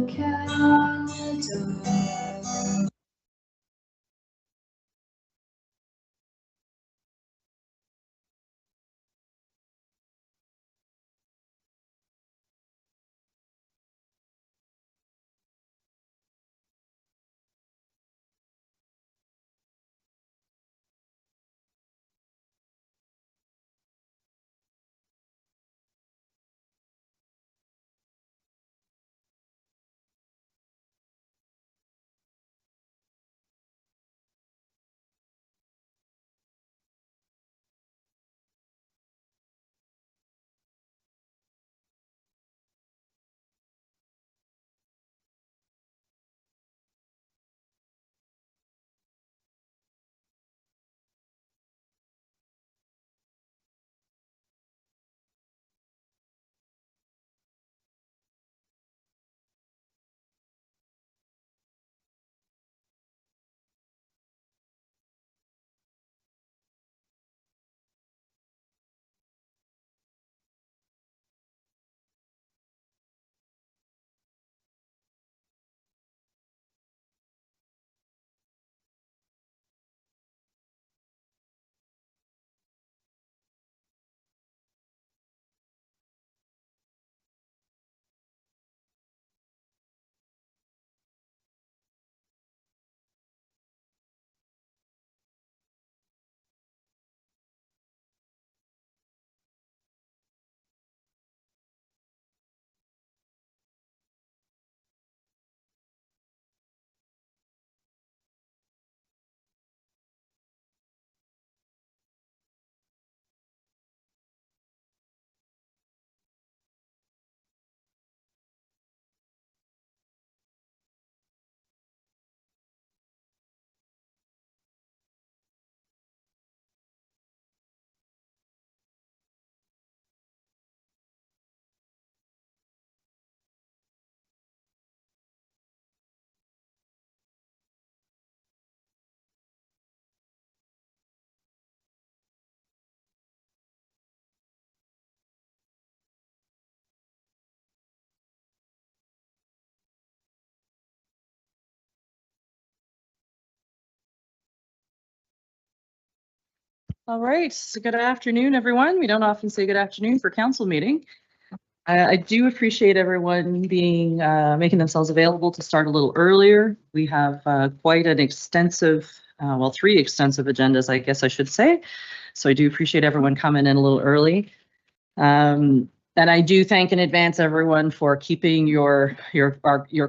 Canada. All right, so good afternoon, everyone. We don't often say good afternoon for council meeting. I do appreciate everyone being making themselves available to start a little earlier. We have quite an extensive, well, 3 extensive agendas, I guess I should say. So I do appreciate everyone coming in a little early. And I do thank in advance everyone for keeping your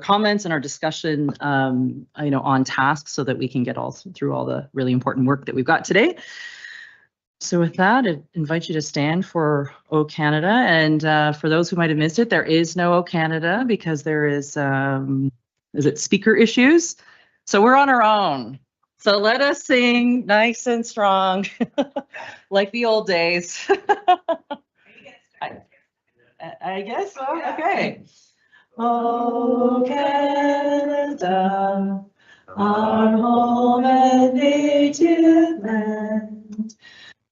comments and our discussion, on task so that we can get through all the really important work that we've got today. So with that, I invite you to stand for O Canada. And for those who might have missed it, there is no O Canada because there is speaker issues? So we're on our own. So let us sing nice and strong, like the old days. I guess so. Okay. O Canada, our home and native land.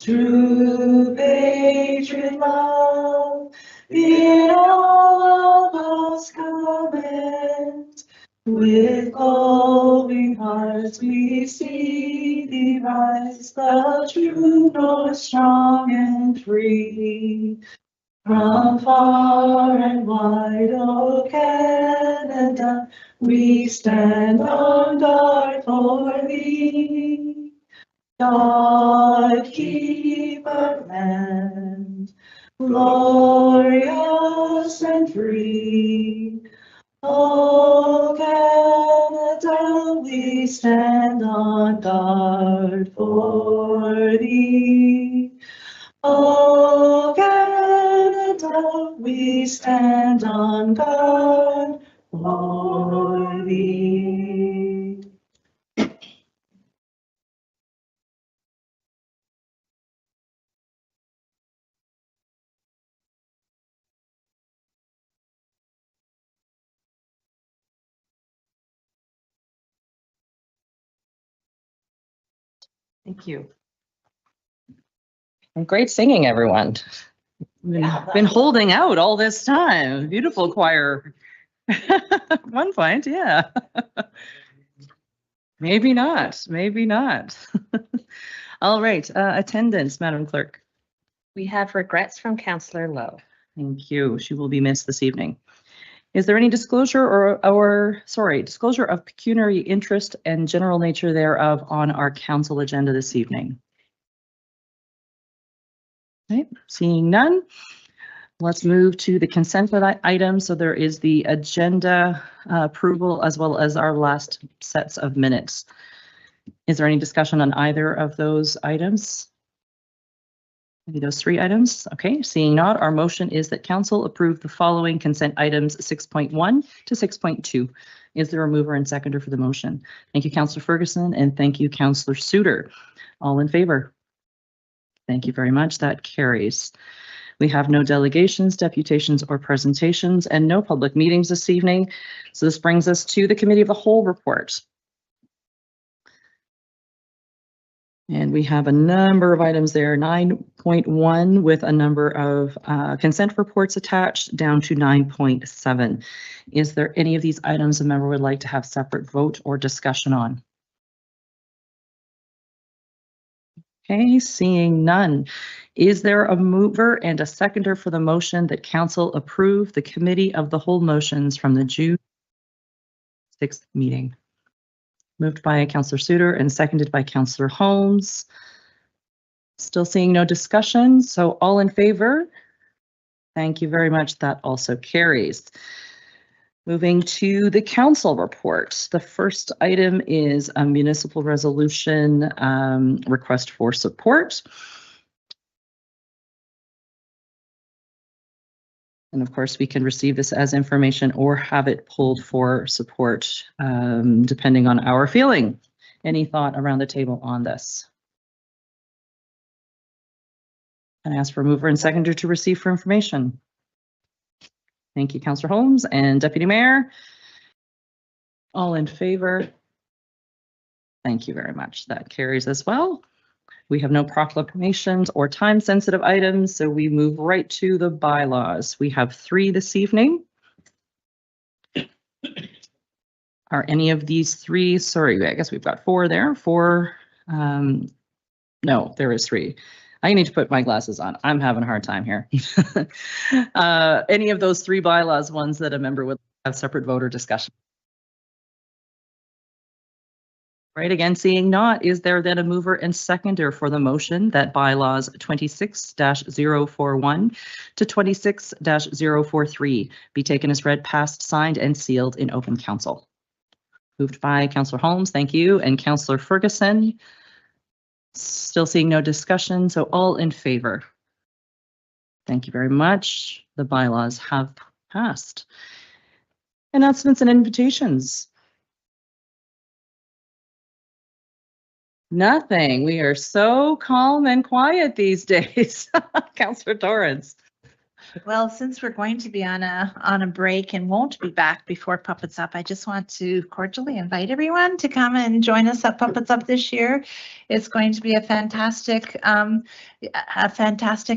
True patriot love, in all of us commend. With glowing hearts we see thee rise, the true north strong and free. From far and wide, O Canada, we stand on guard for thee. God keep our land, glorious and free. O Canada, we stand on guard for thee. O Canada, we stand on guard for thee. Thank you. And great singing, everyone. Been holding out all this time. Beautiful choir. 1 point, yeah. Maybe not, maybe not. All right, attendance, Madam Clerk. We have regrets from Councillor Lowe. Thank you. She will be missed this evening. Is there any disclosure disclosure of pecuniary interest and general nature thereof on our council agenda this evening? Okay, seeing none, let's move to the consent item. So there is the agenda approval as well as our last sets of minutes. Is there any discussion on either of those items? Maybe those 3 items? Okay, seeing not, our motion is that council approve the following consent items 6.1 to 6.2. Is there a mover and seconder for the motion? Thank you, Councillor Ferguson, and thank you, Councillor Suter. All in favor? Thank you very much. That carries. We have no delegations, deputations, or presentations, and no public meetings this evening. So this brings us to the Committee of the Whole report. And we have a number of items there, 9.1 with a number of consent reports attached down to 9.7. Is there any of these items a member would like to have separate vote or discussion on? Okay, seeing none. Is there a mover and a seconder for the motion that council approve the Committee of the Whole motions from the June 6th meeting? Moved by Councillor Suter and seconded by Councillor Holmes. Still seeing no discussion, so all in favor? Thank you very much. That also carries. Moving to the council report. The first item is a municipal resolution request for support. And of course, we can receive this as information or have it pulled for support, depending on our feeling. Any thought around the table on this? And ask for mover and seconder to receive for information. Thank you, Councillor Holmes and Deputy Mayor. All in favor? Thank you very much. That carries as well. We have no proclamations or time-sensitive items, so we move right to the bylaws. We have 3 this evening. Are any of these 3, sorry, I guess we've got 4 there. 4, no, there is 3. I need to put my glasses on. I'm having a hard time here. Any of those 3 bylaws ones that a member would have separate vote or discussion? Right, again, seeing not, is there then a mover and seconder for the motion that bylaws 26-041 to 26-043 be taken as read, passed, signed, and sealed in open council? Moved by Councillor Holmes, thank you, and Councillor Ferguson. Still seeing no discussion, so all in favor? Thank you very much. The bylaws have passed. Announcements and invitations. Nothing. We are so calm and quiet these days. Councillor Torrance. Well, since we're going to be on a break and won't be back before Puppets Up, I just want to cordially invite everyone to come and join us at Puppets Up this year. It's going to be a fantastic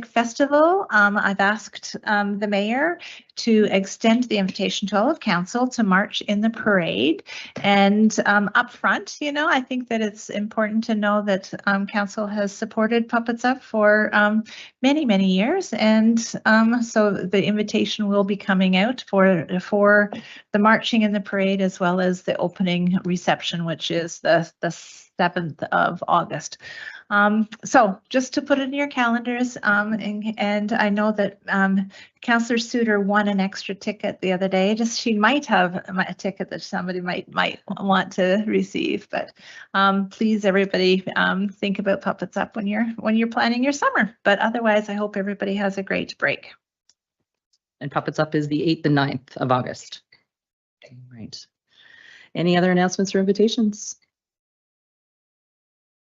festival. I've asked the mayor to extend the invitation to all of council to march in the parade. And up front, you know, I think that it's important to know that council has supported Puppets Up for many, many years. And so the invitation will be coming out for the marching in the parade, as well as the opening reception, which is the 7th of August. So just to put it in your calendars, and I know that Councillor Suter won an extra ticket the other day. She might have a ticket that somebody might want to receive, but please, everybody, think about Puppets Up when you're planning your summer. But otherwise, I hope everybody has a great break. And Puppets Up is the 8th and 9th of August. Right. Any other announcements or invitations?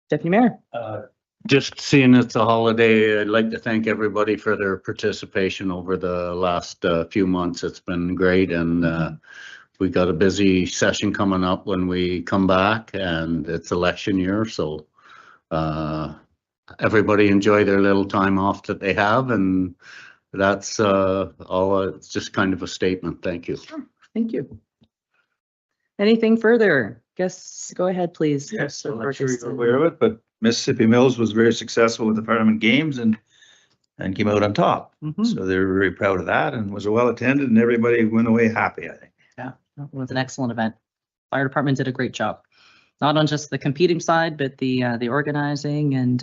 Deputy Mayor. Just seeing it's a holiday, I'd like to thank everybody for their participation over the last few months. It's been great, and we got a busy session coming up when we come back, and it's election year, so everybody enjoy their little time off that they have, and that's all. It's just kind of a statement. Thank you. Thank you. Anything further? Guess, go ahead, please. Yes, I'm Mr. not sure you're Ferguson. aware of it, but Mississippi Mills was very successful with the Parliament Games and came out on top. Mhm. So they were very proud of that and was well attended and everybody went away happy, I think. Yeah, it was an excellent event. Fire department did a great job. Not on just the competing side, but the organizing. And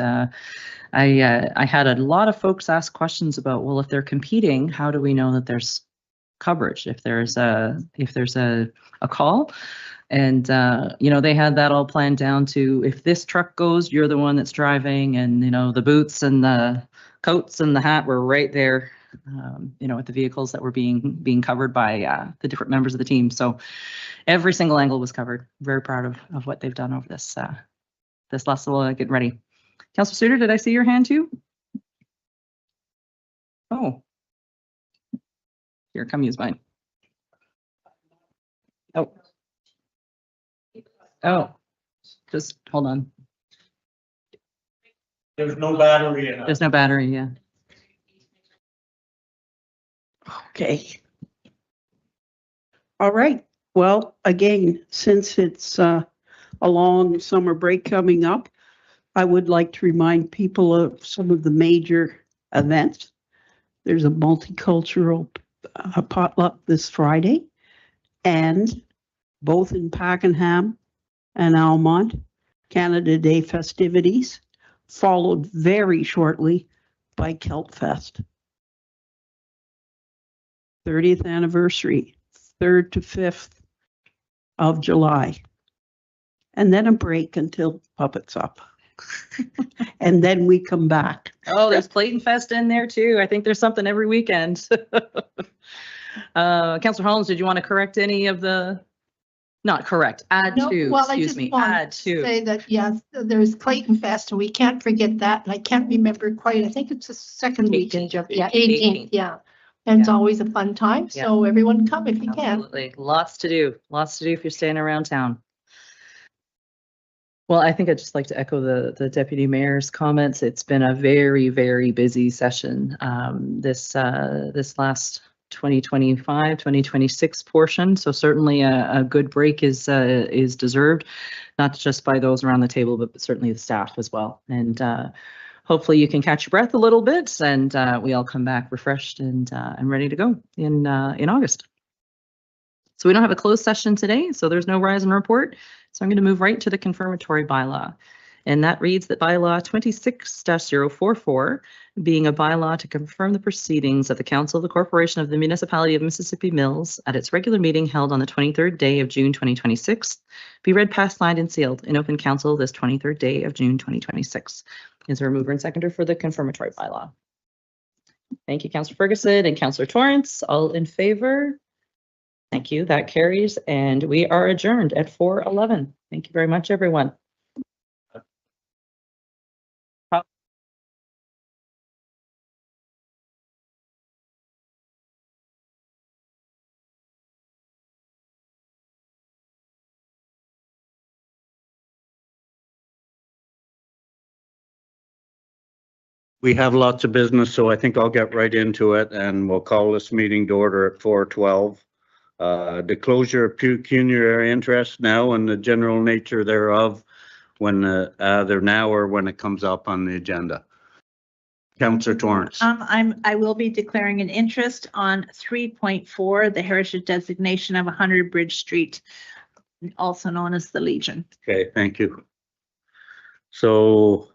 I had a lot of folks ask questions about, well, if they're competing, how do we know that there's coverage? If there's a call, and you know, they had that all planned down to, if this truck goes, you're the one that's driving, and you know, the boots and the coats and the hat were right there. You know, with the vehicles that were being covered by the different members of the team. So every single angle was covered. Very proud of what they've done over this last little getting ready. Councillor Suter, did I see your hand too? Oh. Here, come use mine. Oh. Oh, just hold on. There's no battery in it. There's no battery, yeah. Okay. All right. Well, again, since it's a long summer break coming up, I would like to remind people of some of the major events. There's a multicultural potluck this Friday, and both in Pakenham and Almont, Canada Day festivities, followed very shortly by Celt Fest. 30th anniversary, 3rd to 5th of July. And then a break until Puppets Up. And then we come back. Oh, there's Clayton Fest in there too. I think there's something every weekend. Councillor Holmes, did you want to correct any of the, not correct, add No, to, well, I excuse just me, wanted add to. Say that, yes, there's Clayton Fest, and we can't forget that, and I can't remember quite, I think it's the second weekend, yeah, 18th, yeah. And it's Yeah. always a fun time, so everyone come if you can. Absolutely. Lots to do if you're staying around town. Well, I think I'd just like to echo the deputy mayor's comments. It's been a very, very busy session. This last 2025, 2026 portion. So certainly a good break is deserved, not just by those around the table, but certainly the staff as well. And hopefully you can catch your breath a little bit, and we all come back refreshed and ready to go in August. So we don't have a closed session today, so there's no rise and report. So I'm going to move right to the confirmatory bylaw. And that reads that bylaw 26-044, being a bylaw to confirm the proceedings of the Council of the Corporation of the Municipality of Mississippi Mills at its regular meeting held on the 23rd day of June 2026, be read, passed, signed, and sealed in open council this 23rd day of June 2026. Is there a mover and seconder for the confirmatory bylaw? Thank you, Councillor Ferguson and Councillor Torrance. All in favor? Thank you. That carries, and we are adjourned at 4:11. Thank you very much, everyone. We have lots of business, so I think I'll get right into it, and we'll call this meeting to order at 4:12. The closure of pecuniary interest now and the general nature thereof, when either now or when it comes up on the agenda. Councillor Torrance. I will be declaring an interest on 3.4, the heritage designation of 100 Bridge Street, also known as the Legion. Okay, thank you. So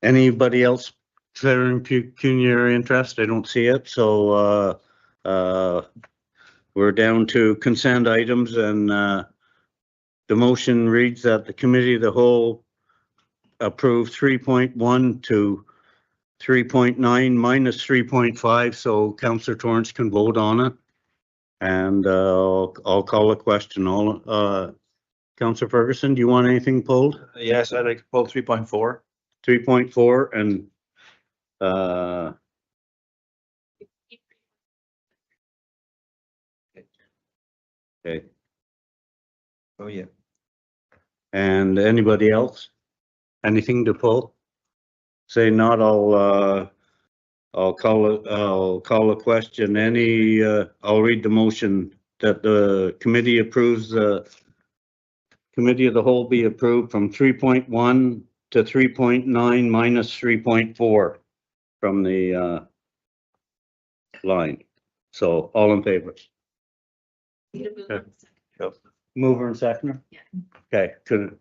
anybody else declaring pecuniary interest? I don't see it. So we're down to consent items, and the motion reads that the committee of the whole approve 3.1 to 3.9 minus 3.5, so Councillor Torrance can vote on it. And I'll call a question. Councillor Ferguson, do you want anything pulled? Yes, I'd like to pull 3.4. 3.4 and okay. Oh, yeah. And anybody else? Anything to pull? Say not, I'll I'll call a question. I'll read the motion that the committee approves the committee of the whole be approved from 3.1 to 3.9 minus 3.4 from the line. So all in favor? Mover and seconder? Okay, could,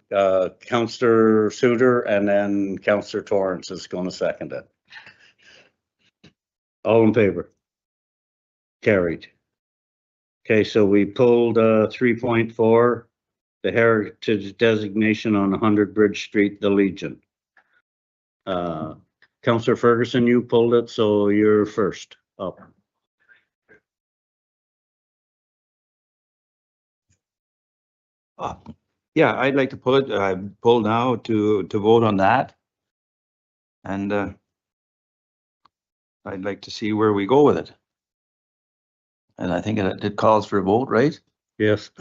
Counselor Suter and then Counselor Torrance is going to second it. All in favor? Carried. Okay, so we pulled 3.4, the heritage designation on 100 Bridge Street, the Legion. Counselor Ferguson, you pulled it, so you're first up. Yeah, I'd like to pull now to vote on that. And I'd like to see where we go with it. And I think it calls for a vote, right? Yes,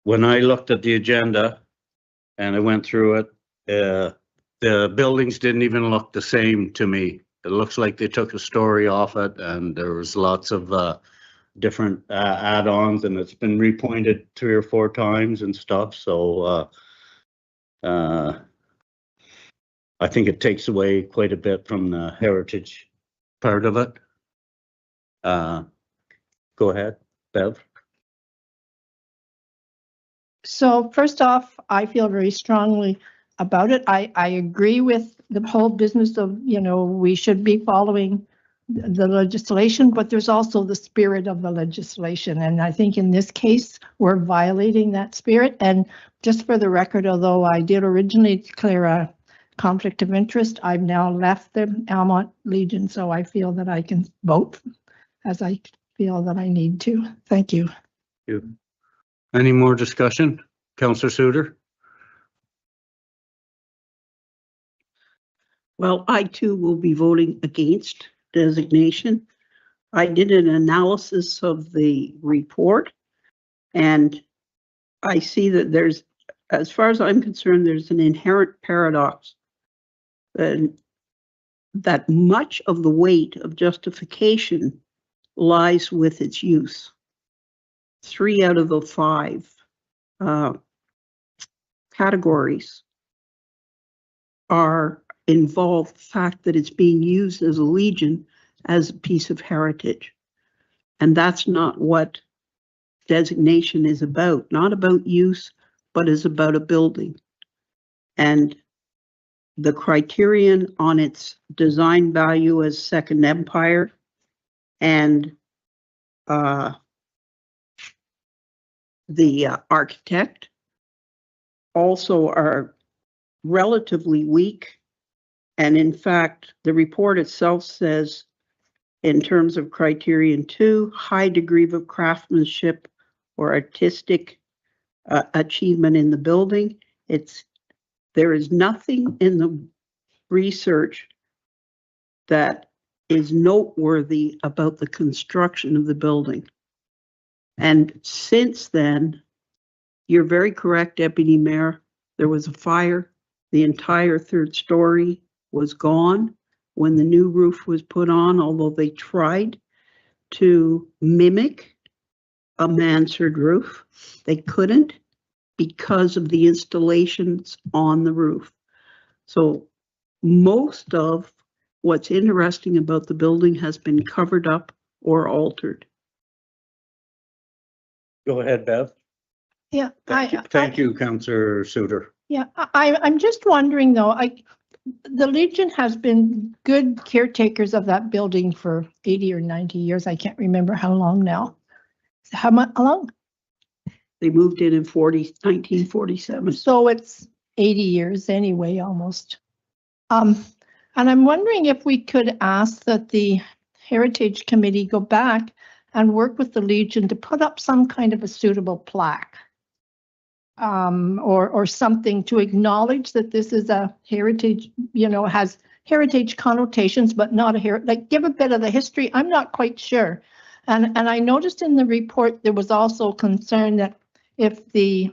when I looked at the agenda and I went through it, the buildings didn't even look the same to me. It looks like they took a story off it and there was lots of different add-ons, and it's been repointed 3 or 4 times and stuff. So I think it takes away quite a bit from the heritage part of it. Go ahead, Bev. So first off, I feel very strongly about it. I agree with the whole business of, we should be following the legislation, but there's also the spirit of the legislation. And I think in this case, we're violating that spirit. And just for the record, although I did originally declare a conflict of interest, I've now left the Almont Legion, so I feel that I can vote as I feel that I need to. Thank you. Any more discussion? Councillor Suter? Well, I too will be voting against designation. I did an analysis of the report and I see that there's, as far as I'm concerned, there's an inherent paradox that much of the weight of justification lies with its use. 3 out of the 5 categories involve the fact that it's being used as a Legion as a piece of heritage. And that's not what designation is about. Not about use, but is about a building. And the criterion on its design value as Second Empire and the architect also are relatively weak. And in fact, the report itself says, in terms of criterion 2, high degree of craftsmanship or artistic achievement in the building. There is nothing in the research that is noteworthy about the construction of the building. And since then, you're very correct, Deputy Mayor, there was a fire. The entire 3rd story was gone when the new roof was put on, although they tried to mimic a mansard roof. They couldn't because of the installations on the roof. So most of what's interesting about the building has been covered up or altered. Go ahead, Bev. Yeah. Thank you, Councillor Suter. Yeah, I'm just wondering though, the Legion has been good caretakers of that building for 80 or 90 years. I can't remember how long now. How long? They moved in 1947. So it's 80 years anyway, almost. And I'm wondering if we could ask that the Heritage Committee go back and work with the Legion to put up some kind of a suitable plaque. Or something to acknowledge that this is a heritage, has heritage connotations, but not give a bit of the history. I'm not quite sure. And I noticed in the report, there was also concern that if the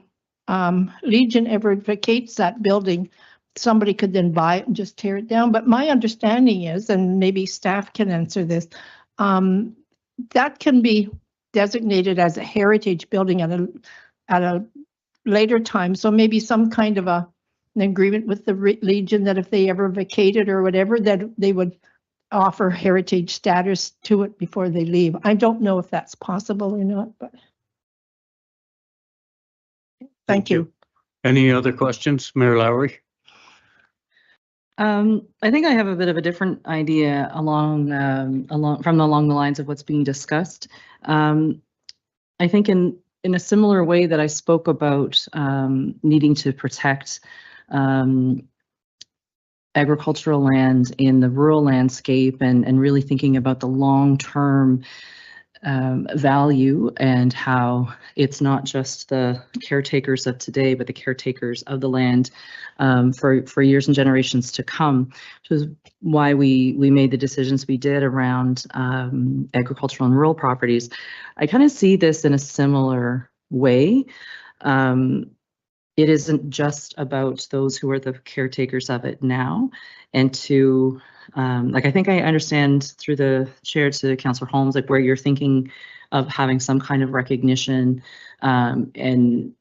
Legion ever vacates that building, somebody could then buy it and just tear it down. But my understanding is, and maybe staff can answer this, that can be designated as a heritage building at a later time. So maybe some kind of an agreement with the Legion that if they ever vacated or whatever, that they would offer heritage status to it before they leave. I don't know if that's possible or not, but thank you. Any other questions, Mayor Lowry? I think I have a bit of a different idea along the lines of what's being discussed. I think in a similar way that I spoke about needing to protect agricultural land in the rural landscape and really thinking about the long-term value and how it's not just the caretakers of today, but the caretakers of the land for years and generations to come, which is why we made the decisions we did around agricultural and rural properties. I kind of see this in a similar way. It isn't just about those who are the caretakers of it now, and to I think I understand through the chair to Councillor Holmes, like where you're thinking of having some kind of recognition and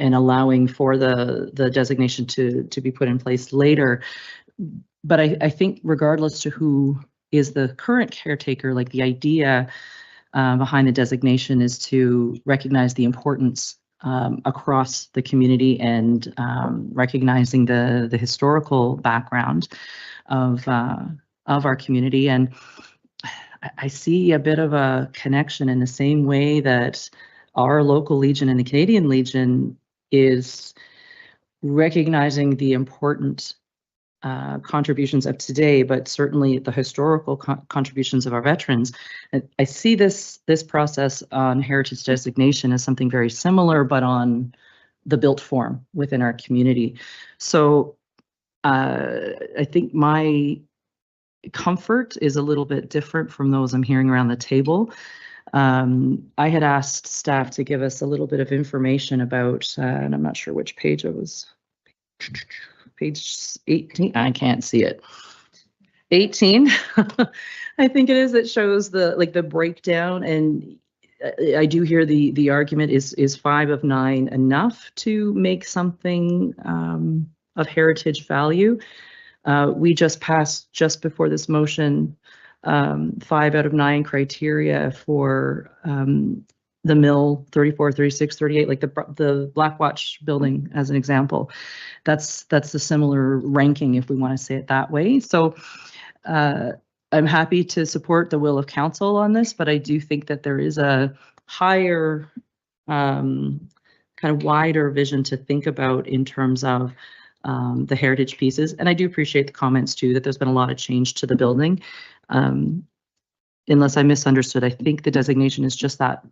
allowing for the designation to be put in place later. But I think regardless to who is the current caretaker, like the idea behind the designation is to recognize the importance across the community and recognizing the historical background of our community. And I see a bit of a connection in the same way that our local Legion and the Canadian Legion is recognizing the important contributions of today, but certainly the historical contributions of our veterans. And I see this process on heritage designation as something very similar, but on the built form within our community. So I think my comfort is a little bit different from those I'm hearing around the table. I had asked staff to give us a little bit of information about, and I'm not sure which page it was. Page 18, I can't see it. 18, I think it is. It shows the breakdown, and I do hear the argument is 5 of 9 enough to make something of heritage value. We just passed just before this motion 5 out of 9 criteria for the mill 34, 36, 38, like the Black Watch building as an example. That's a similar ranking, if we want to say it that way. So I'm happy to support the will of council on this, but I do think that there is a higher kind of wider vision to think about in terms of the heritage pieces. And I do appreciate the comments too, that there's been a lot of change to the building. Unless I misunderstood, I think the designation is just that,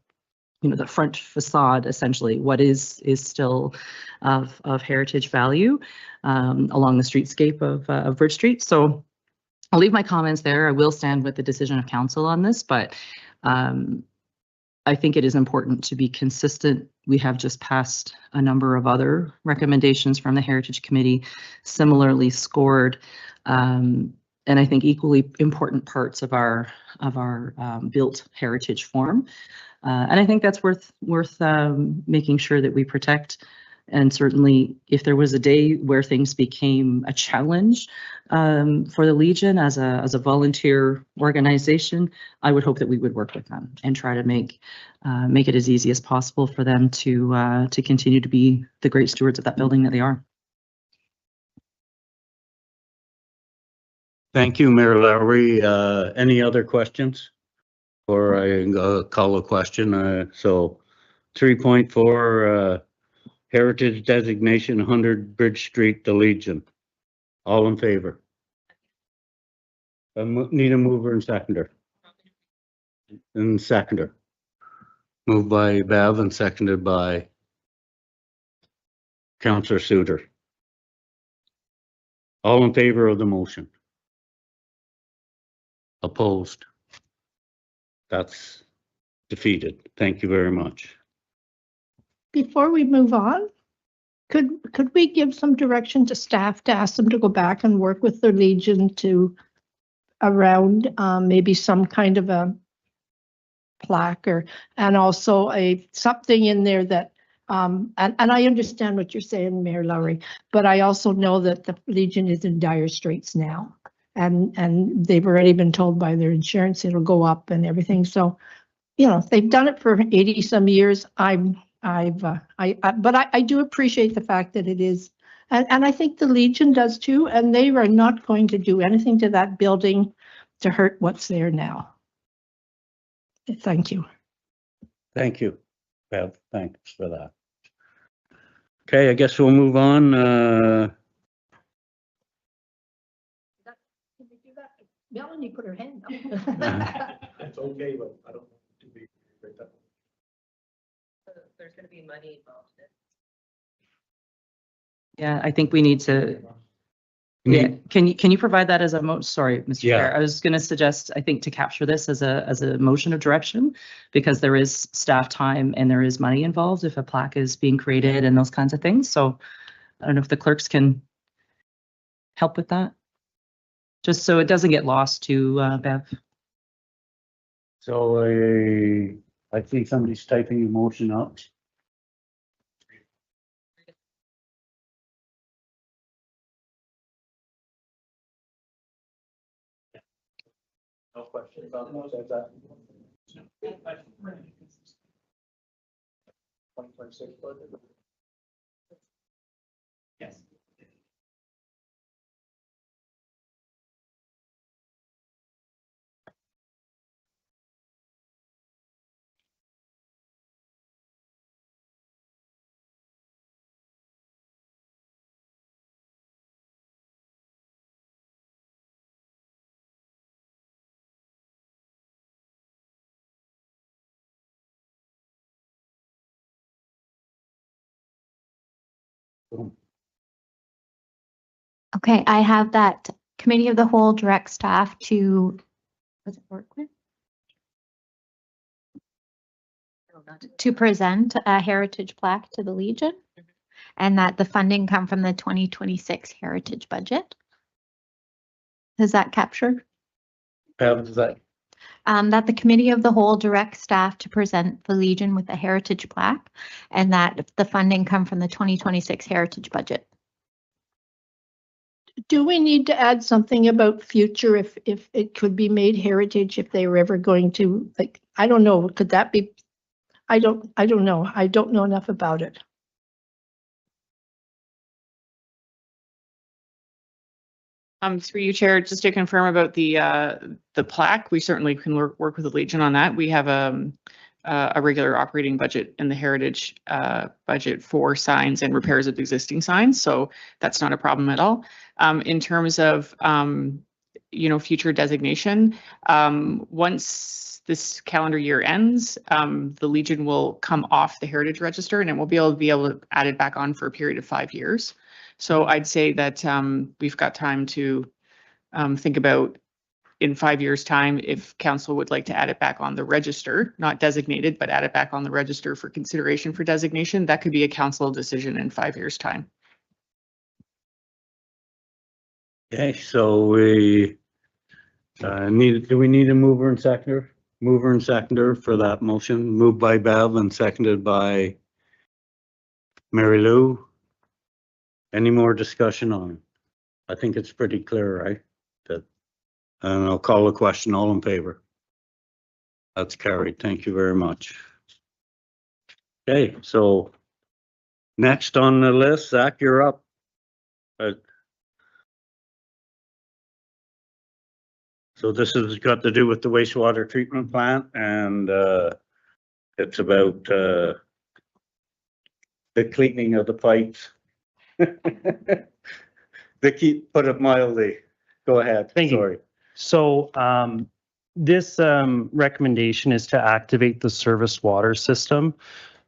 the front facade, essentially, what is still of heritage value along the streetscape of Bridge Street. So I'll leave my comments there. I will stand with the decision of council on this, but I think it is important to be consistent. We have just passed a number of other recommendations from the Heritage Committee, similarly scored, and I think equally important parts of our built heritage form. And I think that's worth making sure that we protect. And certainly, if there was a day where things became a challenge for the Legion as a volunteer organization, I would hope that we would work with them and try to make it as easy as possible for them to continue to be the great stewards of that building that they are. Thank you, Mayor Lowry. Any other questions? Or I call a question. So 3.4 heritage designation 100 Bridge Street, the Legion. All in favor? Need a mover and seconder. And seconder. Moved by Bev and seconded by Councillor Suter. All in favor of the motion? Opposed? That's defeated. Thank you very much. Before we move on, could we give some direction to staff to ask them to go back and work with the Legion to around maybe some kind of a plaque and also something in there that and I understand what you're saying, Mayor Lowry, but I also know that the Legion is in dire straits now. And they've already been told by their insurance it'll go up and everything. So, you know, they've done it for 80 some years. But I do appreciate the fact that it is, and I think the Legion does too, and they are not going to do anything to that building to hurt what's there now. Thank you. Thank you, Bev. Thanks for that. Okay, I guess we'll move on. Melanie put her hand up. It's okay, but I don't want to be right up. There's going to be money involved. Yeah, I think we need to, yeah, can you provide that as a sorry, Mr. Yeah. Chair, I was going to suggest, I think, to capture this as a motion of direction, because there is staff time and there is money involved if a plaque is being created and those kinds of things. So I don't know if the clerks can help with that, just so it doesn't get lost to Bev. So I think somebody's typing a motion up. No question about that. 2026 budget. Yes. Okay, I have that committee of the whole direct staff to, what's it work with? To present a heritage plaque to the Legion, and that the funding come from the 2026 heritage budget. Does that capture? Bev, is that? That the committee of the whole direct staff to present the Legion with a heritage plaque, and that the funding come from the 2026 heritage budget. Do we need to add something about future if it could be made heritage if they were ever going to, like, I don't know, could that be? I don't know. I don't know enough about it. Through you, Chair, just to confirm about the plaque, we certainly can work with the Legion on that. We have a regular operating budget in the heritage budget for signs and repairs of existing signs, so that's not a problem at all. In terms of future designation, once this calendar year ends, the Legion will come off the heritage register and it will be able to add it back on for a period of 5 years. So I'd say that we've got time to think about, in 5 years' time, if council would like to add it back on the register, not designated, but add it back on the register for consideration for designation. That could be a council decision in 5 years' time. Okay, so we do we need a mover and seconder? Mover and seconder for that motion, moved by Bev and seconded by Mary Lou. Any more discussion on it? I think it's pretty clear, right? And I'll call the question. All in favor? That's carried. Thank you very much. Okay, so next on the list, Zach, you're up. So this has got to do with the wastewater treatment plant, and it's about the cleaning of the pipes. Put it mildly. Go ahead. Thank you. Sorry. So this recommendation is to activate the service water system.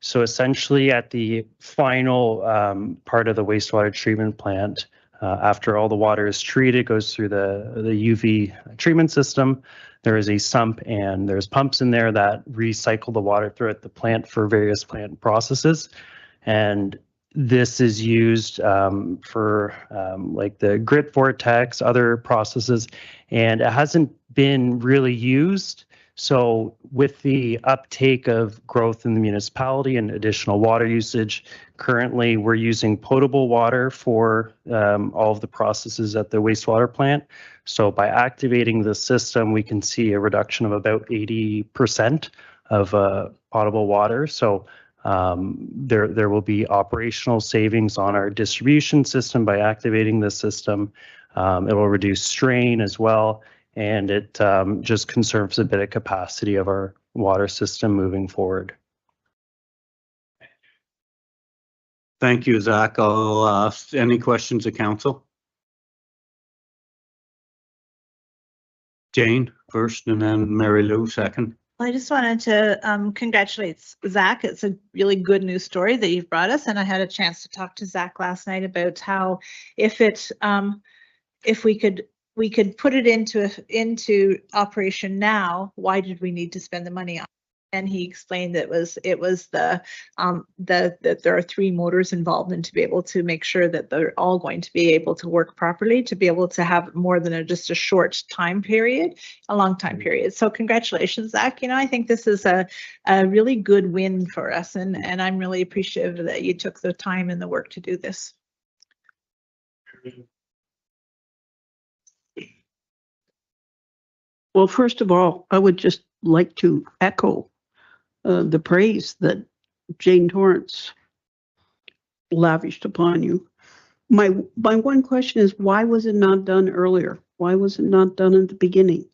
So essentially at the final part of the wastewater treatment plant, after all the water is treated, goes through the UV treatment system. There is a sump and there's pumps in there that recycle the water throughout the plant for various plant processes. And this is used for like the grit vortex, other processes, and it hasn't been really used. So with the uptake of growth in the municipality and additional water usage, currently we're using potable water for all of the processes at the wastewater plant. So by activating the system, we can see a reduction of about 80% of potable water. So there will be operational savings on our distribution system by activating the system. It will reduce strain as well, and it just conserves a bit of capacity of our water system moving forward. Thank you, Zach. I'll ask any questions of council. Jane first and then Mary Lou second. I just wanted to congratulate Zach. It's a really good news story that you've brought us, and I had a chance to talk to Zach last night about how if we could put it into operation now, why did we need to spend the money on it? And he explained that it was that there are 3 motors involved, and to be able to make sure that they're all going to be able to work properly, to be able to have more than just a short time period, a long time period. So congratulations, Zach. You know, I think this is a really good win for us, and I'm really appreciative that you took the time and the work to do this. Well, first of all, I would just like to echo the praise that Jane Torrance lavished upon you. My one question is, why was it not done earlier? Why was it not done at the beginning?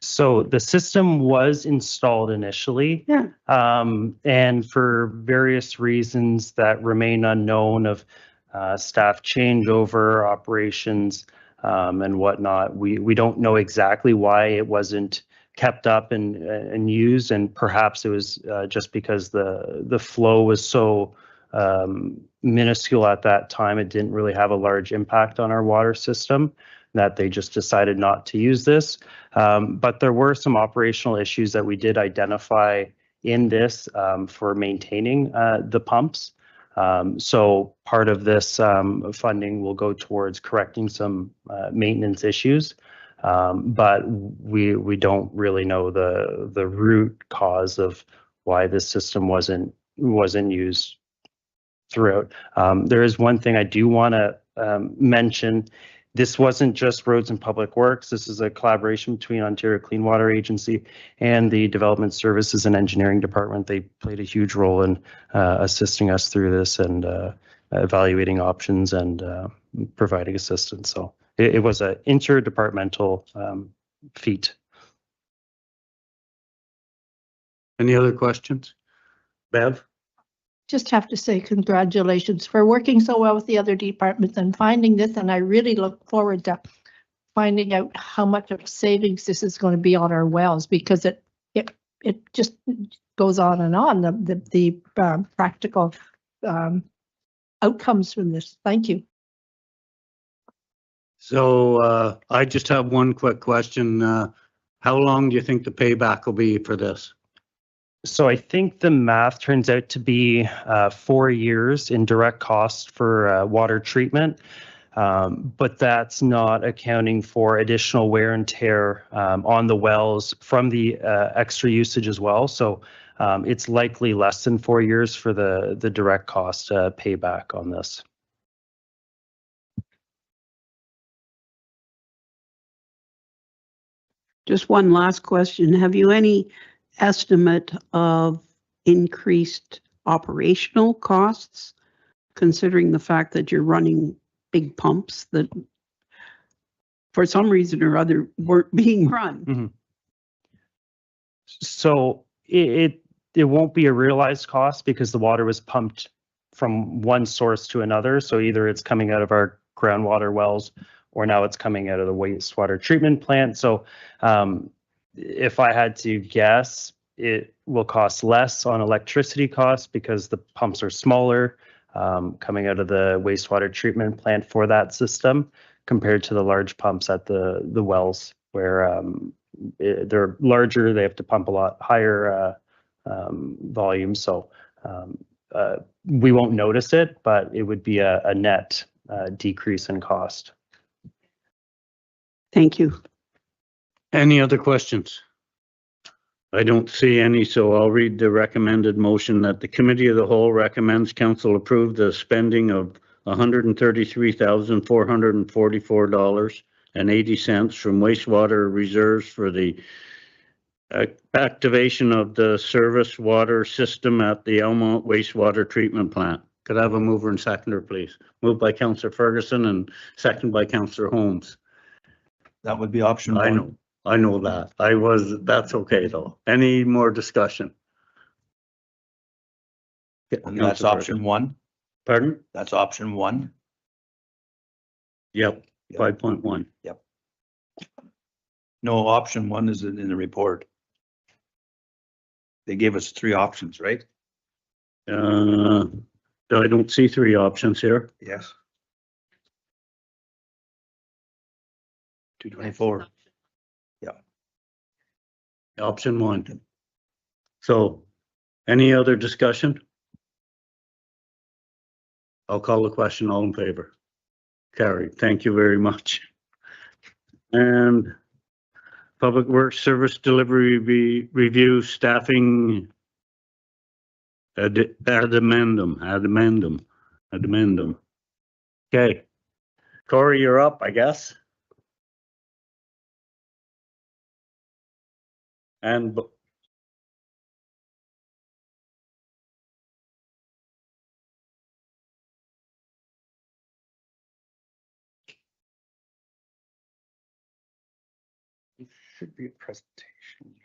So the system was installed initially. Yeah. And for various reasons that remain unknown of staff changeover, operations, and whatnot, we don't know exactly why it wasn't kept up and used, and perhaps it was just because the flow was so minuscule at that time, it didn't really have a large impact on our water system, that they just decided not to use this. But there were some operational issues that we did identify in this for maintaining the pumps. So part of this funding will go towards correcting some maintenance issues. But we don't really know the root cause of why this system wasn't used throughout. There is one thing I do want to mention. This wasn't just Roads and Public Works. This is a collaboration between Ontario Clean Water Agency and the Development Services and Engineering Department. They played a huge role in assisting us through this and evaluating options and providing assistance. So it was an interdepartmental feat. Any other questions? Bev? Just have to say congratulations for working so well with the other departments and finding this. And I really look forward to finding out how much of savings this is going to be on our wells, because it just goes on and on, the practical outcomes from this. Thank you. So I just have one quick question. How long do you think the payback will be for this? So I think the math turns out to be 4 years in direct cost for water treatment, but that's not accounting for additional wear and tear on the wells from the extra usage as well. So it's likely less than 4 years for the direct cost payback on this. Just one last question. Have you any estimate of increased operational costs, considering the fact that you're running big pumps that for some reason or other weren't being run? Mm-hmm. So it won't be a realized cost because the water was pumped from one source to another. So either it's coming out of our groundwater wells or now it's coming out of the wastewater treatment plant. So if I had to guess, it will cost less on electricity costs because the pumps are smaller coming out of the wastewater treatment plant for that system compared to the large pumps at the wells where they're larger, they have to pump a lot higher volume. So we won't notice it, but it would be a net decrease in cost. Thank you. Any other questions? I don't see any, so I'll read the recommended motion that the Committee of the Whole recommends council approve the spending of $133,444.80 from wastewater reserves for the activation of the service water system at the Elmont wastewater treatment plant. Could I have a mover and seconder, please? Moved by Councillor Ferguson and seconded by Councillor Holmes. That would be option one. I know that. That's okay though. Any more discussion? And that's option one. Pardon? That's option one. Yep, 5.1. No, option one is in the report. They gave us 3 options, right? I don't see 3 options here. Yes. 224. Option 1. So, any other discussion? I'll call the question. All in favor? Carried. Thank you very much. And Public Works Service Delivery Review Staffing addendum. Okay. Corey, you're up, I guess. And It should be a presentation.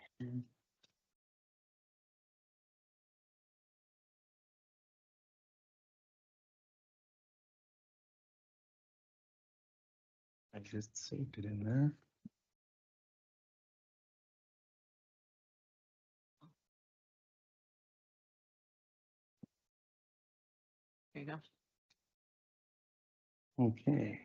I just saved it in there. There you go. Okay.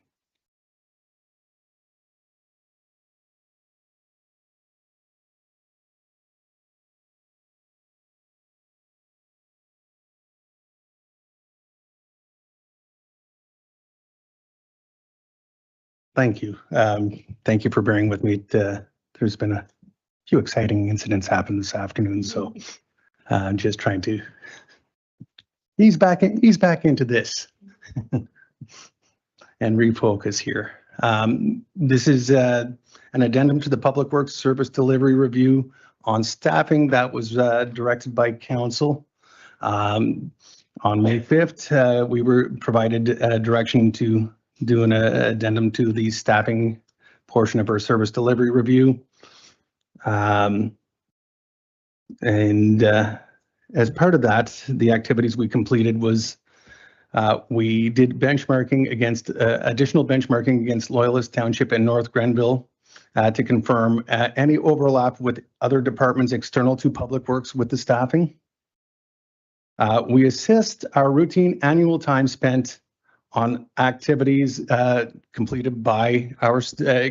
Thank you. Thank you for bearing with me. There's been a few exciting incidents happen this afternoon, so I'm just trying to ease back into this and refocus here. This is an addendum to the Public Works Service Delivery Review on staffing that was directed by council. On May 5th, we were provided direction to do an addendum to the staffing portion of our service delivery review. And as part of that, the activities we completed was we did benchmarking against additional benchmarking against Loyalist Township and North Grenville to confirm any overlap with other departments external to Public Works with the staffing. We assist our routine annual time spent on activities completed by our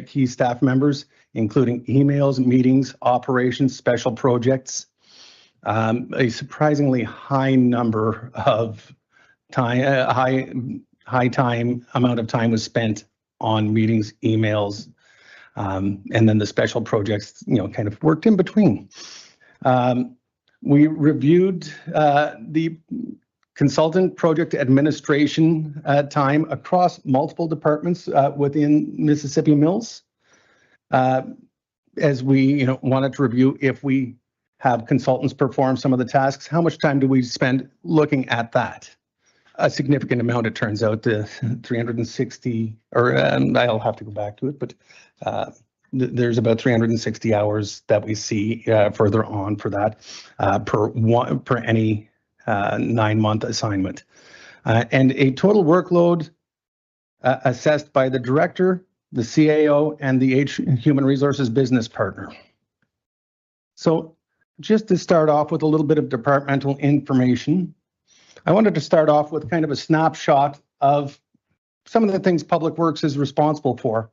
key staff members, including emails, meetings, operations, special projects. A surprisingly high number of time, high time amount of time was spent on meetings, emails, and then the special projects, kind of worked in between. We reviewed the consultant project administration time across multiple departments within Mississippi Mills. As we wanted to review if we have consultants perform some of the tasks, how much time do we spend looking at that? A significant amount, it turns out, 360, or I'll have to go back to it, but there's about 360 hours that we see further on for that per any 9-month assignment. And a total workload assessed by the director, the CAO, and the Human Resources business partner. So just to start off with a little bit of departmental information, I wanted to start off with kind of a snapshot of some of the things Public Works is responsible for.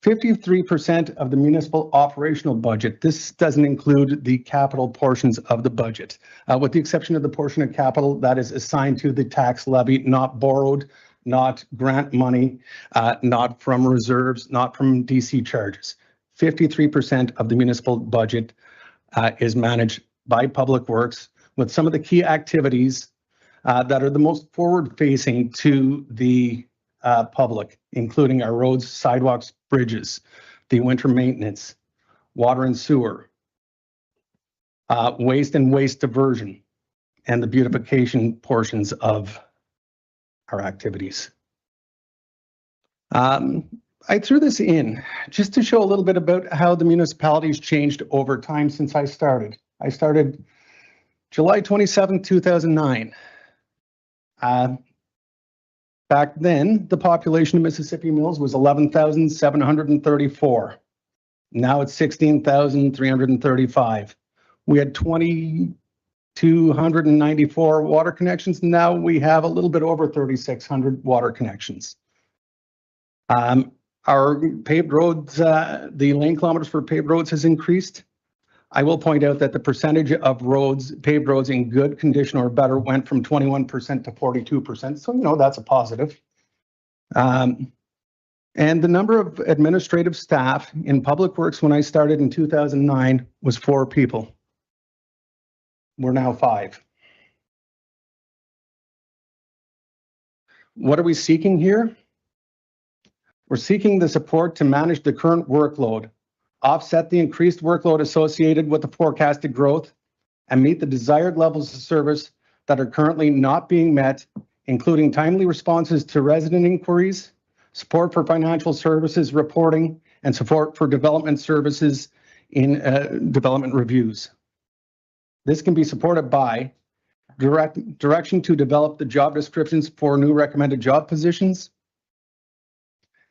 53% of the municipal operational budget. This doesn't include the capital portions of the budget, with the exception of the portion of capital that is assigned to the tax levy, not borrowed, not grant money, not from reserves, not from DC charges. 53% of the municipal budget is managed by Public Works, with some of the key activities that are the most forward-facing to the public, including our roads, sidewalks, bridges, the winter maintenance, water and sewer, waste and waste diversion, and the beautification portions of our activities. I threw this in just to show a little bit about how the municipality's changed over time since I started. I started July 27, 2009. Back then, the population of Mississippi Mills was 11,734. Now it's 16,335. We had 2,294 water connections. Now we have a little bit over 3,600 water connections. Our paved roads, the lane kilometers for paved roads has increased. I will point out that the percentage of roads, paved roads in good condition or better went from 21% to 42%. So, you know, that's a positive. And the number of administrative staff in Public Works when I started in 2009 was 4 people. We're now 5. What are we seeking here? We're seeking the support to manage the current workload, offset the increased workload associated with the forecasted growth, and meet the desired levels of service that are currently not being met, including timely responses to resident inquiries, support for financial services reporting, and support for development services in development reviews. This can be supported by direction to develop the job descriptions for new recommended job positions,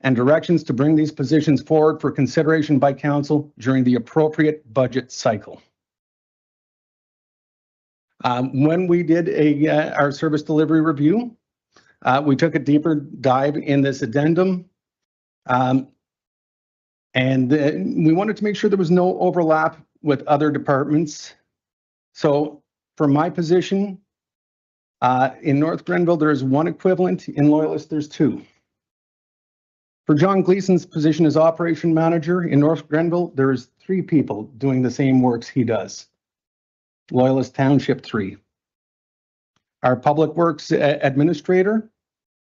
and directions to bring these positions forward for consideration by council during the appropriate budget cycle. When we did our service delivery review, we took a deeper dive in this addendum, and we wanted to make sure there was no overlap with other departments. So for my position, in North Grenville, there is 1 equivalent. In Loyalist, there's 2. For John Gleason's position as operation manager in North Grenville, there is 3 people doing the same works he does. Loyalist Township 3. Our Public Works administrator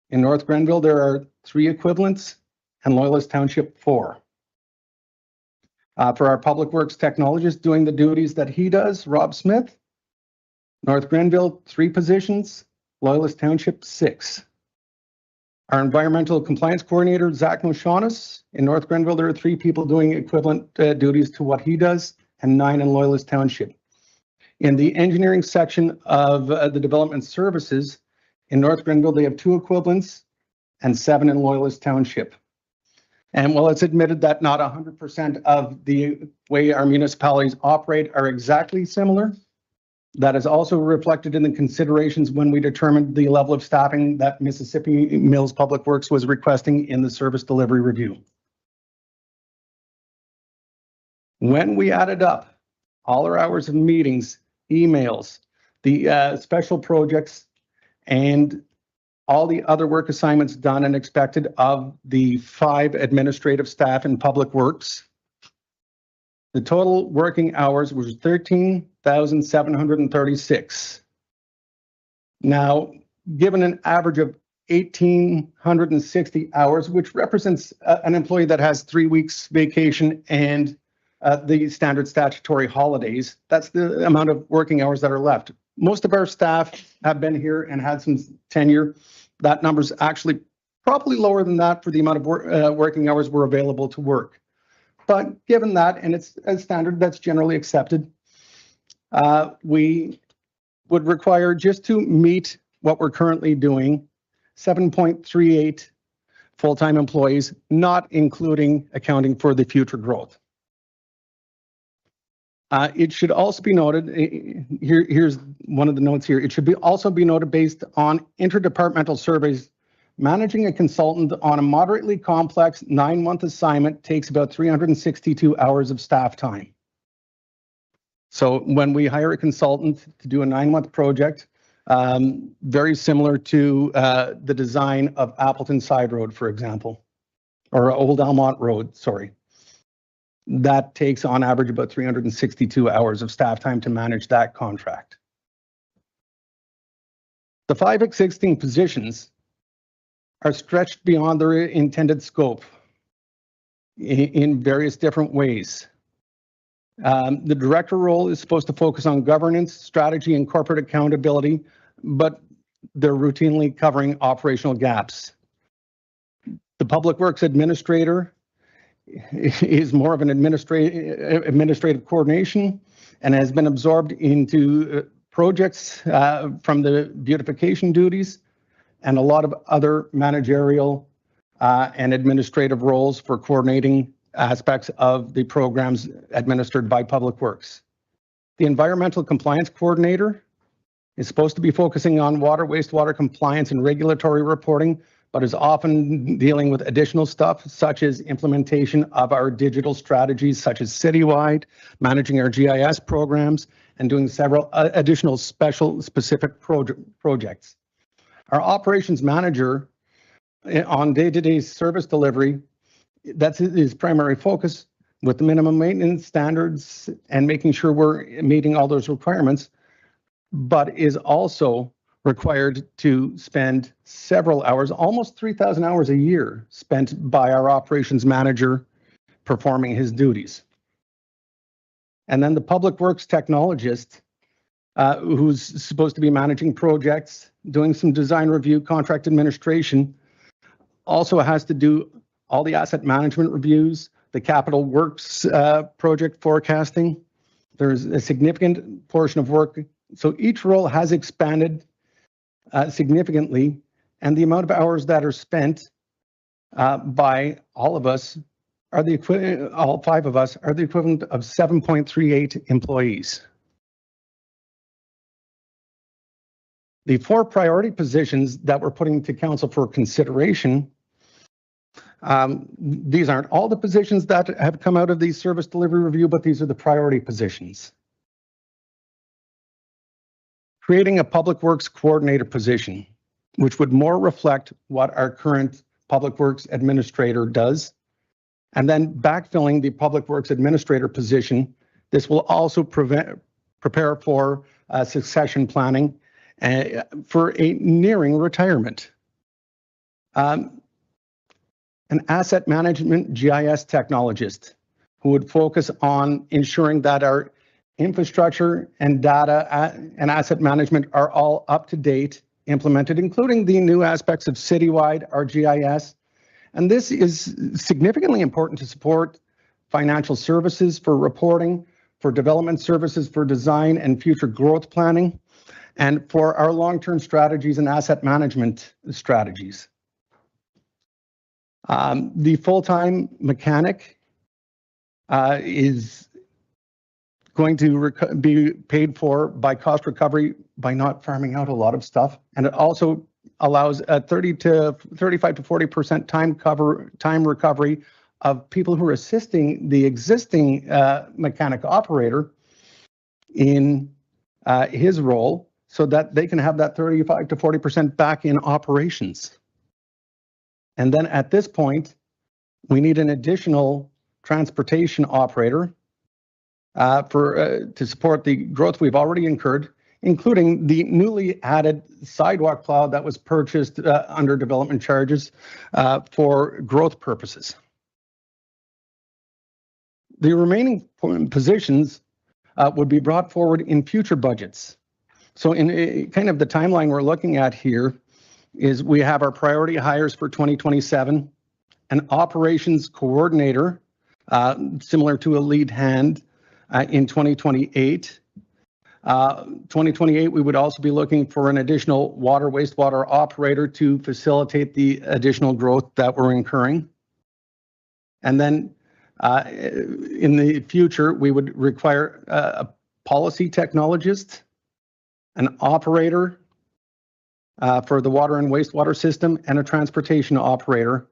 in North Grenville, there are 3 equivalents, and Loyalist Township 4. For our Public Works technologist doing the duties that he does, Rob Smith, North Grenville, 3 positions, Loyalist Township 6. Our environmental compliance coordinator, Zach Moshanis, in North Grenville, there are 3 people doing equivalent duties to what he does, and 9 in Loyalist Township. In the engineering section of the development services, in North Grenville, they have 2 equivalents and 7 in Loyalist Township. And while it's admitted that not 100% of the way our municipalities operate are exactly similar, that is also reflected in the considerations when we determined the level of staffing that Mississippi Mills Public Works was requesting in the service delivery review. When we added up all our hours of meetings, emails, the special projects, and all the other work assignments done and expected of the 5 administrative staff in Public Works, the total working hours was 13,736. Now, given an average of 1,860 hours, which represents an employee that has 3 weeks vacation and the standard statutory holidays, that's the amount of working hours that are left. Most of our staff have been here and had some tenure. That number's actually probably lower than that for the amount of working hours we're available to work. But given that, and it's a standard that's generally accepted, we would require, just to meet what we're currently doing, 7.38 full-time employees, not including accounting for the future growth. It should also be noted, here's one of the notes here, it should also be noted based on interdepartmental surveys managing a consultant on a moderately complex 9-month assignment takes about 362 hours of staff time. So when we hire a consultant to do a 9-month project, very similar to the design of Appleton Side Road, for example, or Old Almont Road, sorry. That takes on average about 362 hours of staff time to manage that contract. The 5 existing positions are stretched beyond their intended scope in various different ways. The director role is supposed to focus on governance, strategy, and corporate accountability, but they're routinely covering operational gaps. The Public Works Administrator is more of an administrative coordination and has been absorbed into projects from the beautification duties and a lot of other managerial and administrative roles for coordinating aspects of the programs administered by Public Works. The Environmental Compliance Coordinator is supposed to be focusing on water, wastewater compliance and regulatory reporting, but is often dealing with additional stuff such as implementation of our digital strategies such as Citywide, managing our GIS programs, and doing several additional specific projects. Our operations manager on day-to-day service delivery, that's his primary focus with the minimum maintenance standards and making sure we're meeting all those requirements, but is also required to spend several hours, almost 3,000 hours a year spent by our operations manager performing his duties. And then the Public Works technologist, who's supposed to be managing projects, doing some design review, contract administration, also has to do all the asset management reviews, the capital works project forecasting. There's a significant portion of work. So each role has expanded significantly, and the amount of hours that are spent by all of us are the equivalent, all 5 of us are the equivalent of 7.38 employees. The 4 priority positions that we're putting to council for consideration, these aren't all the positions that have come out of the service delivery review, but these are the priority positions. Creating a Public Works coordinator position, which would more reflect what our current Public Works administrator does, and then backfilling the Public Works administrator position. This will also prepare for succession planning for a nearing retirement. An asset management GIS technologist who would focus on ensuring that our infrastructure and data and asset management are all up to date, implemented, including the new aspects of Citywide, our GIS. And this is significantly important to support financial services for reporting, for development services, for design and future growth planning, and for our long-term strategies and asset management strategies. The full-time mechanic is going to be paid for by cost recovery by not farming out a lot of stuff. And it also allows a 35 to 40% time recovery of people who are assisting the existing mechanic operator in his role so that they can have that 35 to 40% back in operations. And then at this point, we need an additional transportation operator to support the growth we've already incurred, including the newly added sidewalk plow that was purchased under development charges for growth purposes. The remaining positions would be brought forward in future budgets. So in kind of the timeline we're looking at here is we have our priority hires for 2027, an operations coordinator, similar to a lead hand in 2028. 2028, we would also be looking for an additional water wastewater operator to facilitate the additional growth that we're incurring. And then in the future, we would require a policy technologist, an operator, for the water and wastewater system and a transportation operator.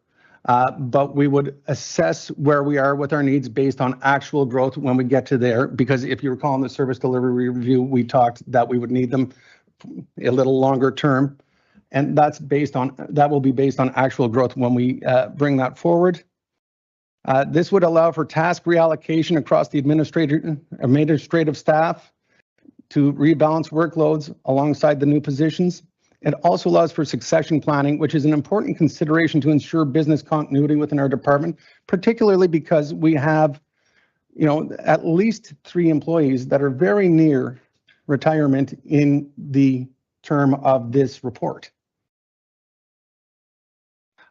But we would assess where we are with our needs based on actual growth when we get to there. Because if you recall in the service delivery review, we talked that we would need them a little longer term. And that will be based on actual growth when we bring that forward. This would allow for task reallocation across the administrative staff to rebalance workloads alongside the new positions. It also allows for succession planning, which is an important consideration to ensure business continuity within our department, particularly because we have, at least 3 employees that are very near retirement in the term of this report.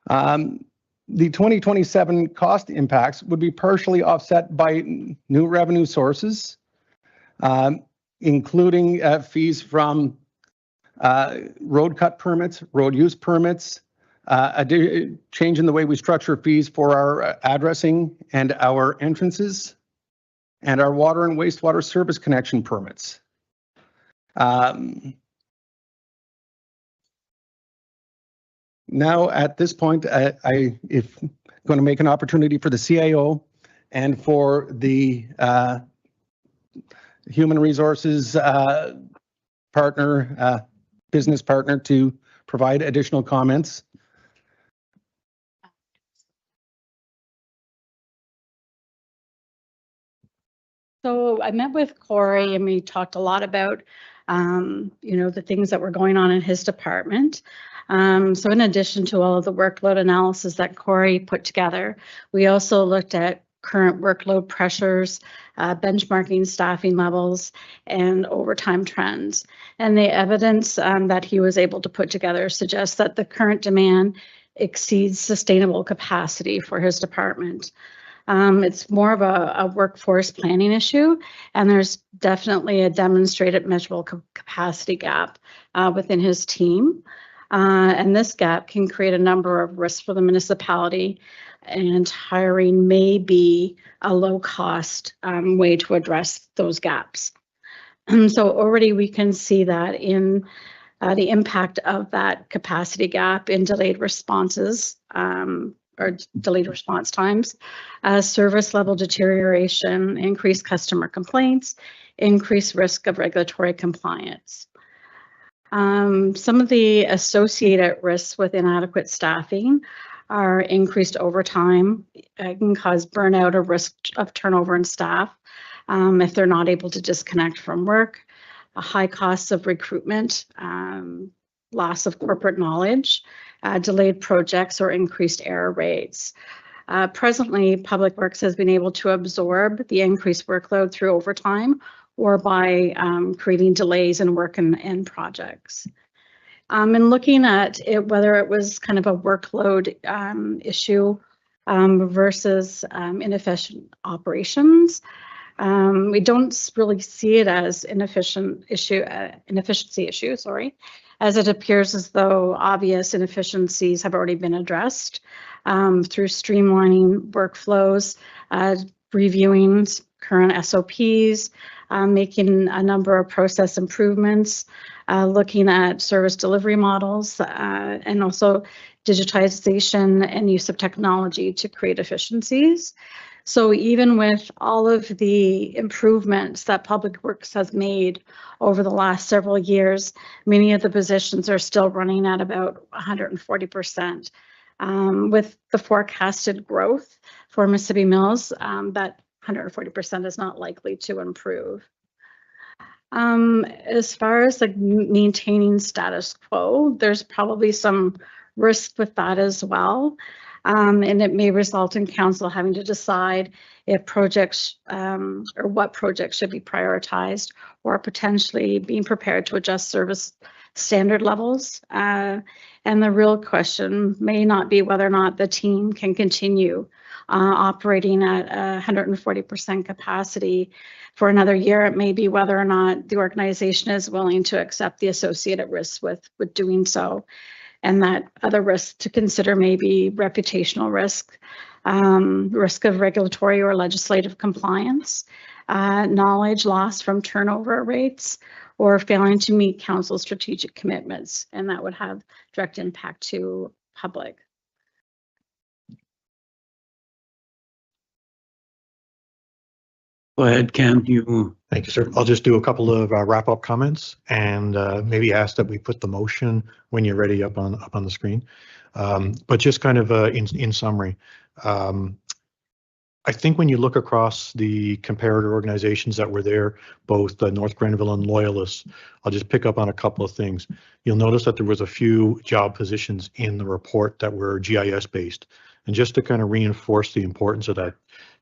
The 2027 cost impacts would be partially offset by new revenue sources, including fees from road cut permits, road use permits, change in the way we structure fees for our addressing and our entrances, and our water and wastewater service connection permits. Now, at this point, if I'm going to make an opportunity for the CIO and for the human resources partner, business partner to provide additional comments. So I met with Corey and we talked a lot about, the things that were going on in his department. So in addition to all of the workload analysis that Corey put together, we also looked at current workload pressures, benchmarking staffing levels, and overtime trends. And the evidence that he was able to put together suggests that the current demand exceeds sustainable capacity for his department. It's more of a workforce planning issue, and there's definitely a demonstrated measurable capacity gap within his team. And this gap can create a number of risks for the municipality, and hiring may be a low-cost way to address those gaps. So already we can see that in the impact of that capacity gap in delayed responses or delayed response times, service level deterioration, increased customer complaints, increased risk of regulatory compliance. Some of the associated risks with inadequate staffing are increased overtime. It can cause burnout or risk of turnover in staff if they're not able to disconnect from work, a high cost of recruitment, loss of corporate knowledge, delayed projects, or increased error rates. Presently, Public Works has been able to absorb the increased workload through overtime or by creating delays in work and projects. And looking at it, whether it was kind of a workload issue versus inefficient operations, we don't really see it as inefficiency issue, as it appears as though obvious inefficiencies have already been addressed through streamlining workflows, reviewing current SOPs, making a number of process improvements, looking at service delivery models, and also digitization and use of technology to create efficiencies. So even with all of the improvements that Public Works has made over the last several years, many of the positions are still running at about 140%. With the forecasted growth for Mississippi Mills, that 140% is not likely to improve. As far as like maintaining status quo, there's probably some risk with that as well. And it may result in council having to decide if projects or what projects should be prioritized, or potentially being prepared to adjust service standard levels. And the real question may not be whether or not the team can continue operating at 140% capacity for another year. It may be whether or not the organization is willing to accept the associated risks with doing so. And that other risks to consider may be reputational risk, risk of regulatory or legislative compliance, knowledge loss from turnover rates, or failing to meet council strategic commitments, and that would have direct impact to public. Go ahead, Ken, you. Thank you, sir. I'll just do a couple of wrap-up comments and maybe ask that we put the motion when you're ready up on the screen. But just kind of in summary, I think when you look across the comparator organizations that were there, both North Grenville and Loyalists, I'll just pick up on a couple of things. You'll notice that there was a few job positions in the report that were GIS based. And just to kind of reinforce the importance of that,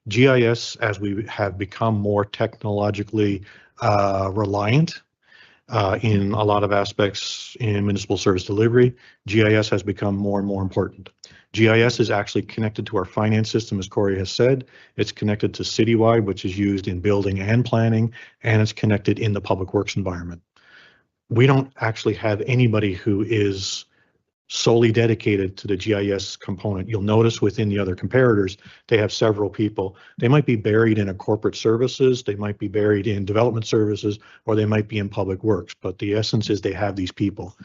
GIS, as we have become more technologically reliant in a lot of aspects in municipal service delivery, GIS has become more and more important. GIS is actually connected to our finance system, as Corey has said. It's connected to Citywide, which is used in building and planning, and it's connected in the public works environment. We don't actually have anybody who is solely dedicated to the GIS component. You'll notice within the other comparators, they have several people. They might be buried in a corporate services, they might be buried in development services, or they might be in public works, but the essence is they have these people.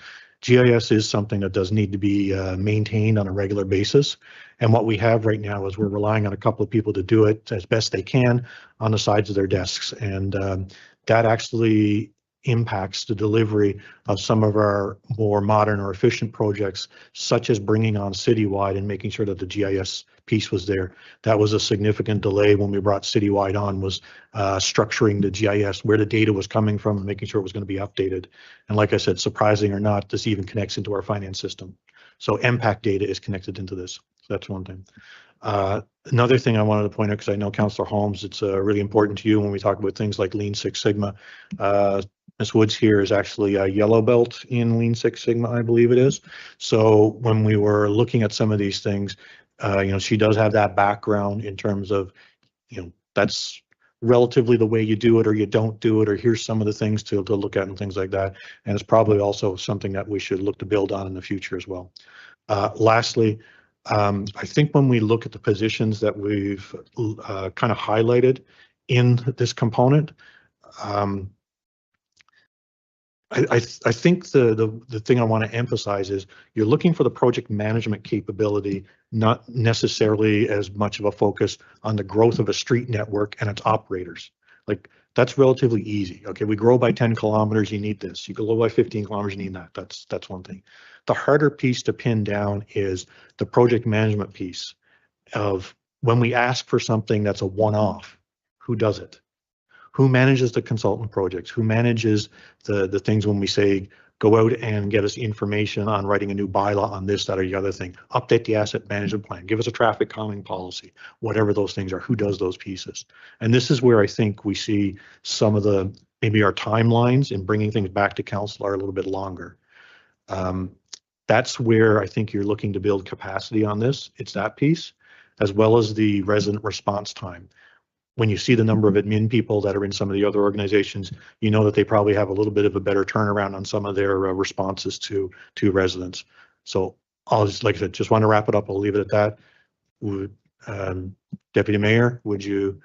GIS is something that does need to be maintained on a regular basis. And what we have right now is we're relying on a couple of people to do it as best they can on the sides of their desks. And that actually impacts the delivery of some of our more modern or efficient projects, such as bringing on Citywide and making sure that the GIS piece was there. That was a significant delay when we brought Citywide on, was structuring the GIS, where the data was coming from and making sure it was going to be updated. And like I said, surprising or not, this even connects into our finance system. So MPAC data is connected into this. So that's one thing. Another thing I wanted to point out, because I know Councillor Holmes, it's really important to you when we talk about things like Lean Six Sigma. Ms. Woods here is actually a yellow belt in Lean Six Sigma, I believe it is. So when we were looking at some of these things, she does have that background in terms of, that's relatively the way you do it or you don't do it, or here's some of the things to look at and things like that. And it's probably also something that we should look to build on in the future as well. Lastly, I think when we look at the positions that we've kind of highlighted in this component, I think the thing I want to emphasize is you're looking for the project management capability, not necessarily as much of a focus on the growth of a street network and its operators. Like, that's relatively easy. Okay, we grow by 10 kilometers, you need this. You grow by 15 kilometers, you need that. That's one thing. The harder piece to pin down is the project management piece of when we ask for something that's a one-off, who does it? Who manages the consultant projects? Who manages the things when we say, go out and get us information on writing a new bylaw on this, that, or the other thing? Update the asset management plan. Give us a traffic calming policy, whatever those things are. Who does those pieces? And this is where I think we see some of maybe our timelines in bringing things back to council are a little bit longer. That's where I think you're looking to build capacity on this. It's that piece, as well as the resident response time. When you see the number of admin people that are in some of the other organizations, you know that they probably have a little bit of a better turnaround on some of their responses to residents. So I'll just, like I said, just want to wrap it up. I'll leave it at that. Deputy Mayor, would you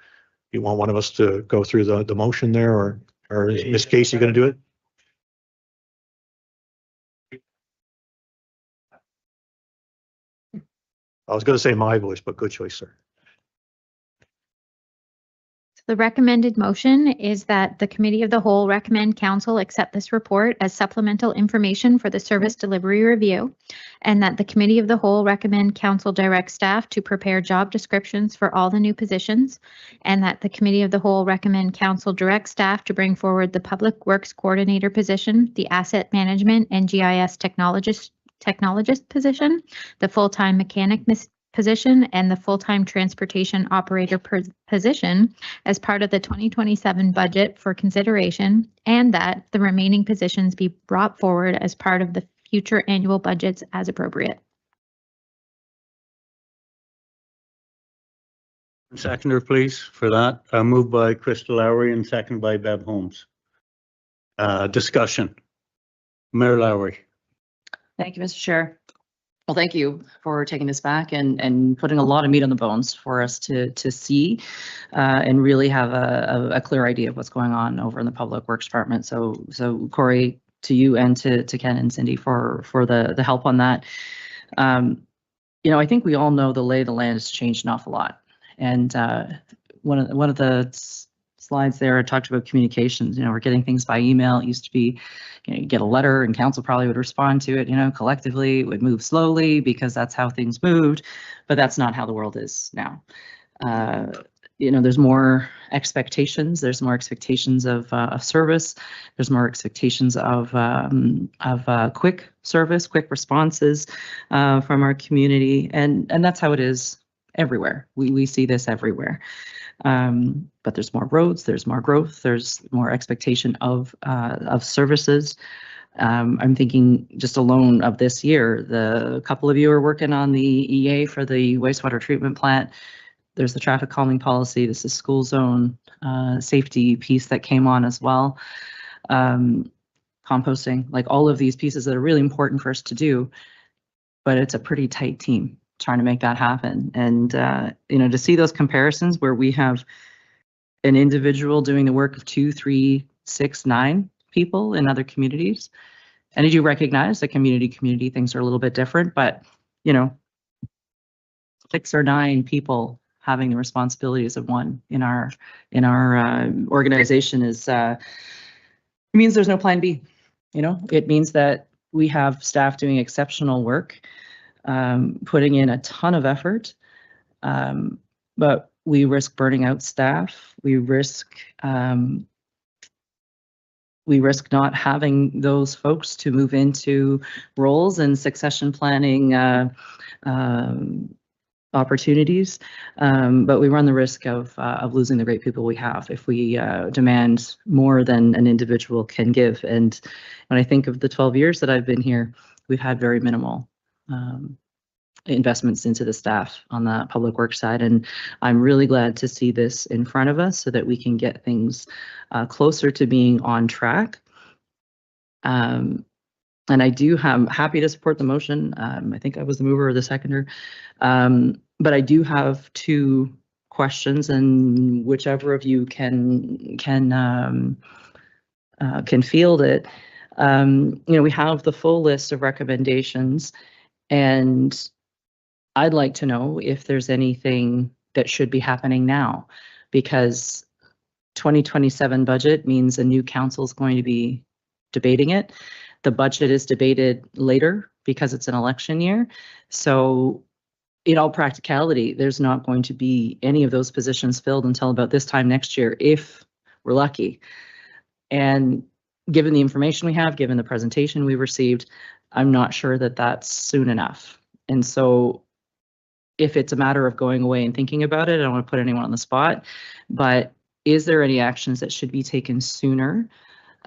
want one of us to go through the motion there, or is Ms. Casey going to do it? I was going to say my voice, but good choice, sir. The recommended motion is that the Committee of the Whole recommend Council accept this report as supplemental information for the Service Delivery Review, and that the Committee of the Whole recommend Council direct staff to prepare job descriptions for all the new positions, and that the Committee of the Whole recommend Council direct staff to bring forward the Public Works Coordinator position, the Asset Management and GIS Technologist position, the full-time mechanic position, and the full-time transportation operator position as part of the 2027 budget for consideration, and that the remaining positions be brought forward as part of the future annual budgets as appropriate. Seconder, please, for that. Moved by Crystal Lowry and second by Bev Holmes. Discussion. Mayor Lowry. Thank you, Mr. Chair. Well, thank you for taking this back and putting a lot of meat on the bones for us to see and really have a clear idea of what's going on over in the Public Works Department. So Corey, to you and to Ken and Cindy for the help on that. You know, I think we all know the lay of the land has changed an awful lot. And one of the slides there talked about communications. You know, we're getting things by email. It used to be, you know, you get a letter and council probably would respond to it, you know, collectively. It would move slowly because that's how things moved, but that's not how the world is now. You know, there's more expectations. There's more expectations of service. There's more expectations of quick service, quick responses from our community, and that's how it is everywhere. We see this everywhere. But there's more roads, there's more growth, there's more expectation of services. I'm thinking just alone of this year, the couple of you are working on the EA for the wastewater treatment plant. There's the traffic calming policy. This is school zone safety piece that came on as well. Composting, like all of these pieces that are really important for us to do, but it's a pretty tight team trying to make that happen. And, you know, to see those comparisons where we have an individual doing the work of 2, 3, 6, 9 people in other communities. And I do recognize that community things are a little bit different, but, you know, 6 or 9 people having the responsibilities of one in our organization is, it means there's no plan B. You know, it means that we have staff doing exceptional work, putting in a ton of effort, but we risk burning out staff. We risk not having those folks to move into roles and succession planning opportunities, but we run the risk of losing the great people we have if we demand more than an individual can give. And when I think of the 12 years that I've been here, we've had very minimal investments into the staff on the public works side. And I'm really glad to see this in front of us so that we can get things closer to being on track. And I'm happy to support the motion. I think I was the mover or the seconder. But I do have 2 questions, and whichever of you can field it. You know, we have the full list of recommendations, and I'd like to know if there's anything that should be happening now, because 2027 budget means a new council is going to be debating it. The budget is debated later because it's an election year. So in all practicality, there's not going to be any of those positions filled until about this time next year, if we're lucky. And given the information we have, given the presentation we received, I'm not sure that that's soon enough. And so if it's a matter of going away and thinking about it, I don't want to put anyone on the spot, but is there any actions that should be taken sooner?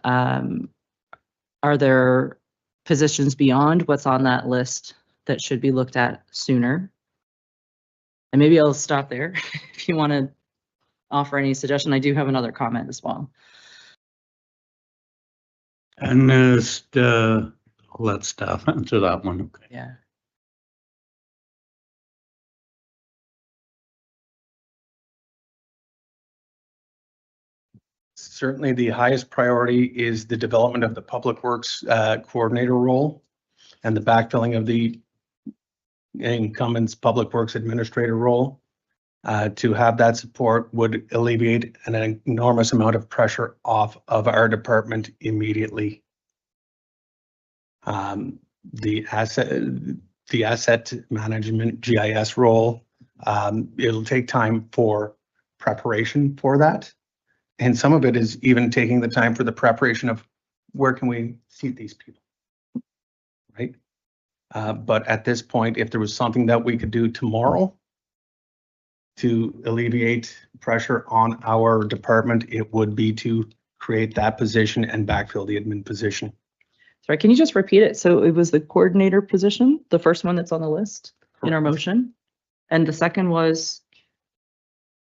Are there positions beyond what's on that list that should be looked at sooner? And maybe I'll stop there if you want to offer any suggestion. I do have another comment as well. And let staff answer that one. Okay. Yeah. Certainly the highest priority is the development of the Public Works coordinator role and the backfilling of the incumbent's Public Works administrator role. To have that support would alleviate an enormous amount of pressure off of our department immediately. The asset management GIS role, it'll take time for preparation for that. And some of it is even taking the time for the preparation of where can we seat these people, right? But at this point, if there was something that we could do tomorrow to alleviate pressure on our department, it would be to create that position and backfill the admin position. Sorry, can you just repeat it? So it was the coordinator position, the first one that's on the list in our motion, and the second was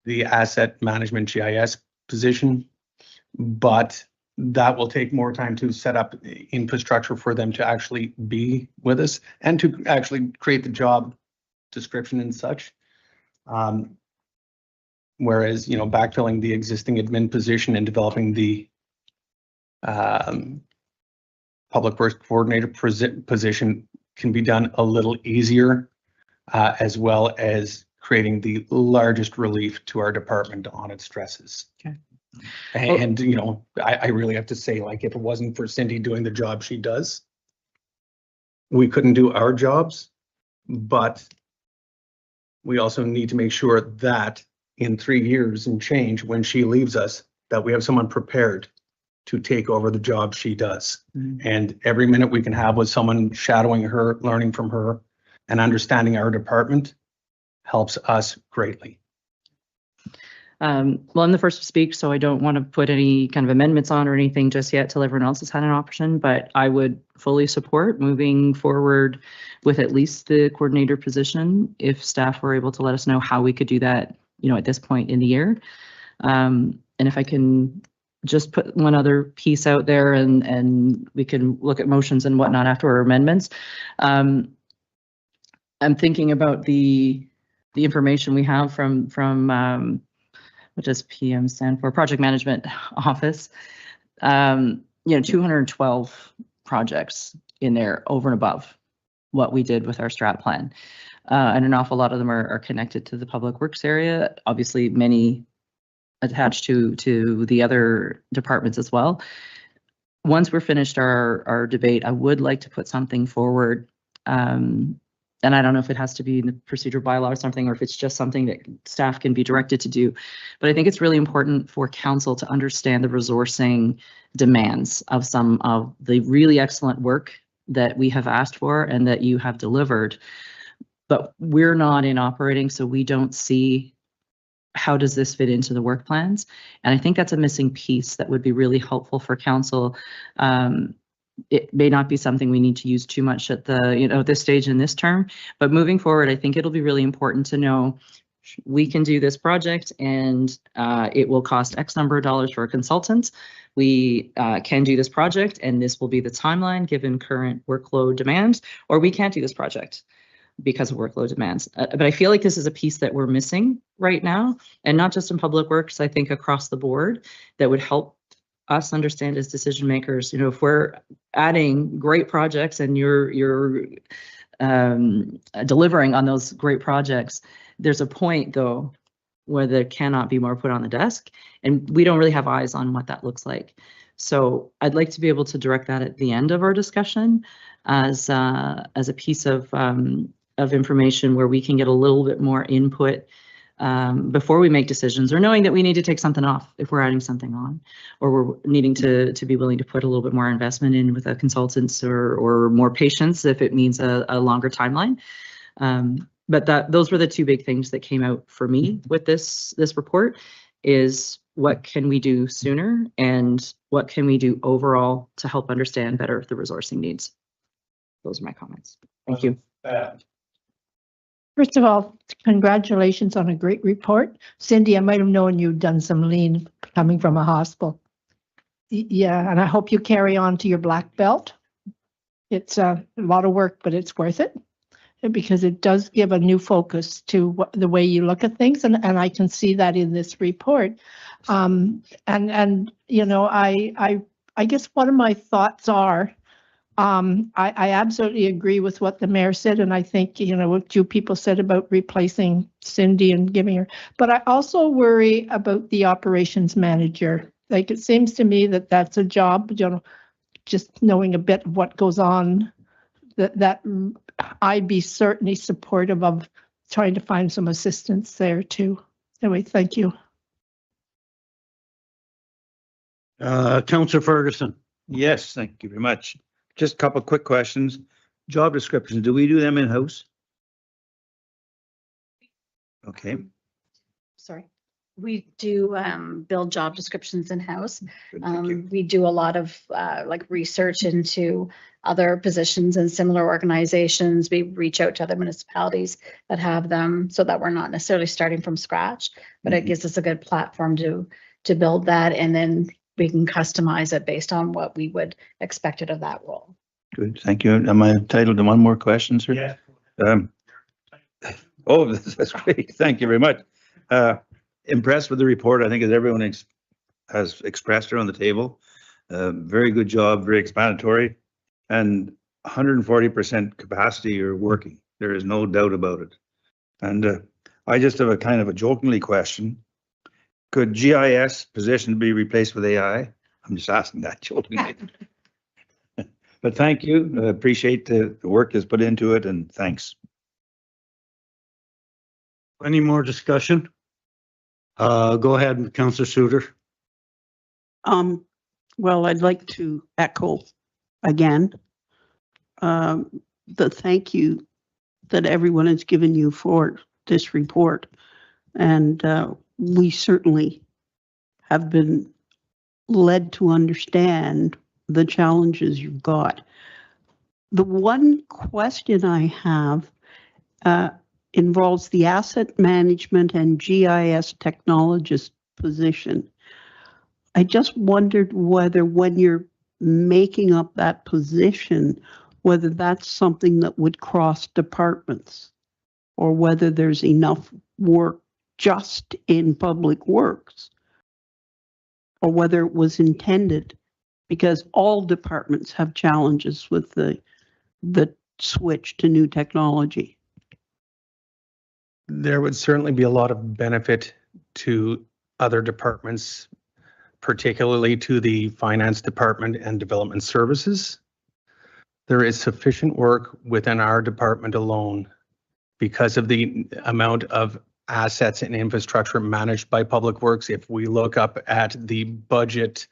the asset management GIS position, but that will take more time to set up infrastructure for them to actually be with us and to actually create the job description and such. Whereas, you know, backfilling the existing admin position and developing the public works coordinator position can be done a little easier, as well as creating the largest relief to our department on its stresses. Okay. And, you know, I really have to say, like, if it wasn't for Cindy doing the job she does, we couldn't do our jobs, but we also need to make sure that in 3 years and change, when she leaves us, that we have someone prepared to take over the job she does. And every minute we can have with someone shadowing her, learning from her, and understanding our department helps us greatly. Well, I'm the first to speak, so I don't want to put any kind of amendments on or anything just yet till everyone else has had an option, but I would fully support moving forward with at least the coordinator position if staff were able to let us know how we could do that, you know, at this point in the year. And if I can just put one other piece out there and we can look at motions and whatnot after our amendments. I'm thinking about the information we have from what does PM stand for? Project Management Office. You know, 212 projects in there over and above what we did with our strat plan. And an awful lot of them are connected to the public works area. Obviously, many attached to the other departments as well. Once we're finished our debate, I would like to put something forward. And I don't know if it has to be in the procedural bylaw or something, or if it's just something that staff can be directed to do. But I think it's really important for council to understand the resourcing demands of some of the really excellent work that we have asked for and that you have delivered. But we're not in operating, so we don't see how does this fit into the work plans. And I think that's a missing piece that would be really helpful for council. It may not be something we need to use too much at the, you know, this stage in this term, but moving forward, I think it'll be really important to know we can do this project and it will cost X number of dollars for a consultant. We can do this project and this will be the timeline given current workload demands, or we can't do this project because of workload demands. But I feel like this is a piece that we're missing right now, and not just in public works, I think across the board, that would help us understand as decision makers. You know, if we're adding great projects and you're delivering on those great projects, there's a point though where there cannot be more put on the desk, and we don't really have eyes on what that looks like. So I'd like to be able to direct that at the end of our discussion as a piece of information where we can get a little bit more input before we make decisions, or knowing that we need to take something off if we're adding something on, or we're needing to be willing to put a little bit more investment in with a consultant, or more patience if it means a longer timeline. But those were the two big things that came out for me with this report, is what can we do sooner and what can we do overall to help understand better the resourcing needs. Those are my comments. Thank you. First of all, congratulations on a great report. Cindy, I might have known you'd done some lean coming from a hospital. Yeah, and I hope you carry on to your black belt. It's a lot of work, but it's worth it, because it does give a new focus to the way you look at things, and I can see that in this report. And you know, I guess one of my thoughts are, I absolutely agree with what the mayor said, and I think, you know, what you people said about replacing Cindy and giving her, but I also worry about the operations manager. Like, it seems to me that that's a job, you know, just knowing a bit of what goes on, that I'd be certainly supportive of trying to find some assistance there too. Anyway, thank you. Councillor Ferguson. Yes, thank you very much. Just a couple of quick questions. Job descriptions, do we do them in-house? Okay. Sorry. We do build job descriptions in-house. Good, thank you. We do a lot of like research into other positions in similar organizations. We reach out to other municipalities that have them, so that we're not necessarily starting from scratch, but it gives us a good platform to build that. And then we can customize it based on what we would expect it of that role. Good, thank you. Am I entitled to one more question, sir? Yeah. Oh, that's great. Thank you very much. Impressed with the report. I think as everyone has expressed around the table. Very good job, very explanatory, and 140% capacity are working. There is no doubt about it. And I just have a kind of a jokingly question. Could GIS position be replaced with AI? I'm just asking that jokingly. But thank you. I appreciate the work that's put into it, and thanks. Any more discussion? Go ahead, Councillor Suter. Well, I'd like to echo again the thank you that everyone has given you for this report. And we certainly have been led to understand the challenges you've got. The one question I have involves the asset management and GIS technologist position. I just wondered whether when you're making up that position, whether that's something that would cross departments or whether there's enough work just in public works or whether it was intended, because all departments have challenges with the switch to new technology. There would certainly be a lot of benefit to other departments, particularly to the finance department and development services. There is sufficient work within our department alone because of the amount of assets and infrastructure managed by Public Works. If we look up at the budget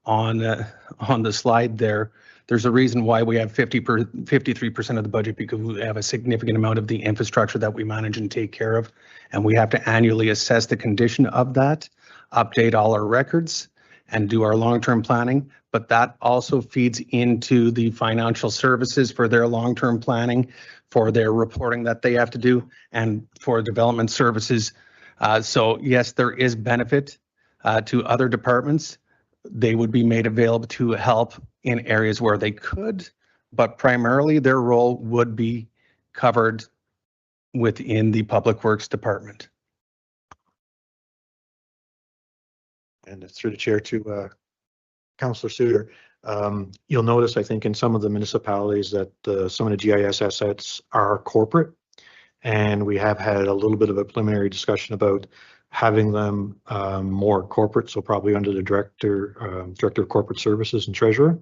on the slide there, there's a reason why we have 53% of the budget, because we have a significant amount of the infrastructure that we manage and take care of. And we have to annually assess the condition of that, update all our records, and do our long-term planning. But that also feeds into the financial services for their long-term planning, for their reporting that they have to do, and for development services. So yes, there is benefit to other departments. They would be made available to help in areas where they could, but primarily their role would be covered within the Public Works Department. And it's through the chair to Councillor Suter. You'll notice, I think, in some of the municipalities that some of the GIS assets are corporate, and we have had a little bit of a preliminary discussion about having them more corporate, so probably under the director of corporate services and treasurer.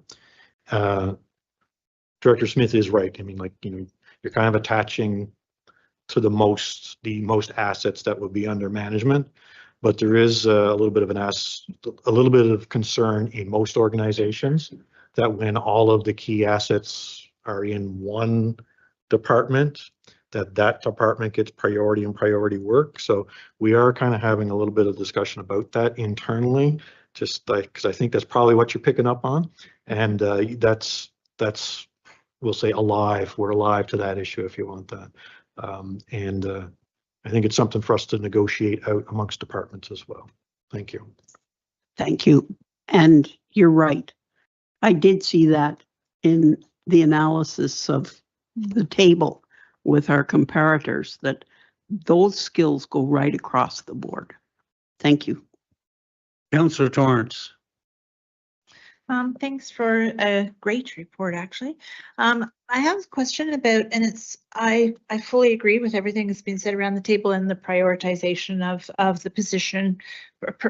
Director Smith is right. I mean, like, you know, you're kind of attaching to the most assets that would be under management. But there is a little bit of concern in most organizations that when all of the key assets are in one department, that department gets priority and priority work. So we are kind of having a little bit of discussion about that internally, just like, because I think that's probably what you're picking up on. And that's we'll say alive. We're alive to that issue if you want that. I think it's something for us to negotiate out amongst departments as well. Thank you. Thank you. And you're right. I did see that in the analysis of the table with our comparators, that those skills go right across the board. Thank you. Councillor Torrance. Thanks for a great report, actually. I have a question about, and I fully agree with everything that's been said around the table and the prioritization of the position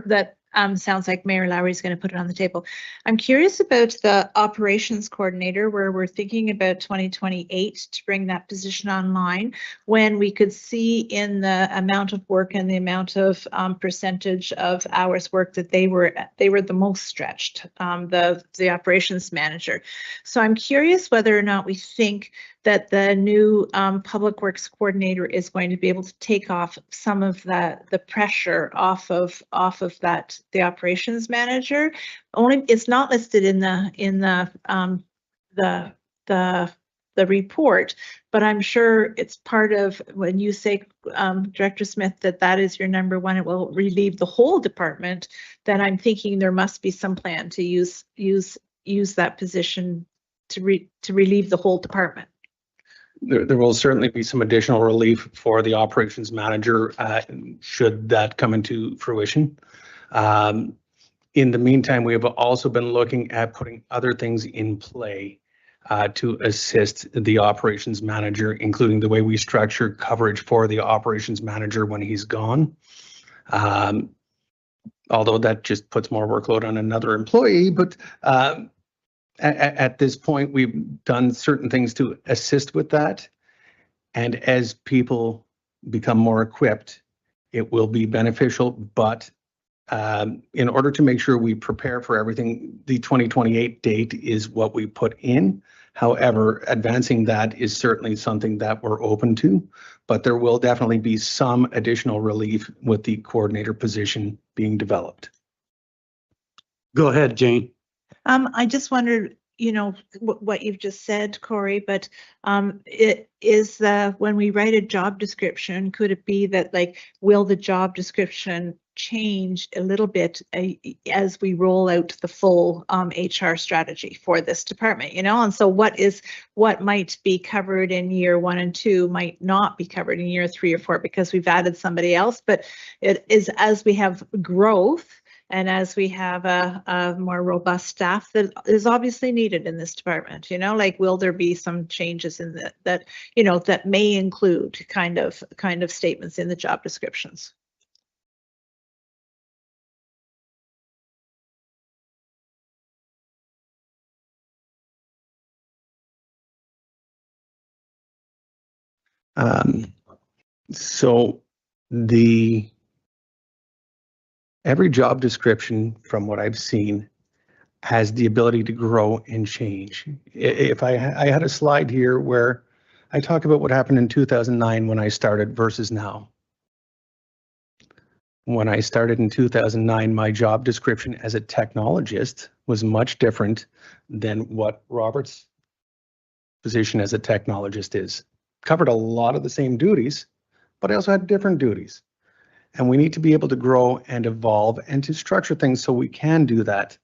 that sounds like Mayor Lowry is going to put it on the table. I'm curious about the operations coordinator, where we're thinking about 2028 to bring that position online, when we could see in the amount of work and the amount of percentage of hours worked that they were the most stretched, the operations manager. So I'm curious whether or not we think that the new public works coordinator is going to be able to take off some of the pressure off of the operations manager. Only it's not listed in the the report, but I'm sure it's part of when you say, Director Smith, that that is your number one, it will relieve the whole department, then I'm thinking there must be some plan to use that position to relieve the whole department. There will certainly be some additional relief for the operations manager should that come into fruition. In the meantime, we have also been looking at putting other things in play to assist the operations manager, including the way we structure coverage for the operations manager when he's gone. Although that just puts more workload on another employee, but at this point, we've done certain things to assist with that. And as people become more equipped, it will be beneficial. But in order to make sure we prepare for everything, the 2028 date is what we put in. However, advancing that is certainly something that we're open to, but there will definitely be some additional relief with the coordinator position being developed. Go ahead, Jane. I just wondered, you know, what you've just said, Corey, but it is when we write a job description, could it be that, like, will the job description change a little bit as we roll out the full HR strategy for this department, you know? And so what might be covered in year 1 and 2 might not be covered in year 3 or 4 because we've added somebody else, but it is as we have growth and as we have a more robust staff that is obviously needed in this department, you know, like, will there be some changes in that, you know, that may include kind of statements in the job descriptions? So every job description, from what I've seen, has the ability to grow and change. If I had a slide here where I talk about what happened in 2009 when I started versus now. When I started in 2009, my job description as a technologist was much different than what Robert's position as a technologist is. Covered a lot of the same duties, but I also had different duties. And we need to be able to grow and evolve and to structure things so we can do that.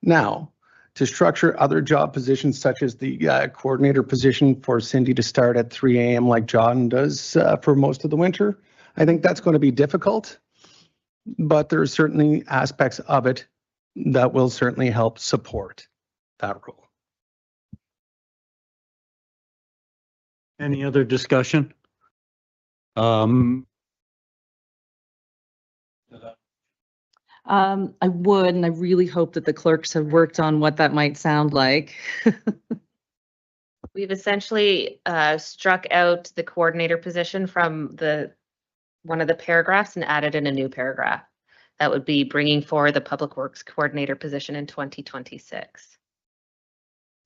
Now, to structure other job positions such as the coordinator position for Cindy to start at 3 a.m. like John does for most of the winter, I think that's going to be difficult. But there are certainly aspects of it that will certainly help support that role. Any other discussion? I would, and I really hope that the clerks have worked on what that might sound like. We've essentially struck out the coordinator position from one of the paragraphs and added in a new paragraph. That would be bringing forward the Public Works coordinator position in 2026.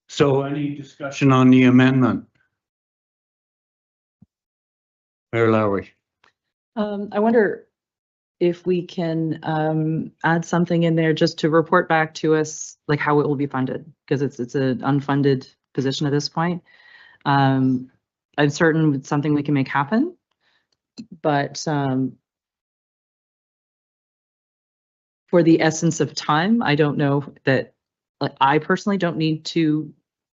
So any discussion on the amendment? Mayor Lowry. I wonder if we can add something in there just to report back to us, like how it will be funded, because it's an unfunded position at this point. I'm certain it's something we can make happen, but for the essence of time, I don't know that, like, I personally don't need to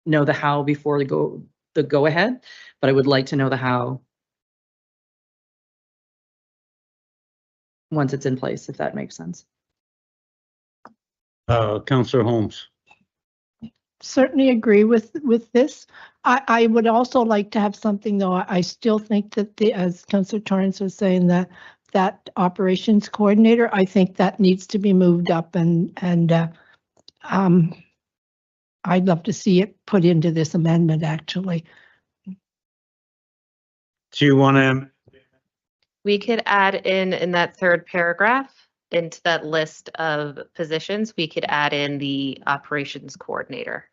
know the how before the go ahead, but I would like to know the how once it's in place, if that makes sense. Councillor Holmes. Certainly agree with this. I would also like to have something, though. I still think that as Councillor Torrance was saying, that operations coordinator, I think that needs to be moved up, and I'd love to see it put into this amendment, actually. Do you want to? We could add in that third paragraph into that list of positions, we could add in the operations coordinator.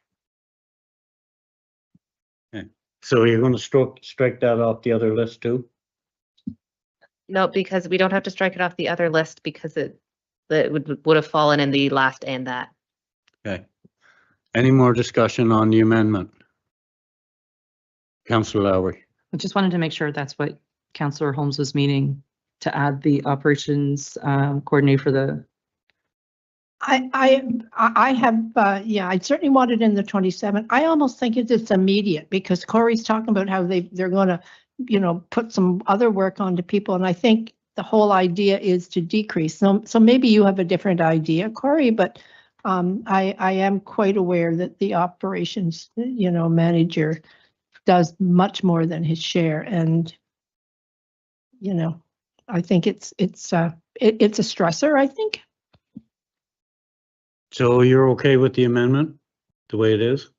Okay. So you're going to strike that off the other list too? No, because we don't have to strike it off the other list because it would have fallen in the last and that. Okay. Any more discussion on the amendment? Councillor Lowry. I just wanted to make sure that's what Councillor Holmes was meaning, to add the operations coordinator for the. I have, yeah, I certainly want it in the 27. I almost think it's immediate because Corey's talking about how they're gonna, put some other work onto people. And I think the whole idea is to decrease. So maybe you have a different idea, Corey, but I am quite aware that the operations, manager does much more than his share. And, I think it's a stressor, I think. So you're okay with the amendment, the way it is?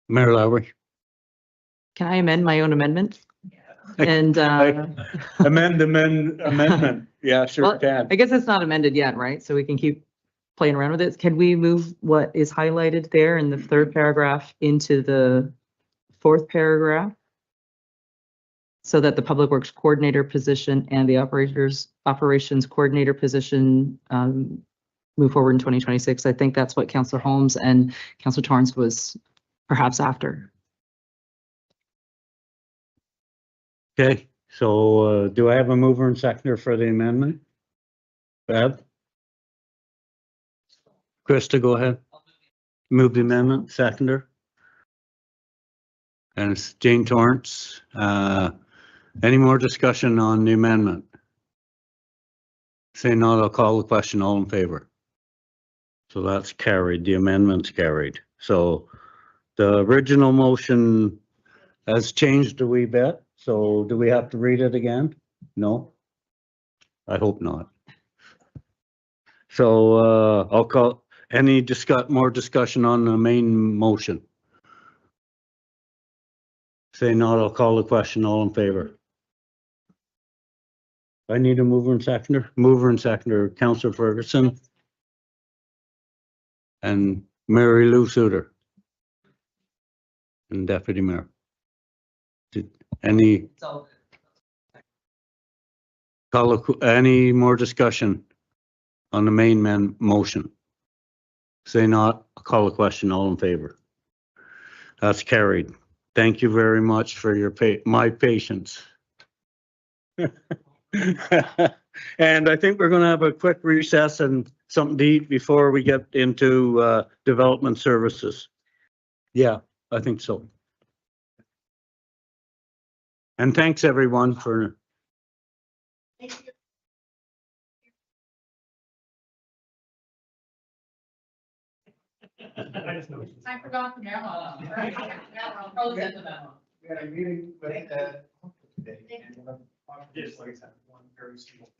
Mayor Lowry. Can I amend my own amendment? And Amendment. Yeah, sure well, can. I guess it's not amended yet, right? So we can keep playing around with it. Can we move what is highlighted there in the 3rd paragraph into the 4th paragraph? So that the Public Works Coordinator position and the Operations Coordinator position move forward in 2026. I think that's what Councillor Holmes and Councillor Torrance was perhaps after. Okay, so do I have a mover and seconder for the amendment? Bev? Krista, go ahead. Move the amendment, seconder. And it's Jane Torrance. Any more discussion on the amendment? Say not, I'll call the question. All in favor? So that's carried. The amendment's carried. So the original motion has changed a wee bit. So do we have to read it again? No? I hope not. So I'll call any more discussion on the main motion. Say not, I'll call the question. All in favor? I need a mover and seconder. Mover and seconder, Councillor Ferguson and Mary Lou Suter and Deputy Mayor. Any more discussion on the main motion? Say not, I'll call the question. All in favor? That's carried. Thank you very much for your my patience. And I think we're going to have a quick recess and something to eat before we get into development services. Yeah, I think so. And thanks everyone for. I forgot the memo. We had a meeting with today, and just like that, one very small.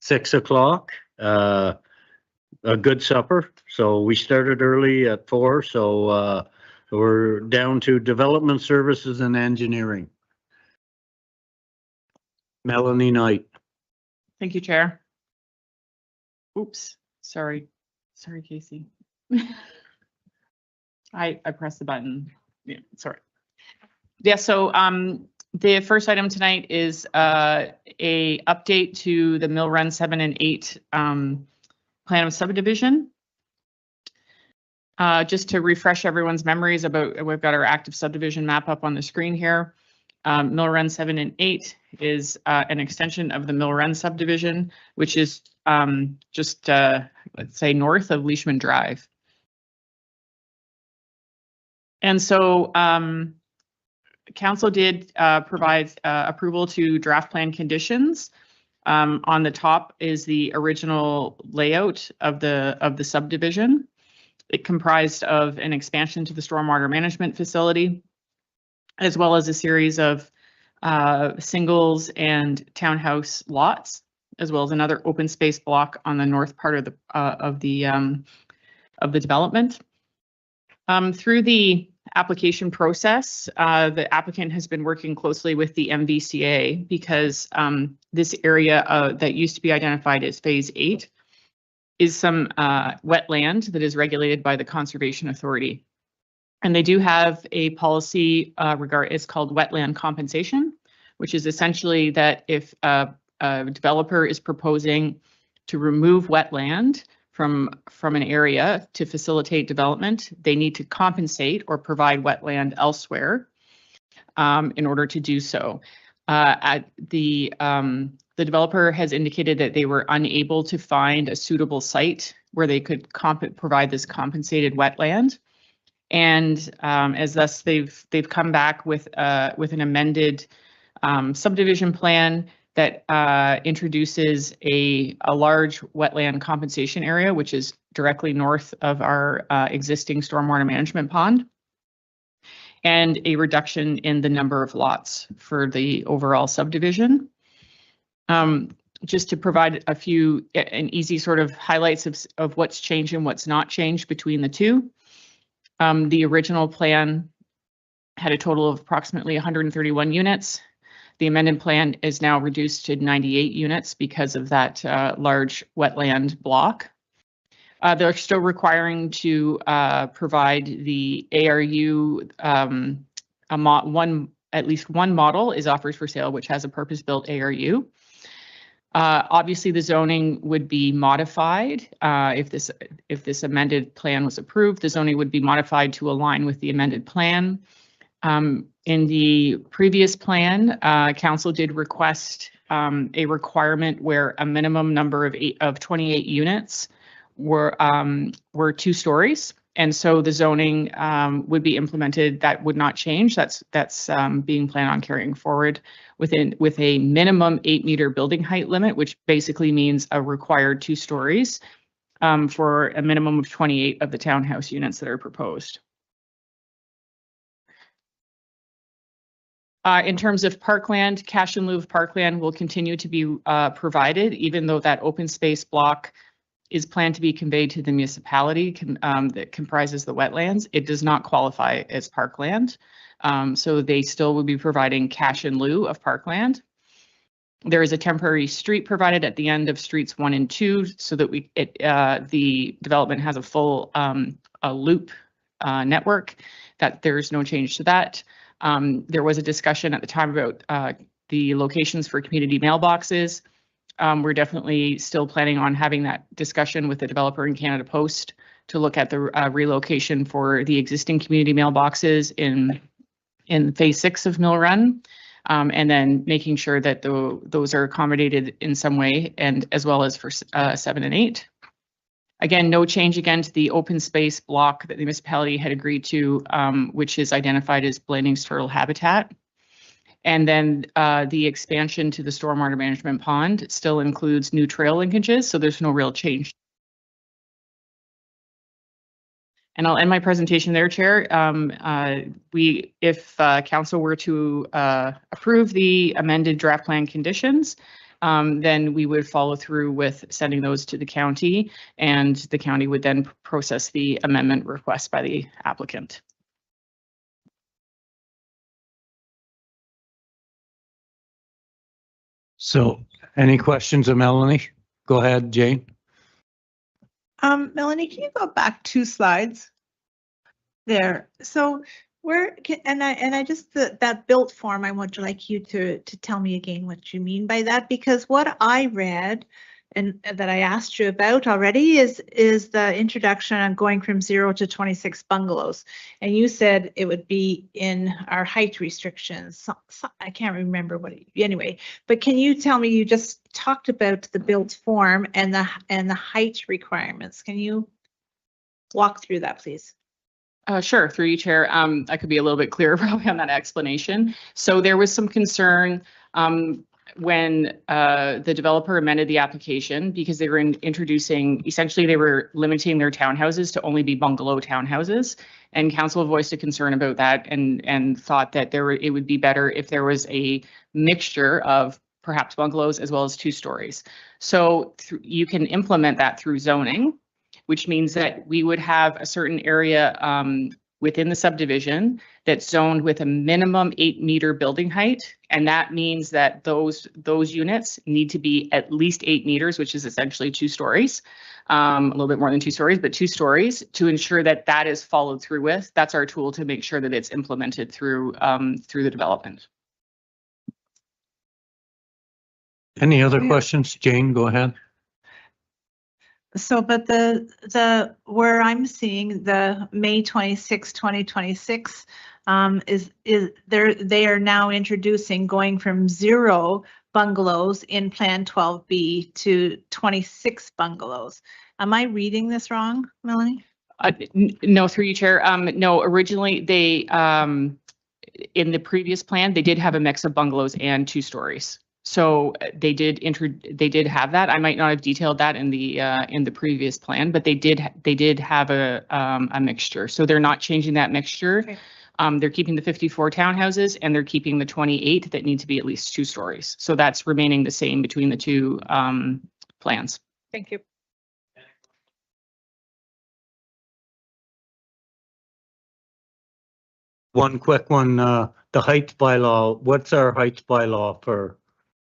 6 o'clock. A good supper. So we started early at 4. So we're down to development services and engineering. Melanie Knight. Thank you, Chair. Oops, sorry. Sorry, Casey. I pressed the button. Yeah, sorry. Yeah, so the first item tonight is a update to the Mill Run 7 and 8 plan of subdivision. Just to refresh everyone's memories about, we've got our active subdivision map up on the screen here. Mill Run 7 and 8 is an extension of the Mill Run subdivision, which is just, let's say, north of Leishman Drive. And so council did provide approval to draft plan conditions. On the top is the original layout of the subdivision. It comprised of an expansion to the stormwater management facility, as well as a series of singles and townhouse lots, as well as another open space block on the north part of the development. Through the application process, the applicant has been working closely with the MVCA because this area that used to be identified as Phase 8 is some wetland that is regulated by the Conservation Authority. And they do have a policy it's called wetland compensation, which is essentially that if a developer is proposing to remove wetland from an area to facilitate development, they need to compensate or provide wetland elsewhere in order to do so. The developer has indicated that they were unable to find a suitable site where they could provide this compensated wetland. And as thus they've come back with an amended subdivision plan that introduces a large wetland compensation area, which is directly north of our existing stormwater management pond, and a reduction in the number of lots for the overall subdivision. Just to provide an easy sort of highlights of what's changed and what's not changed between the two. The original plan had a total of approximately 131 units. The amended plan is now reduced to 98 units because of that large wetland block. They're still requiring to provide the ARU, at least one model is offered for sale, which has a purpose-built ARU. Obviously, the zoning would be modified if this amended plan was approved. The zoning would be modified to align with the amended plan. In the previous plan, council did request a requirement where a minimum number of 28 units were 2 stories. And so the zoning would be implemented. That would not change. That's being planned on carrying forward with a minimum 8-meter building height limit, which basically means a required 2 stories for a minimum of 28 of the townhouse units that are proposed. In terms of parkland, cash in lieu of parkland will continue to be provided, even though that open space block is planned to be conveyed to the municipality that comprises the wetlands. It does not qualify as parkland, so they still will be providing cash in lieu of parkland. There is a temporary street provided at the end of streets 1 and 2, so that the development has a full loop network. That there's no change to that. There was a discussion at the time about the locations for community mailboxes. We're definitely still planning on having that discussion with the developer in Canada Post to look at the relocation for the existing community mailboxes in Phase 6 of Mill Run, and then making sure that those are accommodated in some way, and as well as for 7 and 8. Again, no change again to the open space block that the municipality had agreed to, which is identified as Blanding's Turtle Habitat. And then the expansion to the stormwater management pond still includes new trail linkages, so there's no real change. And I'll end my presentation there, Chair. If council were to approve the amended draft plan conditions, then we would follow through with sending those to the county, and the county would then process the amendment request by the applicant. So any questions of Melanie? Go ahead, Jane. Melanie, can you go back 2 slides? There. So I just, that built form, I would like you to tell me again what you mean by that, because what I read and that I asked you about already is the introduction on going from 0 to 26 bungalows. And you said it would be in our height restrictions. So I can't remember anyway, but can you tell me, you just talked about the built form and the height requirements. Can you walk through that, please? Sure, through you, Chair. I could be a little bit clearer probably on that explanation. So there was some concern when the developer amended the application, because they were introducing, essentially they were limiting their townhouses to only be bungalow townhouses. And council voiced a concern about that and thought that it would be better if there was a mixture of perhaps bungalows as well as 2 stories. So you can implement that through zoning, which means that we would have a certain area within the subdivision that's zoned with a minimum 8-meter building height. And that means that those units need to be at least 8 meters, which is essentially 2 stories, a little bit more than 2 stories, but 2 stories, to ensure that that is followed through with. That's our tool to make sure that it's implemented through the development. Any other questions? Jane, go ahead. So, but where I'm seeing the May 26, 2026, is they are now introducing going from 0 bungalows in Plan 12B to 26 bungalows. Am I reading this wrong, Melanie? No, through you, Chair. No, originally they, in the previous plan, they did have a mix of bungalows and 2 stories. So they did have that. I might not have detailed that in the previous plan, but they did have a mixture. So they're not changing that mixture. Okay. They're keeping the 54 townhouses, and they're keeping the 28 that need to be at least 2 stories. So that's remaining the same between the 2 plans. Thank you. One quick one, the height bylaw. What's our height bylaw for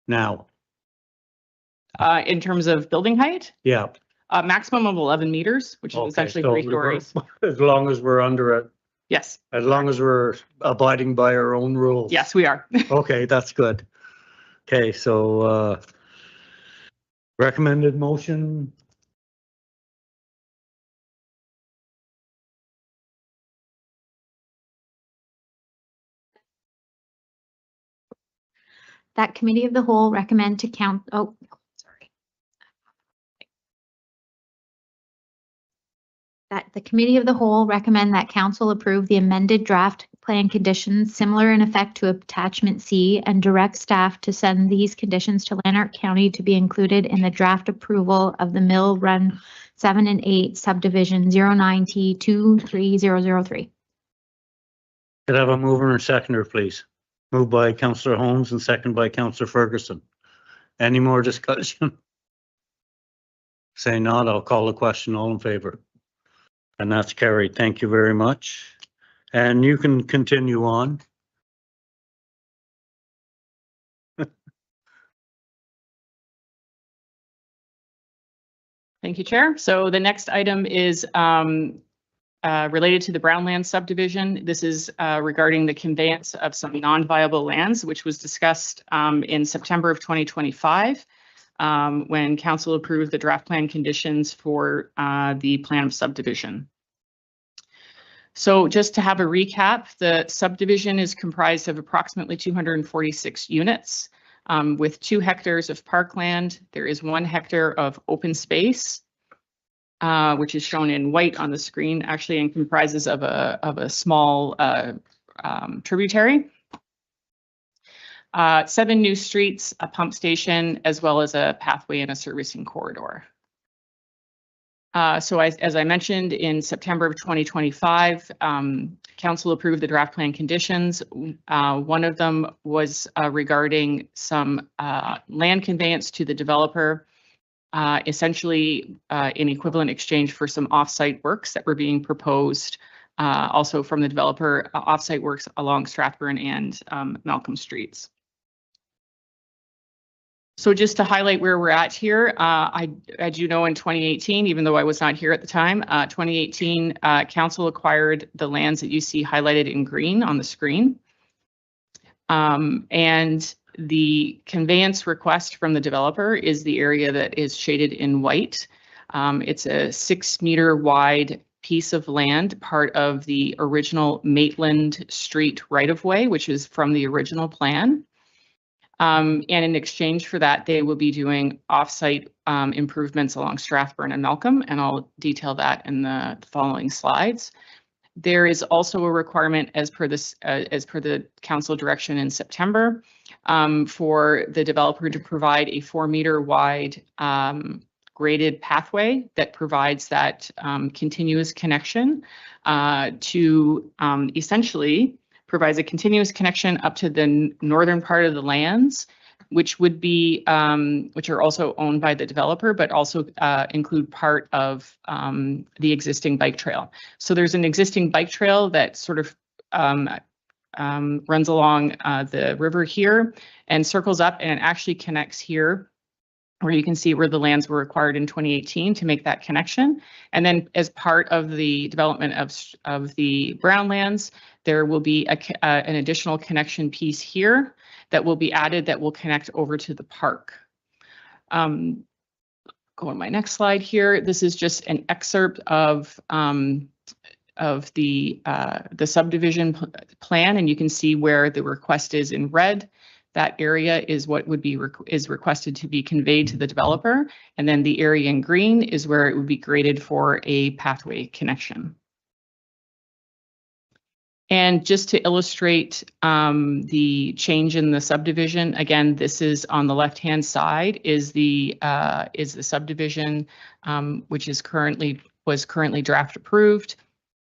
now? In terms of building height, Yeah. maximum of 11 meters, which is essentially so 3 stories. As long as we're under it, Yes, as long as we're abiding by our own rules. yes, we are. Okay, that's good. Okay, so recommended motion. That committee of the whole recommend to that the committee of the whole recommend that council approve the amended draft plan conditions similar in effect to attachment C, and direct staff to send these conditions to Lanark County to be included in the draft approval of the Mill Run 7 and 8 subdivision 09T23003. Could I have a mover and seconder, please? Moved by Councillor Holmes and second by Councillor Ferguson. Any more discussion? Say not, I'll call the question. All in favor? And that's carried. Thank you very much. And you can continue on. Thank you, Chair. So the next item is related to the Brownland subdivision. This is regarding the conveyance of some non-viable lands, which was discussed in September of 2025 when council approved the draft plan conditions for the plan of subdivision. So just to have a recap, the subdivision is comprised of approximately 246 units with 2 hectares of parkland. There is 1 hectare of open space, which is shown in white on the screen, actually, and comprises of a small tributary. 7 new streets, a pump station, as well as a pathway and a servicing corridor. So as I mentioned, in September of 2025, council approved the draft plan conditions. One of them was regarding some land conveyance to the developer, essentially in equivalent exchange for some offsite works that were being proposed, also from the developer, offsite works along Strathburn and Malcolm Streets. So just to highlight where we're at here, I do know in 2018, even though I was not here at the time, 2018, council acquired the lands that you see highlighted in green on the screen. And the conveyance request from the developer is the area that is shaded in white. It's a 6-meter wide piece of land, part of the original Maitland Street right-of-way, which is from the original plan. And in exchange for that, they will be doing offsite improvements along Strathburn and Malcolm, and I'll detail that in the following slides. There is also a requirement as per the council direction in September for the developer to provide a 4-meter wide graded pathway that provides that continuous connection to essentially provides a continuous connection up to the northern part of the lands, which would be, which are also owned by the developer, but also include part of the existing bike trail. So there's an existing bike trail that sort of runs along the river here and circles up, and it actually connects here, where you can see where the lands were acquired in 2018 to make that connection. And then as part of the development of the Brown lands, there will be an additional connection piece here that will be added that will connect over to the park. Go on my next slide here. This is just an excerpt of the subdivision plan, and you can see where the request is in red. That area is what would be is requested to be conveyed to the developer, and then the area in green is where it would be graded for a pathway connection. And just to illustrate the change in the subdivision, again, this is on the left-hand side is the subdivision, which was currently draft approved,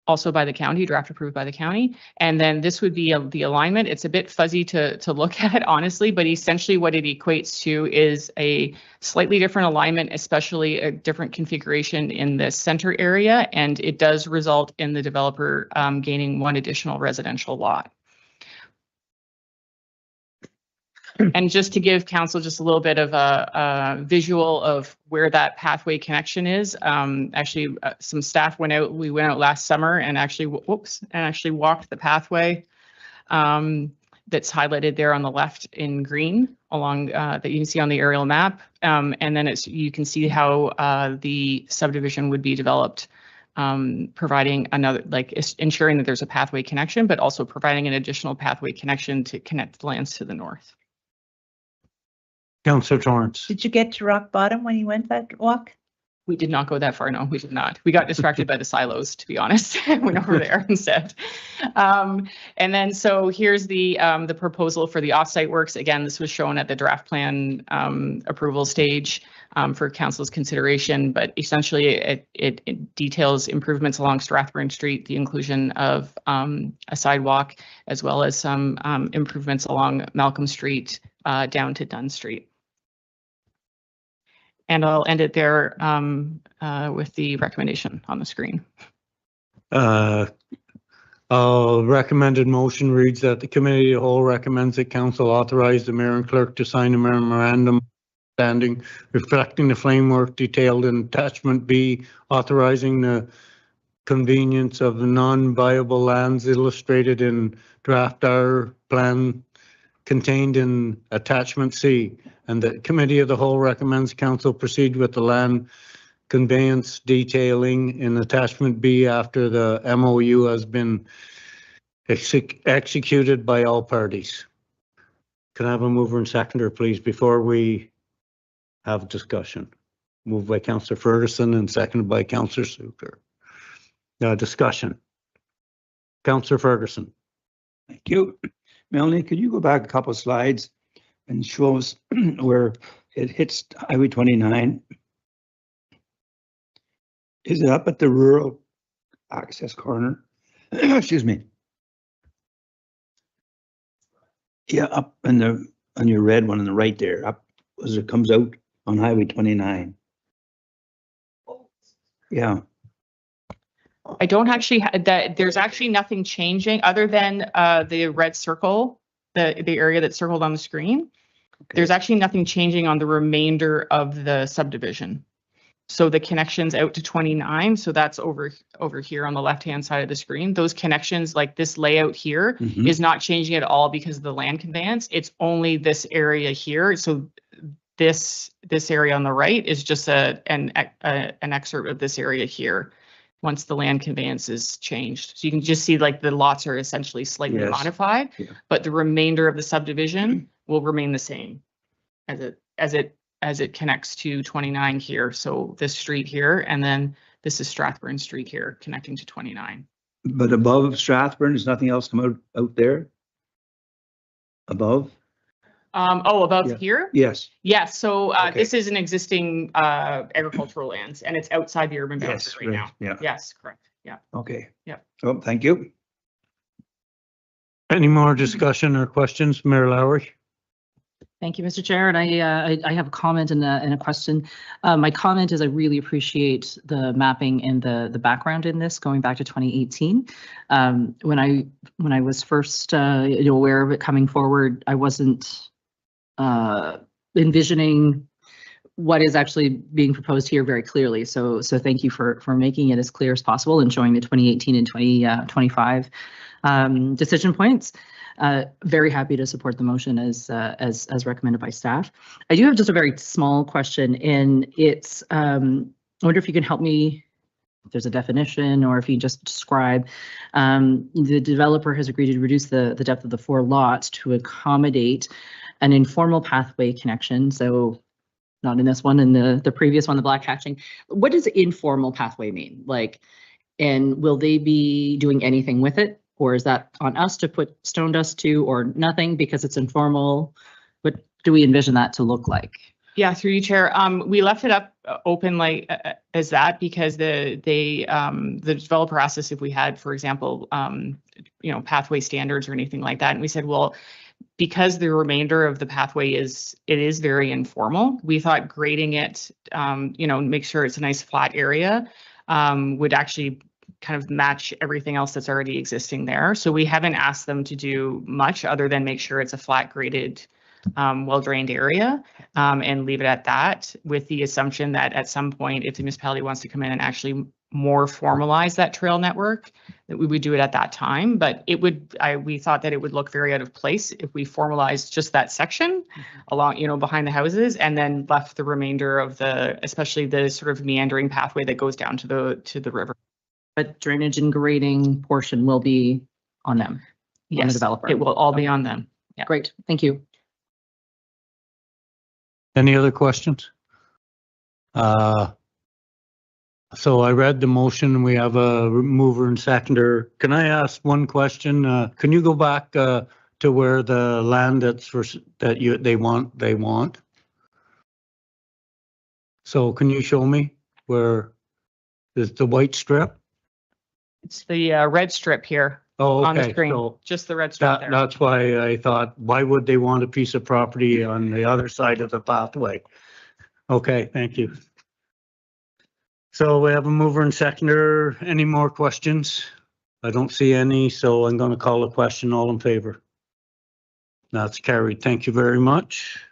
also by the county, draft approved by the county. And then this would be the alignment. It's a bit fuzzy to look at, honestly, but essentially what it equates to is a slightly different alignment, especially a different configuration in the center area. And it does result in the developer gaining one additional residential lot. And just to give council just a little bit of a visual of where that pathway connection is, actually some staff we went out last summer and actually, walked the pathway that's highlighted there on the left in green along that you can see on the aerial map. And then you can see how the subdivision would be developed, providing another, ensuring that there's a pathway connection, but also providing an additional pathway connection to connect the lands to the north. Councillor Torrance. Did you get to rock bottom when you went that walk? We did not go that far. No, we did not. We got distracted by the silos, to be honest. Went over there instead. And then so here's the proposal for the offsite works. Again, this was shown at the draft plan approval stage for council's consideration, but essentially it details improvements along Strathburn Street, the inclusion of a sidewalk, as well as some improvements along Malcolm Street down to Dunn Street. And I'll end it there with the recommendation on the screen. Recommended motion reads that the committee of the whole recommends that council authorize the mayor and clerk to sign a memorandum standing reflecting the framework detailed in attachment B, authorizing the convenience of the non-viable lands illustrated in draft R plan contained in attachment C, and the committee of the whole recommends council proceed with the land conveyance detailing in attachment B after the MOU has been executed by all parties. Can I have a mover and seconder, please, before we have discussion? Moved by Councillor Ferguson and seconded by Councillor Suker. Discussion. Councillor Ferguson. Thank you. Melanie, could you go back a couple of slides and show us where it hits Highway 29? Is it up at the rural access corner? Excuse me. Yeah, up in on your red one on the right there, up as it comes out on Highway 29. Yeah, I don't actually, that, there's actually nothing changing other than the red circle, the area that's circled on the screen. There's actually nothing changing on the remainder of the subdivision. So the connections out to 29, so that's over here on the left-hand side of the screen. Those connections, like this layout here, Mhm. is not changing at all because of the land conveyance. It's only this area here. So this area on the right is just an excerpt of this area here, once the land conveyance is changed. So you can just see like the lots are essentially slightly Yes. modified, Yeah. but the remainder of the subdivision will remain the same as it connects to 29 here. So this street here, and then this is Strathburn Street here connecting to 29. but above Strathburn, there's nothing else come out there? Above? Above Yeah. here? Yes. Yes, so Okay. this is an existing agricultural lands, and it's outside the urban boundary Yes, right right, now. yeah. Yes, correct, yeah. Okay. Yeah. Oh, thank you. Any more discussion or questions, Mayor Lowry? Thank you, Mr. Chair. And I have a comment and a question. My comment is I really appreciate the mapping and the background in this going back to 2018. When I was first aware of it coming forward, I wasn't envisioning what is actually being proposed here very clearly. So thank you for making it as clear as possible and showing the 2018 and 2025 decision points. Very happy to support the motion as recommended by staff. I do have just a very small question, and it's I wonder if you can help me. If there's a definition, or if you just describe. The developer has agreed to reduce the depth of the 4 lots to accommodate an informal pathway connection. So not in this one, in the previous one, the black hatching. What does informal pathway mean? Like, and will they be doing anything with it? Or is that on us to put stone dust to, or nothing because it's informal? What do we envision that to look like? Yeah, through you, Chair. We left it up open like as that because the developer asked us if we had, for example, pathway standards or anything like that, and we said, well, because the remainder of the pathway is very informal, we thought grading it, make sure it's a nice flat area, would actually kind of match everything else that's already existing there. So we haven't asked them to do much other than make sure it's a flat graded, well-drained area, and leave it at that, with the assumption that at some point, if the municipality wants to come in and actually more formalize that trail network, that we would do it at that time. But it would, we thought that it would look very out of place if we formalized just that section along, behind the houses, and then left the remainder of especially the sort of meandering pathway that goes down to the river. But drainage and grading portion will be on them, on the Yes, developer. it will all be on them. Yeah. Great, thank you. Any other questions? So I read the motion. We have a mover and seconder. Can I ask one question? Can you go back to where the land they want? So can you show me where is the white strip? It's the red strip here Oh, on the okay. screen, So just the red strip there. that's why I thought, why would they want a piece of property on the other side of the pathway? Okay, thank you. So we have a mover and seconder. Any more questions? I don't see any, so I'm going to call a question. All in favor? That's carried. Thank you very much.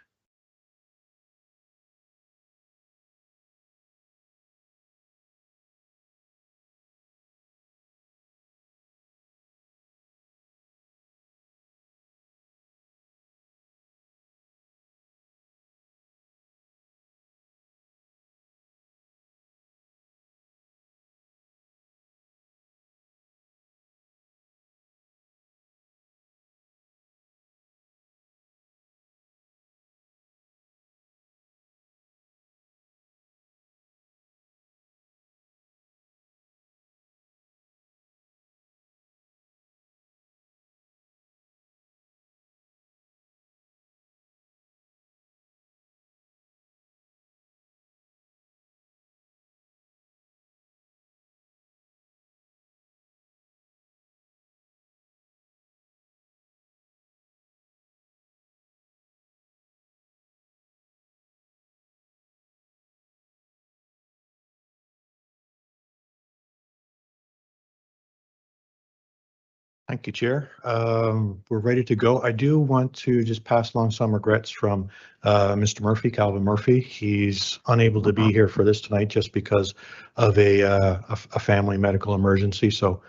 Thank you, Chair. We're ready to go. I do want to just pass along some regrets from Mr. Murphy, Calvin Murphy. He's unable to be here for this tonight just because of a family medical emergency. So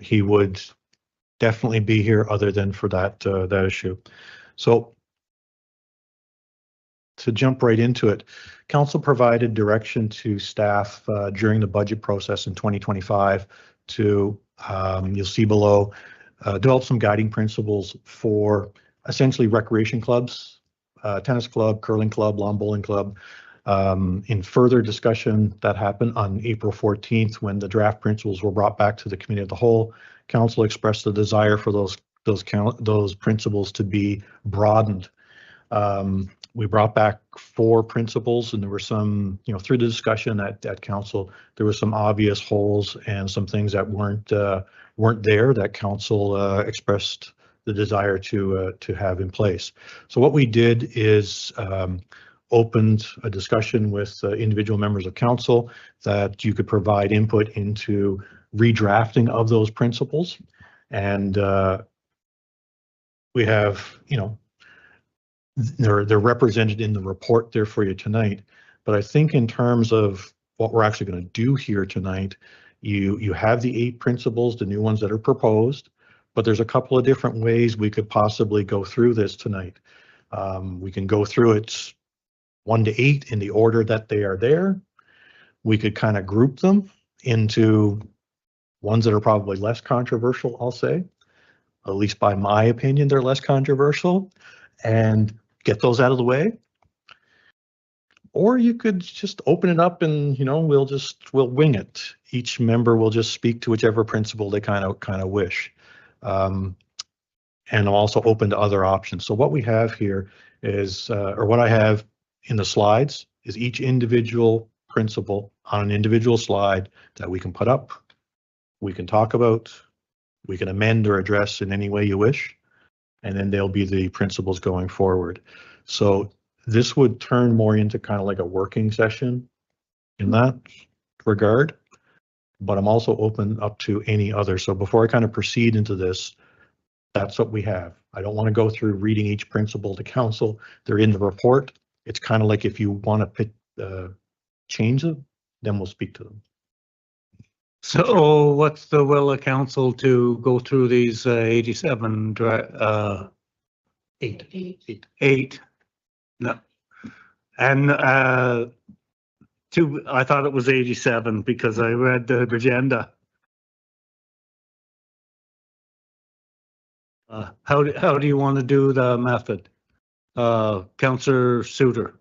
he would definitely be here other than for that issue. So to jump right into it, council provided direction to staff during the budget process in 2025 to, you'll see below, develop some guiding principles for essentially recreation clubs, tennis club, curling club, lawn bowling club. In further discussion that happened on April 14th, when the draft principles were brought back to the committee of the whole, council expressed the desire for those principles to be broadened. We brought back 4 principles, and there were some, through the discussion at council, there were some obvious holes and some things that weren't there that council expressed the desire to have in place. So what we did is opened a discussion with individual members of council that you could provide input into redrafting of those principles, and we have, they're represented in the report there for you tonight. But I think in terms of what we're actually going to do here tonight, you have the 8 principles, the new ones that are proposed, but there's a couple of different ways we could possibly go through this tonight. We can go through it 1 to 8 in the order that they are there. We could kind of group them into ones that are probably less controversial, I'll say. At least by my opinion, they're less controversial, and get those out of the way. Or you could just open it up and, we'll wing it. Each member will just speak to whichever principle they kind of wish. And I'm also open to other options. So what we have here is, or what I have in the slides, is each individual principle on an individual slide that we can put up, we can talk about, we can amend or address in any way you wish, and then they'll be the principles going forward. So this would turn more into kind of like a working session in that regard, but I'm also open up to any other. So before I kind of proceed into this, that's what we have. I don't want to go through reading each principle to council. They're in the report. It's kind of like if you want to pick, change them, then we'll speak to them. So what's the will of council to go through these 87 8? No. And I thought it was 87 because I read the agenda. How do you want to do the method? Councillor Suter.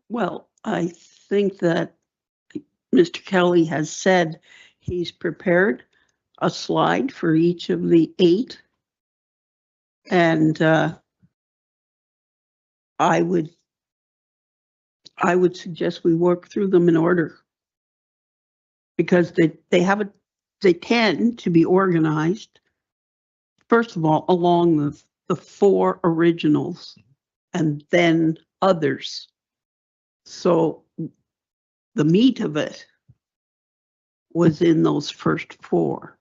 Well, I think that Mr. Kelly has said he's prepared a slide for each of the 8. And I would suggest we work through them in order, because they tend to be organized, first of all, along the 4 originals and then others. So the meat of it was in those first 4.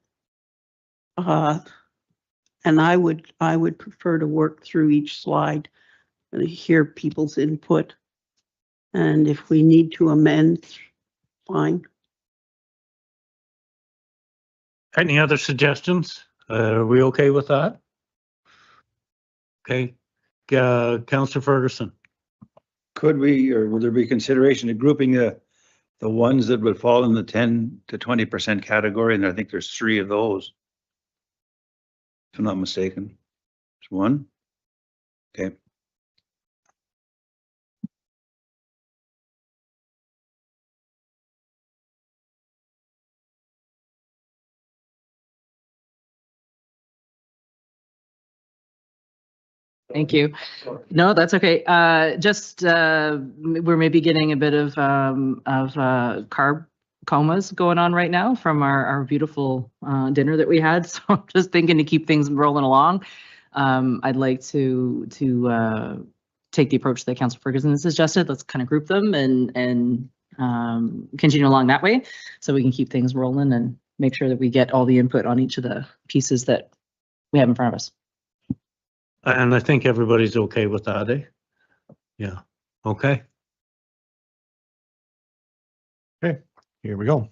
And I would prefer to work through each slide and hear people's input. And if we need to amend, fine. Any other suggestions? Are we okay with that? Okay. Councillor Ferguson. Could we, or would there be consideration of grouping the ones that would fall in the 10 to 20% category? And I think there's 3 of those, if I'm not mistaken. There's 1. Okay. Thank you. No, that's okay. We're maybe getting a bit of carb comas going on right now from our beautiful dinner that we had. So I'm just thinking to keep things rolling along. I'd like to take the approach that Councillor Ferguson has suggested. Let's kind of group them and continue along that way, so we can keep things rolling and make sure that we get all the input on each of the pieces that we have in front of us. And I think everybody's okay with that, eh? Yeah, okay. Okay, here we go.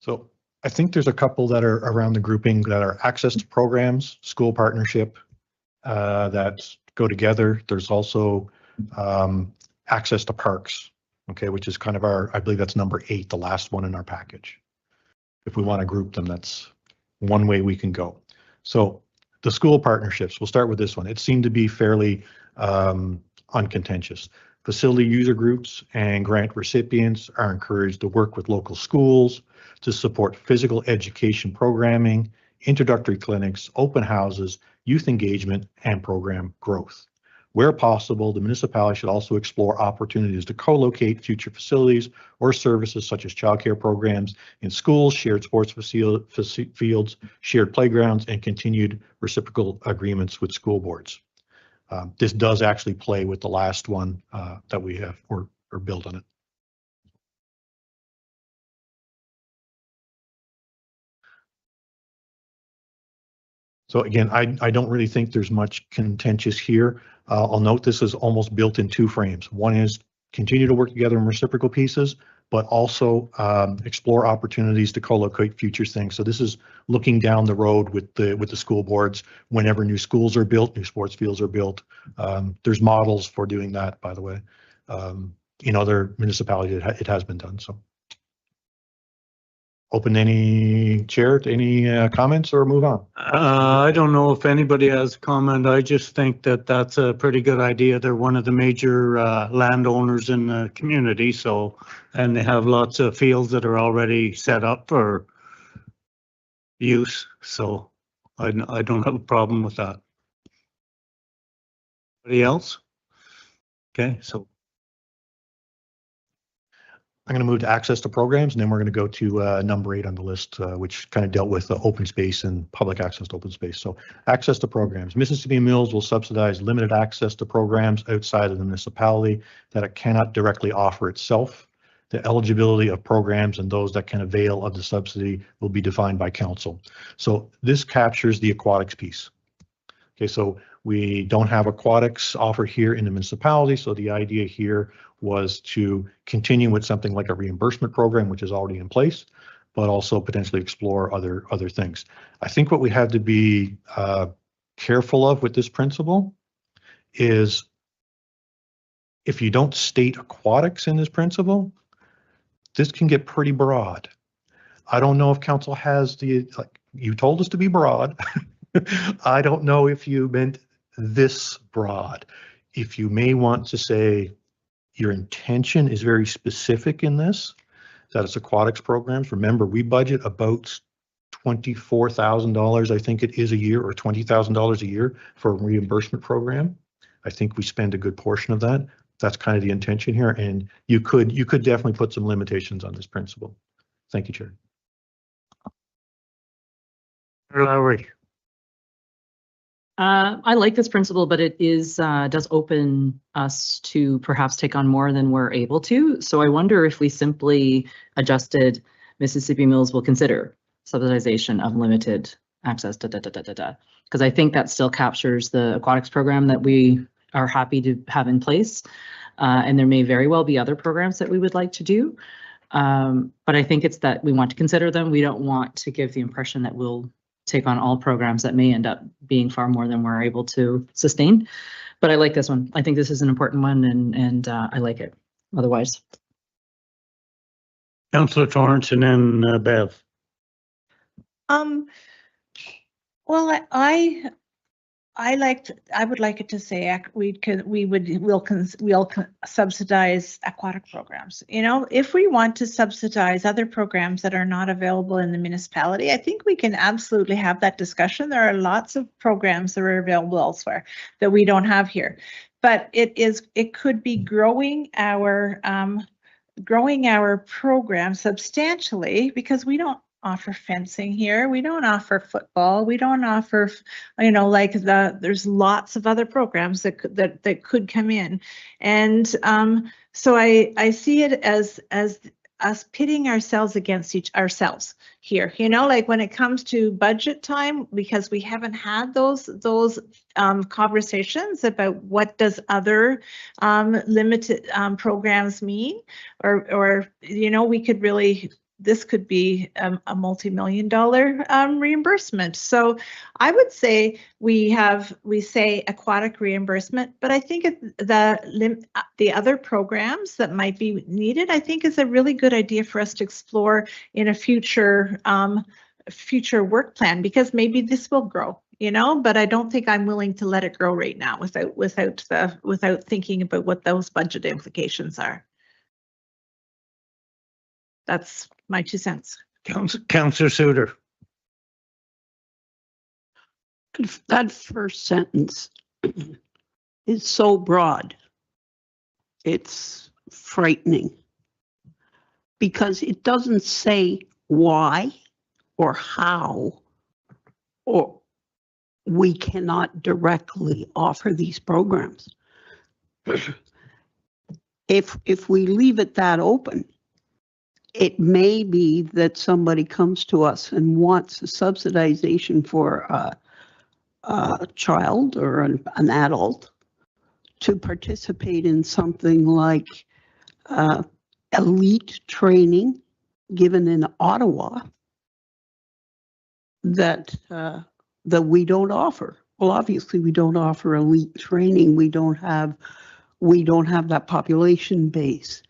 So I think there's a couple that are around the grouping that are access to programs, school partnership, that go together. There's also access to parks, okay, which is kind of I believe that's number 8, the last one in our package. If we want to group them, that's one way we can go. So the school partnerships, we'll start with this one. It seemed to be fairly uncontentious. Facility user groups and grant recipients are encouraged to work with local schools to support physical education programming, introductory clinics, open houses, youth engagement, and program growth. Where possible, the municipality should also explore opportunities to co-locate future facilities or services such as childcare programs in schools, shared sports fields, shared playgrounds, and continued reciprocal agreements with school boards. This does actually play with the last one that we have or build on it. So again, I don't really think there's much contentious here. I'll note this is almost built in 2 frames. One is continue to work together in reciprocal pieces, but also explore opportunities to co-locate future things. So this is looking down the road with the school boards whenever new schools are built, new sports fields are built. There's models for doing that, by the way. In other municipalities, it has been done. So open any chair to any comments or move on. I don't know if anybody has a comment. I just think that that's a pretty good idea. They're one of the major landowners in the community, so, and they have lots of fields that are already set up for use, so I don't have a problem with that. Anybody else? Okay, so I'm going to move to access to programs, and then we're going to go to number 8 on the list, which kind of dealt with open space and public access to open space. So access to programs. Mississippi Mills will subsidize limited access to programs outside of the municipality that it cannot directly offer itself. The eligibility of programs and those that can avail of the subsidy will be defined by council. So this captures the aquatics piece. Okay, so we don't have aquatics offered here in the municipality, so the idea here was to continue with something like a reimbursement program, which is already in place, but also potentially explore other things. I think what we have to be careful of with this principle is if you don't state aquatics in this principle, this can get pretty broad. I don't know if council has like you told us to be broad. I don't know if you meant this broad. If you may want to say your intention is very specific in this, that it's aquatics programs. Remember, we budget about $24,000, I think it is a year, or $20,000 a year for a reimbursement program. I think we spend a good portion of that. That's kind of the intention here, and you could definitely put some limitations on this principle. Thank you, Chair. Lowry. I like this principle, but it is does open us to perhaps take on more than we're able to. So I wonder if we simply adjusted Mississippi Mills will consider subsidization of limited access, because I think that still captures the aquatics program that we are happy to have in place. And there may very well be other programs that we would like to do. But I think it's that we want to consider them. We don't want to give the impression that we'll take on all programs that may end up being far more than we're able to sustain. But I like this one. I think this is an important one, and I like it otherwise. Councillor Torrance and then Bev. Well, I would like it to say we'll subsidize aquatic programs. You know, if we want to subsidize other programs that are not available in the municipality, I think we can absolutely have that discussion. There are lots of programs that are available elsewhere that we don't have here, but it could be growing our growing our program substantially because we don't offer fencing here. We don't offer football. We don't offer, you know, like there's lots of other programs that could come in. And so I see it as us pitting ourselves against ourselves here, you know, like when it comes to budget time, because we haven't had those conversations about what does other limited programs mean, or you know, we could really, this could be a multi-million-dollar reimbursement. So I would say we say aquatic reimbursement, but I think the other programs that might be needed, I think is a really good idea for us to explore in a future work plan, because maybe this will grow, you know, but I don't think I'm willing to let it grow right now without thinking about what those budget implications are. That's my 2 cents. Councillor Suter. That first sentence is so broad. It's frightening because it doesn't say why or how or we cannot directly offer these programs. If we leave it that open, it may be that somebody comes to us and wants a subsidization for a child or an adult to participate in something like elite training given in Ottawa that we don't offer. Well, obviously we don't offer elite training. We don't have that population base.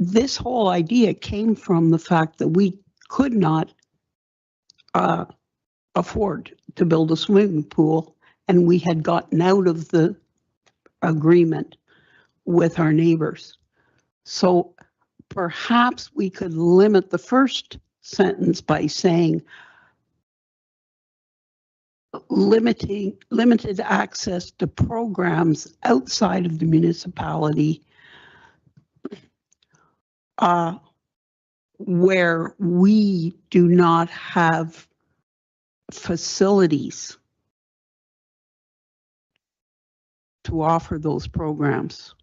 This whole idea came from the fact that we could not afford to build a swimming pool, and we had gotten out of the agreement with our neighbors. So perhaps we could limit the first sentence by saying limited access to programs outside of the municipality where we do not have facilities to offer those programs.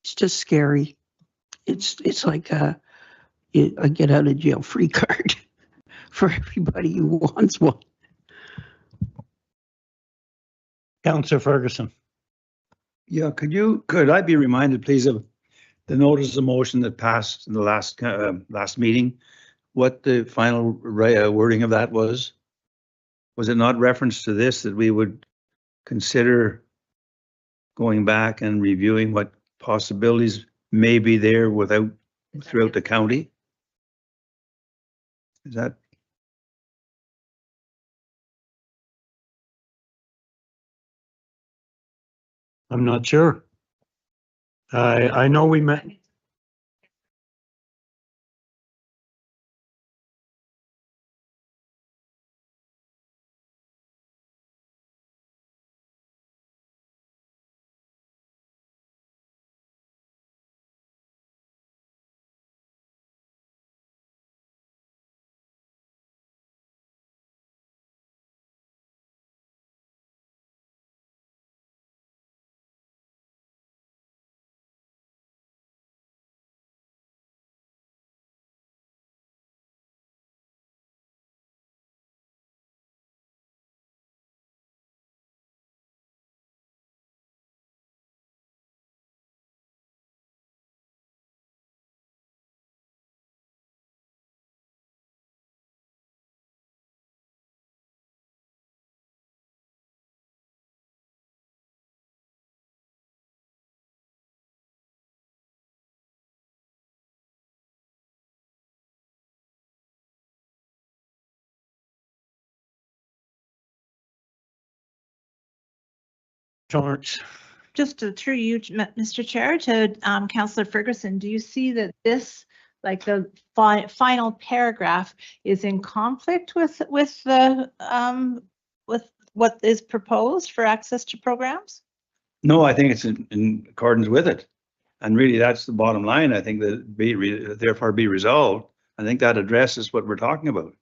It's just scary. It's like a get out of jail free card for everybody who wants one. Councillor Ferguson. Yeah, could I be reminded, please, of the notice of motion that passed in the last meeting? What the final wording of that was? Was it not reference to this, that we would consider going back and reviewing what possibilities may be there throughout the county? Is that? I'm not sure. I know we met. George. Just through you, Mr. Chair, to Councillor Ferguson, do you see that this like the final paragraph is in conflict with what is proposed for access to programs? No, I think it's in accordance with it. And really, that's the bottom line. I think that therefore be resolved. I think that addresses what we're talking about.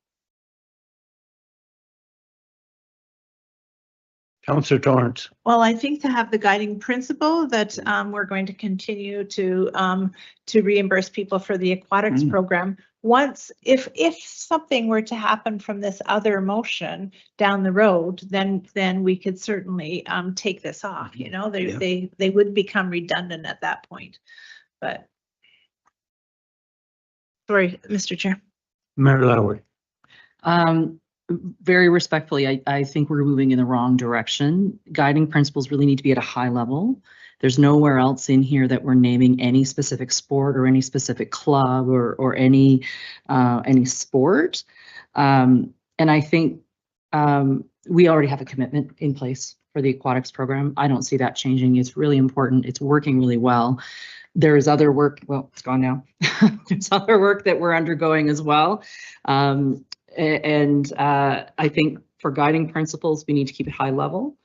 Councillor Torrance. Well, I think to have the guiding principle that we're going to continue to reimburse people for the aquatics program. Once, if something were to happen from this other motion down the road, then we could certainly take this off. You know, they would become redundant at that point. But sorry, Mr. Chair. Mayor Lowry. Very respectfully, I think we're moving in the wrong direction. Guiding principles really need to be at a high level. There's nowhere else in here that we're naming any specific sport or any specific club or any sport. And I think we already have a commitment in place for the aquatics program. I don't see that changing. It's really important. It's working really well. There is other work, well, it's gone now. There's other work that we're undergoing as well. And I think for guiding principles, we need to keep it high level.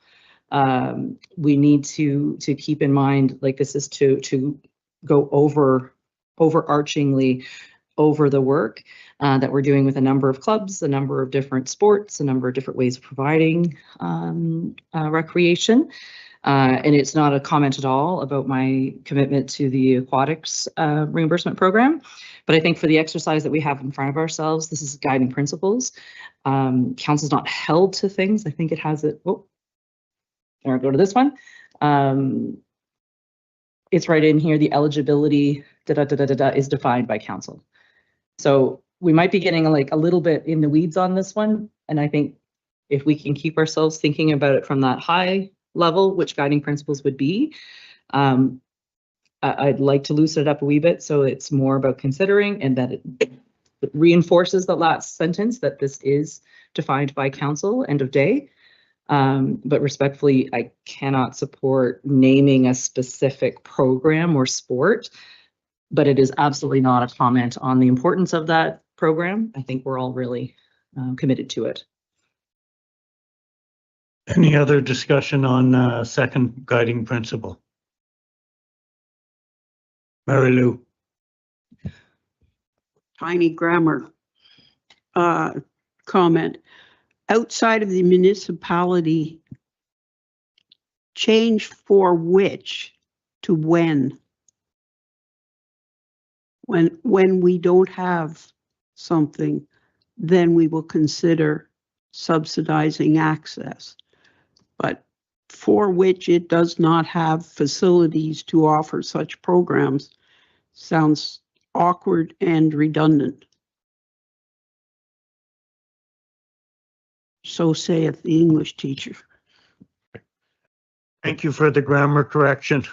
We need to keep in mind, like this is to go overarchingly over the work that we're doing with a number of clubs, a number of different sports, a number of different ways of providing recreation. And it's not a comment at all about my commitment to the aquatics reimbursement program. But I think for the exercise that we have in front of ourselves, this is guiding principles. Council's not held to things. I think it has it. Oh, I'll go to this one. It's right in here. The eligibility is defined by council. So we might be getting like a little bit in the weeds on this one. And I think if we can keep ourselves thinking about it from that high level, which guiding principles would be, I'd like to loosen it up a wee bit so it's more about considering and that it reinforces the last sentence that this is defined by council, end of day. But respectfully, I cannot support naming a specific program or sport, but it is absolutely not a comment on the importance of that program. I think we're all really committed to it. Any other discussion on second guiding principle? Mary Lou. Tiny grammar comment. Outside of the municipality, change for which to when. When we don't have something, then we will consider subsidizing access. But for which it does not have facilities to offer such programs sounds awkward and redundant. So saith the English teacher. Thank you for the grammar correction.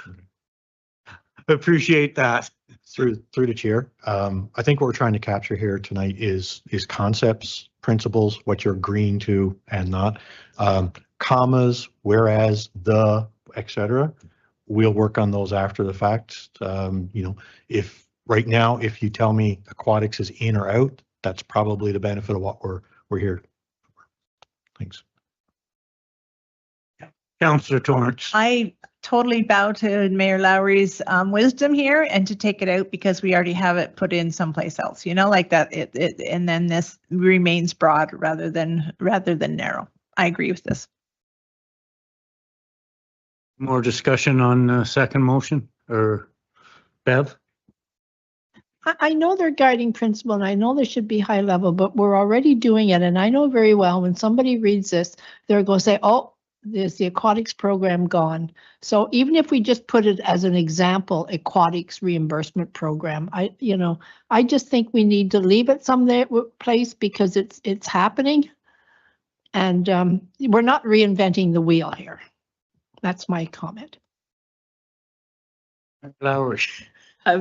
Appreciate that. Through the chair, I think what we're trying to capture here tonight is concepts, principles, what you're agreeing to and not. Commas, whereas, the, etc. We'll work on those after the fact. You know, if right now, if you tell me aquatics is in or out, that's probably the benefit of what we're here. Thanks. Councillor Torrance. I totally bow to Mayor Lowry's wisdom here and to take it out because we already have it put in someplace else, you know, like that and then this remains broad rather than narrow. I agree with this. More discussion on the second motion, or Bev? I know they're guiding principle and I know they should be high level, but we're already doing it. And I know very well when somebody reads this, they're going to say, oh, there's the aquatics program gone. So even if we just put it as an example, aquatics reimbursement program, I just think we need to leave it some place because it's happening. And we're not reinventing the wheel here. That's my comment. Lowry.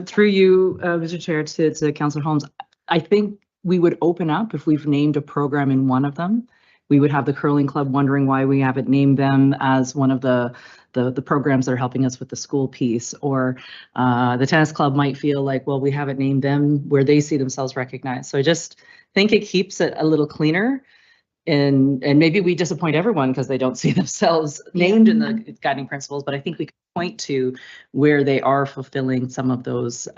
Through you, Mr. Chair, to Councillor Holmes, I think we would open up if we've named a program in one of them. We would have the curling club wondering why we haven't named them as one of the the programs that are helping us with the school piece, or the tennis club might feel like, well, we haven't named them where they see themselves recognized. So I just think it keeps it a little cleaner. And maybe we disappoint everyone because they don't see themselves named in the guiding principles, but I think we can point to where they are fulfilling some of those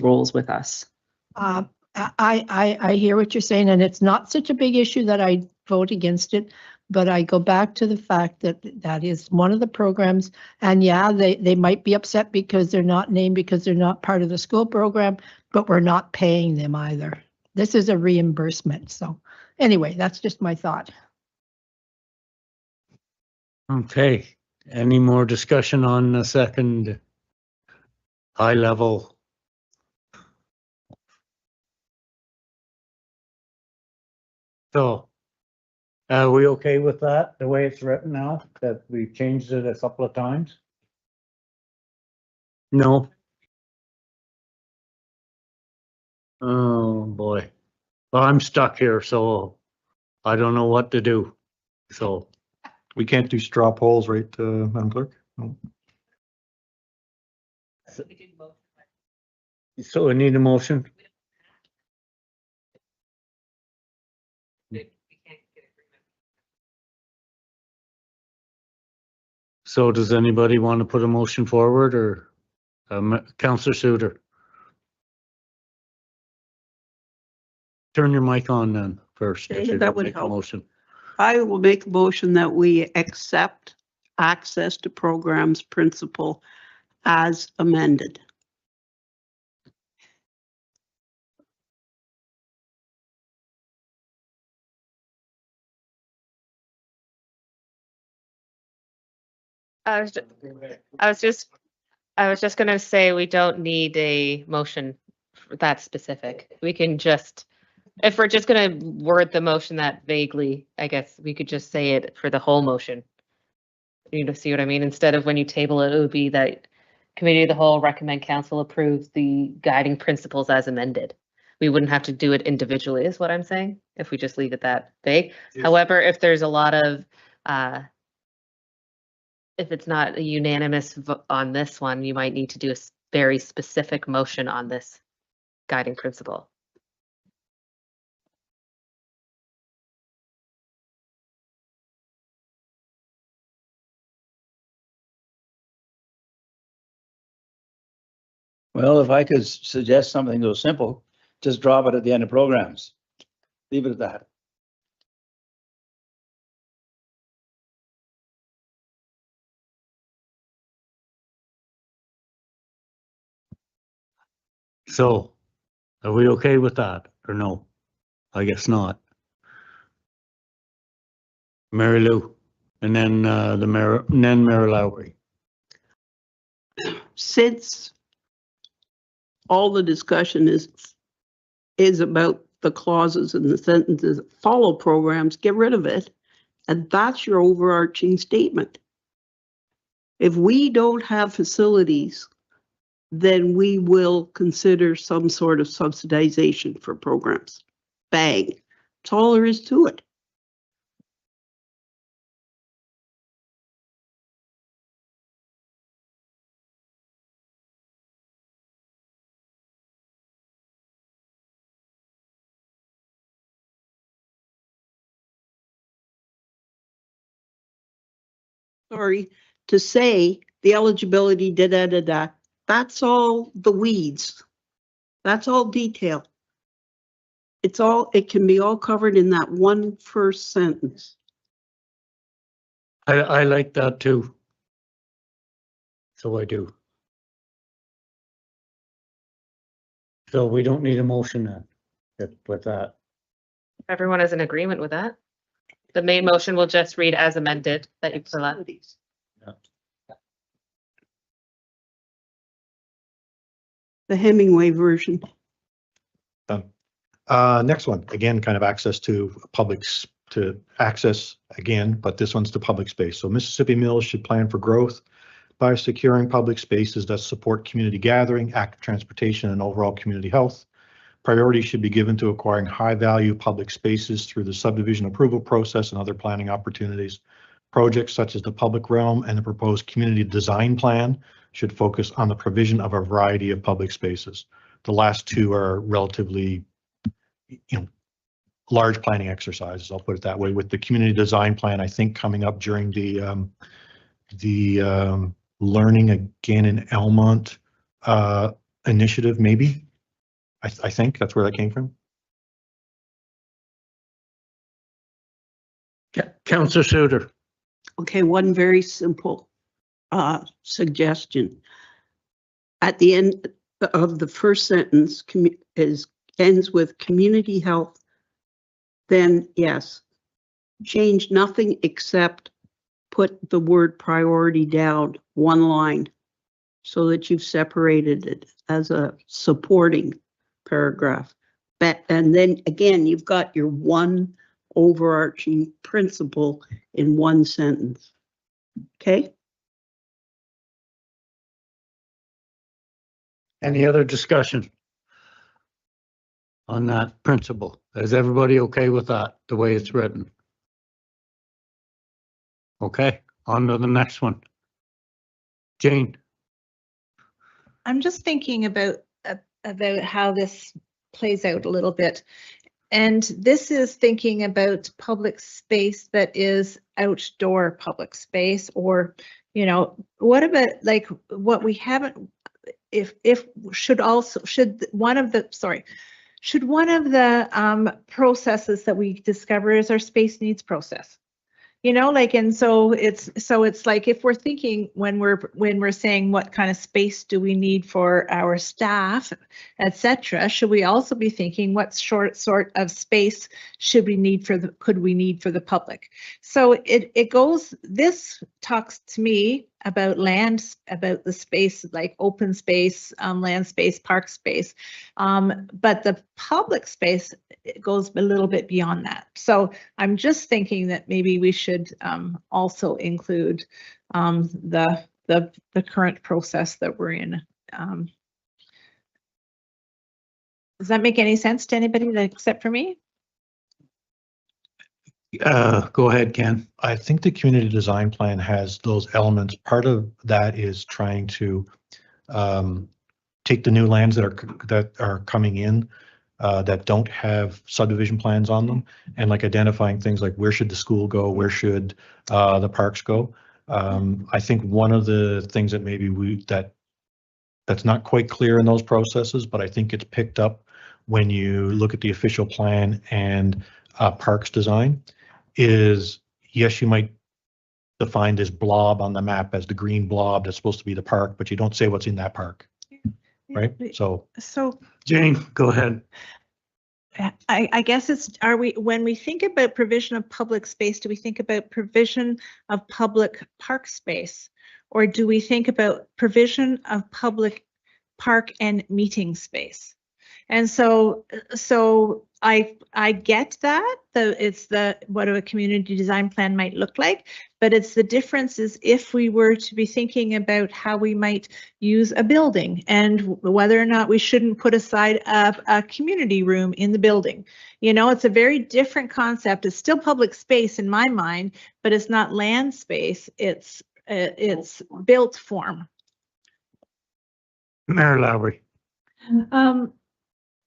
roles with us. I hear what you're saying, and it's not such a big issue that I vote against it, but I go back to the fact that that is one of the programs, and yeah, they might be upset because they're not named because they're not part of the school program, but we're not paying them either. This is a reimbursement, so anyway, that's just my thought. Okay, any more discussion on the second high level? So, are we okay with that, the way it's written now, that we've changed it a couple of times? No? Oh, boy. Well, I'm stuck here, so I don't know what to do. So, We can't do straw polls, right, Madam Clerk? No. so we need a motion? So does anybody want to put a motion forward, or Councillor Suter? Turn your mic on then first. Okay, if you're that gonna would make a help. motion. I will make a motion that we accept access to programs principle as amended. I was just gonna say, we don't need a motion that specific. We can just, if we're just gonna word the motion that vaguely, I guess we could just say it for the whole motion. You know, see what I mean? Instead of when you table it, it would be that committee of the whole recommend council approves the guiding principles as amended. We wouldn't have to do it individually, is what I'm saying, if we just leave it that vague. However, if there's a lot of, if it's not a unanimous vote on this one, you might need to do a very specific motion on this guiding principle. Well, if I could suggest something so simple, just drop it at the end of programs. Leave it at that. So, are we okay with that, or no? I guess not. Mary Lou, and then the mayor, and then Mayor Lowry. Since all the discussion is about the clauses and the sentences that follow programs, get rid of it. And that's your overarching statement. If we don't have facilities, then we will consider some sort of subsidization for programs. Bang. That's all there is to it. Sorry, to say the eligibility, da-da-da-da, that's all the weeds. That's all detail. It can be all covered in that one first sentence. I like that too. So I do. So we don't need a motion then, with that. Everyone is in agreement with that? The main motion will just read as amended that you select. The Hemingway version. Next one, again, kind of access to access again, but this one's to public space. So Mississippi Mills should plan for growth by securing public spaces that support community gathering, active transportation, and overall community health. Priority should be given to acquiring high-value public spaces through the subdivision approval process and other planning opportunities. Projects such as the public realm and the proposed community design plan should focus on the provision of a variety of public spaces. The last two are relatively, large planning exercises, I'll put it that way. With the community design plan, I think coming up during the Learning Again in Elmont initiative, maybe. I think that's where that came from. Councillor Suter. Okay, one very simple suggestion. At the end of the first sentence ends with community health, then yes, change nothing except put the word priority down one line so that you've separated it as a supporting paragraph. And then again, you've got your one overarching principle in one sentence. Okay? Any other discussion on that principle? Is everybody okay with that, the way it's written? Okay, on to the next one. Jane. I'm just thinking about how this plays out a little bit. And this is thinking about public space that is outdoor public space, or, what about like what we haven't, should one of the processes that we discover is our space needs process. And so it's like, if we're thinking when we're saying what kind of space do we need for our staff, etc., should we also be thinking what sort of space could we need for the public? So this talks to me about land, about the space, like open space, land space, park space. But the public space, it goes a little bit beyond that. So I'm just thinking that maybe we should also include the current process that we're in. Does that make any sense to anybody except for me? Go ahead, Ken. I think the community design plan has those elements. Part of that is trying to take the new lands that are coming in that don't have subdivision plans on them, and like identifying things like where should the school go, where should the parks go. I think one of the things that maybe that's not quite clear in those processes, but I think it's picked up when you look at the official plan and parks design, is yes, you might define this blob on the map as the green blob that's supposed to be the park, but you don't say what's in that park, right? So Jane, go ahead. I guess when we think about provision of public space, do we think about provision of public park space, or do we think about provision of public park and meeting space? And so I get that, it's what a community design plan might look like, but it's the difference is if we were to be thinking about how we might use a building and whether or not we shouldn't put aside a community room in the building. It's a very different concept. It's still public space in my mind, but it's not land space. It's built form. Mayor Lowry.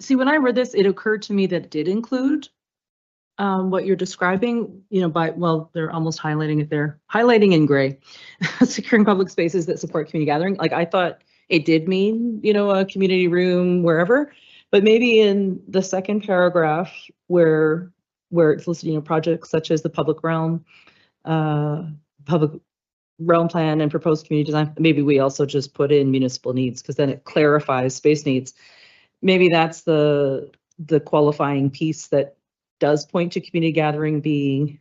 See, when I read this, it occurred to me that it did include what you're describing, they're almost highlighting it there, highlighting in gray, securing public spaces that support community gathering. Like I thought it did mean, a community room wherever, but maybe in the second paragraph where it's listed, projects such as the public realm plan and proposed community design, maybe we also just put in municipal needs because then it clarifies space needs. Maybe that's the qualifying piece that does point to community gathering being,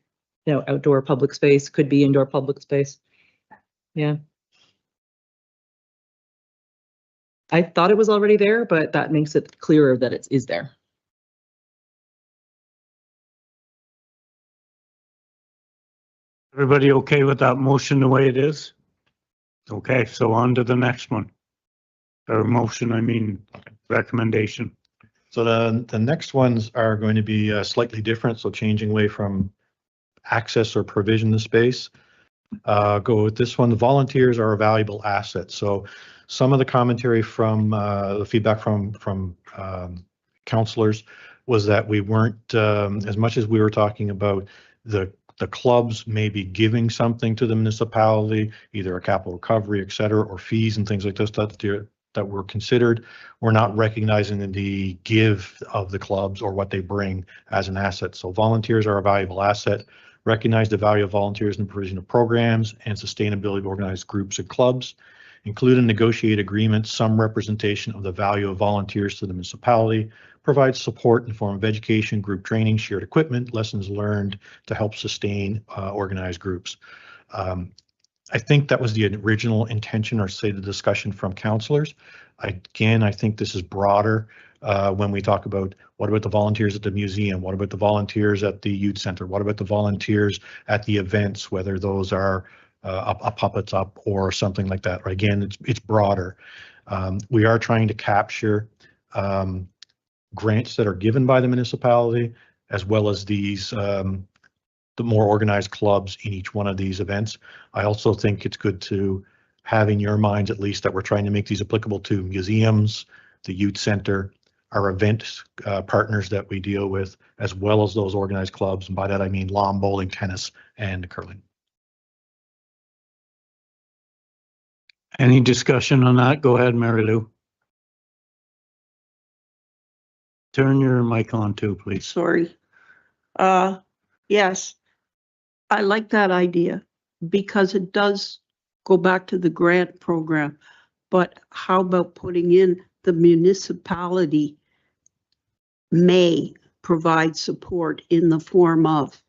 outdoor public space, could be indoor public space. Yeah. I thought it was already there, but that makes it clearer that it is there. Everybody okay with that motion the way it is? Okay, so on to the next one. Or motion, I mean, recommendation. So the next ones are going to be slightly different. So changing away from access or provision of space. go with this one. The volunteers are a valuable asset. So some of the commentary from the feedback from counselors was that we weren't, as much as we were talking about the clubs maybe giving something to the municipality, either a capital recovery, et cetera, or fees and things like this that were considered, we're not recognizing the give of the clubs or what they bring as an asset. So volunteers are a valuable asset. Recognize the value of volunteers in the provision of programs and sustainability of organized groups and clubs. Include in negotiated agreements some representation of the value of volunteers to the municipality. Provide support in the form of education, group training, shared equipment, lessons learned to help sustain organized groups. I think that was the original intention, or say the discussion from counselors. Again, I think this is broader when we talk about what about the volunteers at the museum? What about the volunteers at the youth center? What about the volunteers at the events, whether those are a Puppets Up or something like that? Again, it's broader. We are trying to capture grants that are given by the municipality, as well as these the more organized clubs in each one of these events. I also think it's good to have in your minds, at least, that we're trying to make these applicable to museums, the youth center, our event partners that we deal with, as well as those organized clubs. And by that, I mean lawn bowling, tennis, and curling. Any discussion on that? Go ahead, Mary Lou. Turn your mic on too, please. Sorry. Yes, I like that idea because it does go back to the grant program. But how about putting in the municipality may provide support in the form of?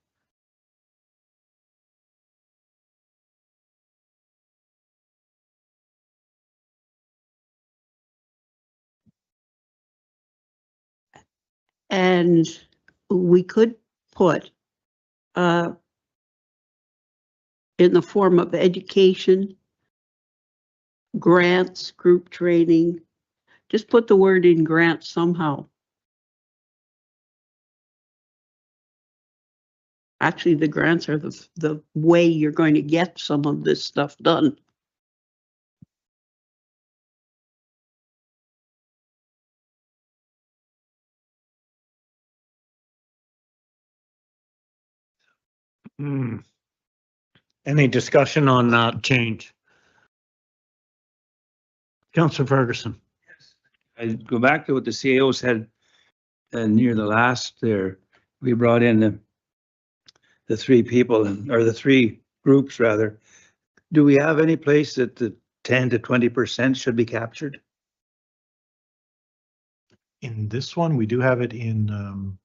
And we could put in the form of education, grants, group training, just put the word in grants somehow. Actually, the grants are the way you're going to get some of this stuff done. Any discussion on that change? Councillor Ferguson. I go back to what the CAO said near the last there. We brought in the three people, or the three groups rather. Do we have any place that the 10 to 20% should be captured? In this one, we do have it in,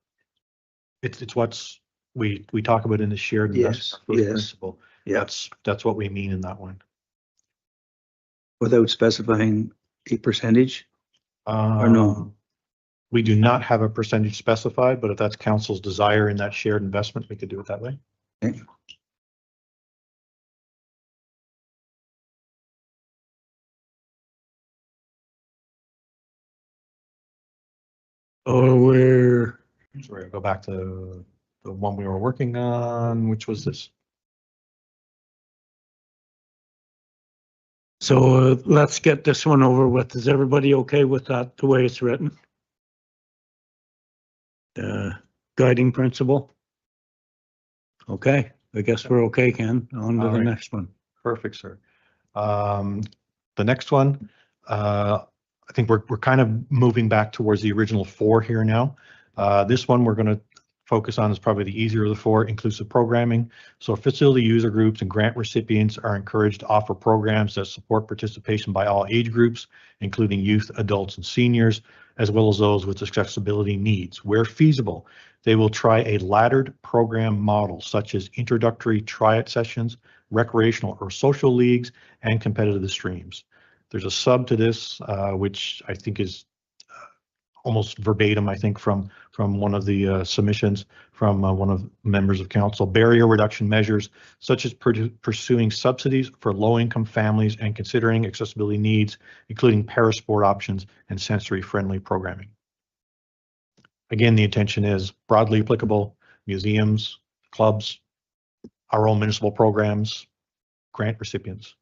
it's what's we talk about in the shared investment principle. Yeah. That's what we mean in that one. Without specifying a percentage? Or no? We do not have a percentage specified, but if that's council's desire in that shared investment, we could do it that way. Okay. Oh, Sorry, I'll go back to the one we were working on, which was this. So let's get this one over with. Is everybody okay with that, the way it's written? Guiding principle? Okay, I guess we're okay, Ken. On to the next one. Perfect, sir. The next one, I think we're kind of moving back towards the original four here now. This one we're going to focus on is probably the easier of the four, inclusive programming. So facility user groups and grant recipients are encouraged to offer programs that support participation by all age groups, including youth, adults, and seniors, as well as those with accessibility needs. Where feasible, they will try a laddered program model, such as introductory try-it sessions, recreational or social leagues, and competitive streams. There's a sub to this, which I think is almost verbatim, I think, from one of the submissions from one of members of council. Barrier reduction measures such as pursuing subsidies for low-income families and considering accessibility needs, including parasport options and sensory-friendly programming. Again, the intention is broadly applicable, museums, clubs, our own municipal programs, grant recipients.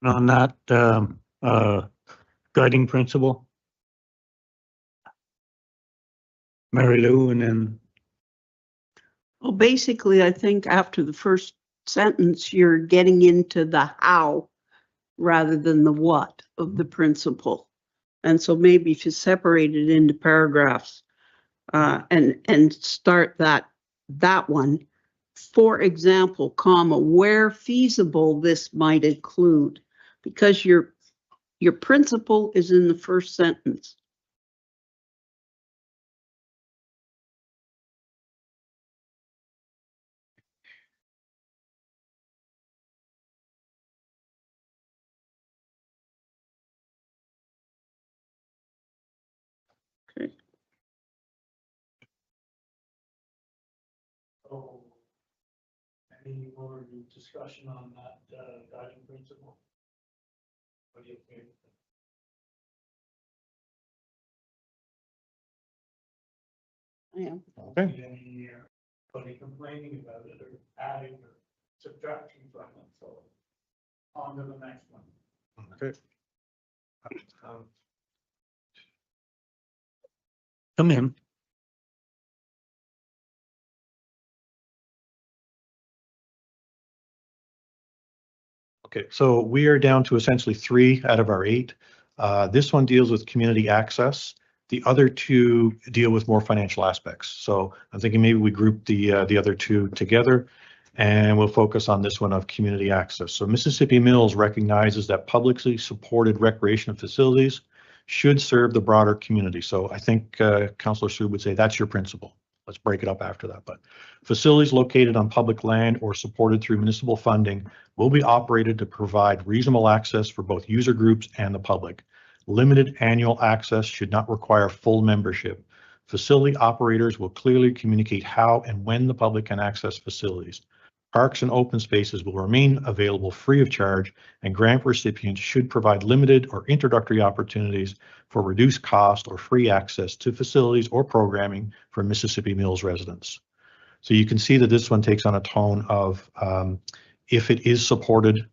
On that, guiding principle. Mary Lou, and then Well, basically, I think after the first sentence, you're getting into the how rather than the what of the principle. And so maybe if you separate it into paragraphs and start that one, for example, comma, where feasible, this might include, because your principle is in the first sentence. So, any more discussion on that guiding principle? What do you think? Yeah. Okay. Anybody complaining about it or adding or subtracting from it? So on to the next one. Okay. come in. Okay, so we are down to essentially 3 out of our 8. This one deals with community access. The other 2 deal with more financial aspects. So I'm thinking maybe we group the other 2 together, and we'll focus on this one of community access. So Mississippi Mills recognizes that publicly supported recreational facilities should serve the broader community. So I think Councillor Sue would say that's your principle. Let's break it up after that. But facilities located on public land or supported through municipal funding will be operated to provide reasonable access for both user groups and the public. Limited annual access should not require full membership. Facility operators will clearly communicate how and when the public can access facilities. Parks and open spaces will remain available free of charge, and grant recipients should provide limited or introductory opportunities for reduced cost or free access to facilities or programming for Mississippi Mills residents. So you can see that this one takes on a tone of if it is supported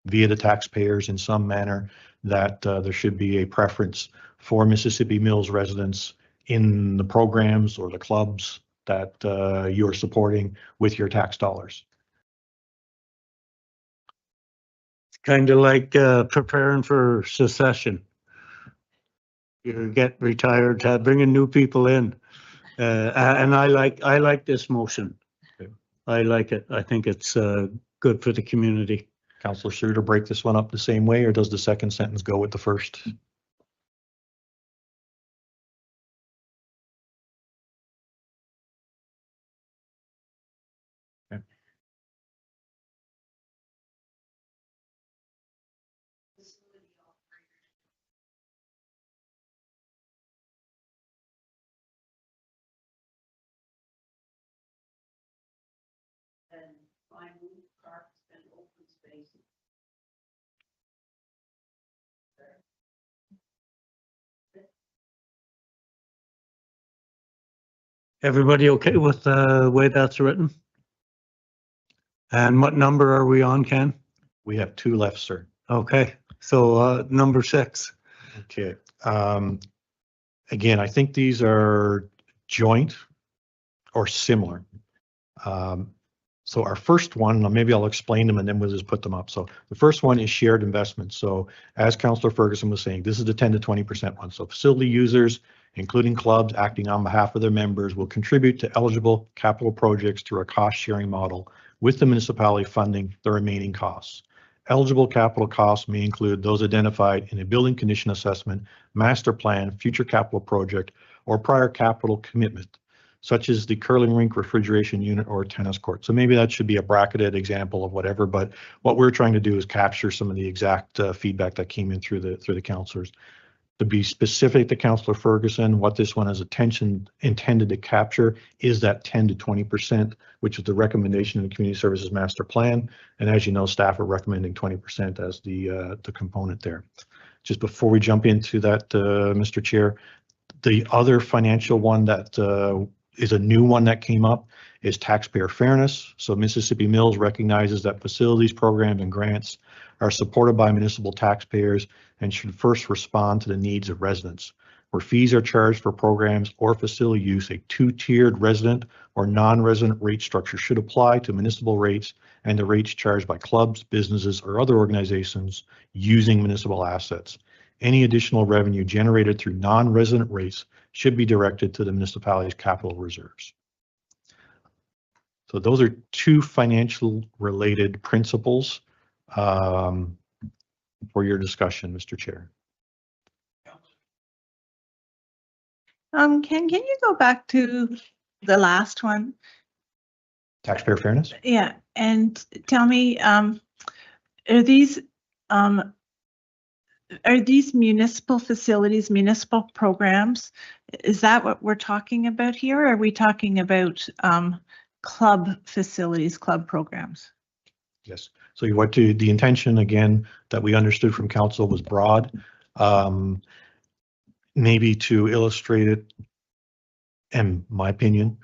via the taxpayers in some manner, that there should be a preference for Mississippi Mills residents in the programs or the clubs that you're supporting with your tax dollars. Kind of like preparing for secession. You get retired, bringing new people in. And I like this motion. Okay. I like it. I think it's good for the community. Councillor Sue, to break this one up the same way, or does the second sentence go with the first? Okay. And finally, parks and open spaces. Everybody okay with the way that's written? And what number are we on, Ken? We have 2 left, sir. Okay, so number 6. Okay. Again, I think these are joint or similar. So our first one, maybe I'll explain them and then we'll just put them up. So the first one is shared investments. So as Councillor Ferguson was saying, this is the 10 to 20% one. So facility users, including clubs acting on behalf of their members, will contribute to eligible capital projects through a cost sharing model, with the municipality funding the remaining costs. Eligible capital costs may include those identified in a building condition assessment, master plan, future capital project, or prior capital commitment, such as the curling rink, refrigeration unit, or tennis court. So maybe that should be a bracketed example of whatever, but what we're trying to do is capture some of the exact feedback that came in through the councillors. To be specific to Councillor Ferguson, what this one has intended to capture is that 10 to 20%, which is the recommendation in the Community Services Master Plan. And as you know, staff are recommending 20% as the component there. Just before we jump into that, Mr. Chair, the other financial one that is a new one that came up is taxpayer fairness. So Mississippi Mills recognizes that facilities, programs, and grants are supported by municipal taxpayers and should first respond to the needs of residents. Where fees are charged for programs or facility use, a two-tiered resident or non-resident rate structure should apply to municipal rates and the rates charged by clubs, businesses, or other organizations using municipal assets. Any additional revenue generated through non-resident rates should be directed to the municipality's capital reserves. So those are two financial related principles for your discussion, Mr. Chair. Can you go back to the last one? Taxpayer fairness? Yeah, and tell me, are these municipal facilities, municipal programs? Is that what we're talking about here? Or are we talking about club facilities, club programs? Yes. So what to the intention again that we understood from council was broad. Maybe to illustrate it, in my opinion,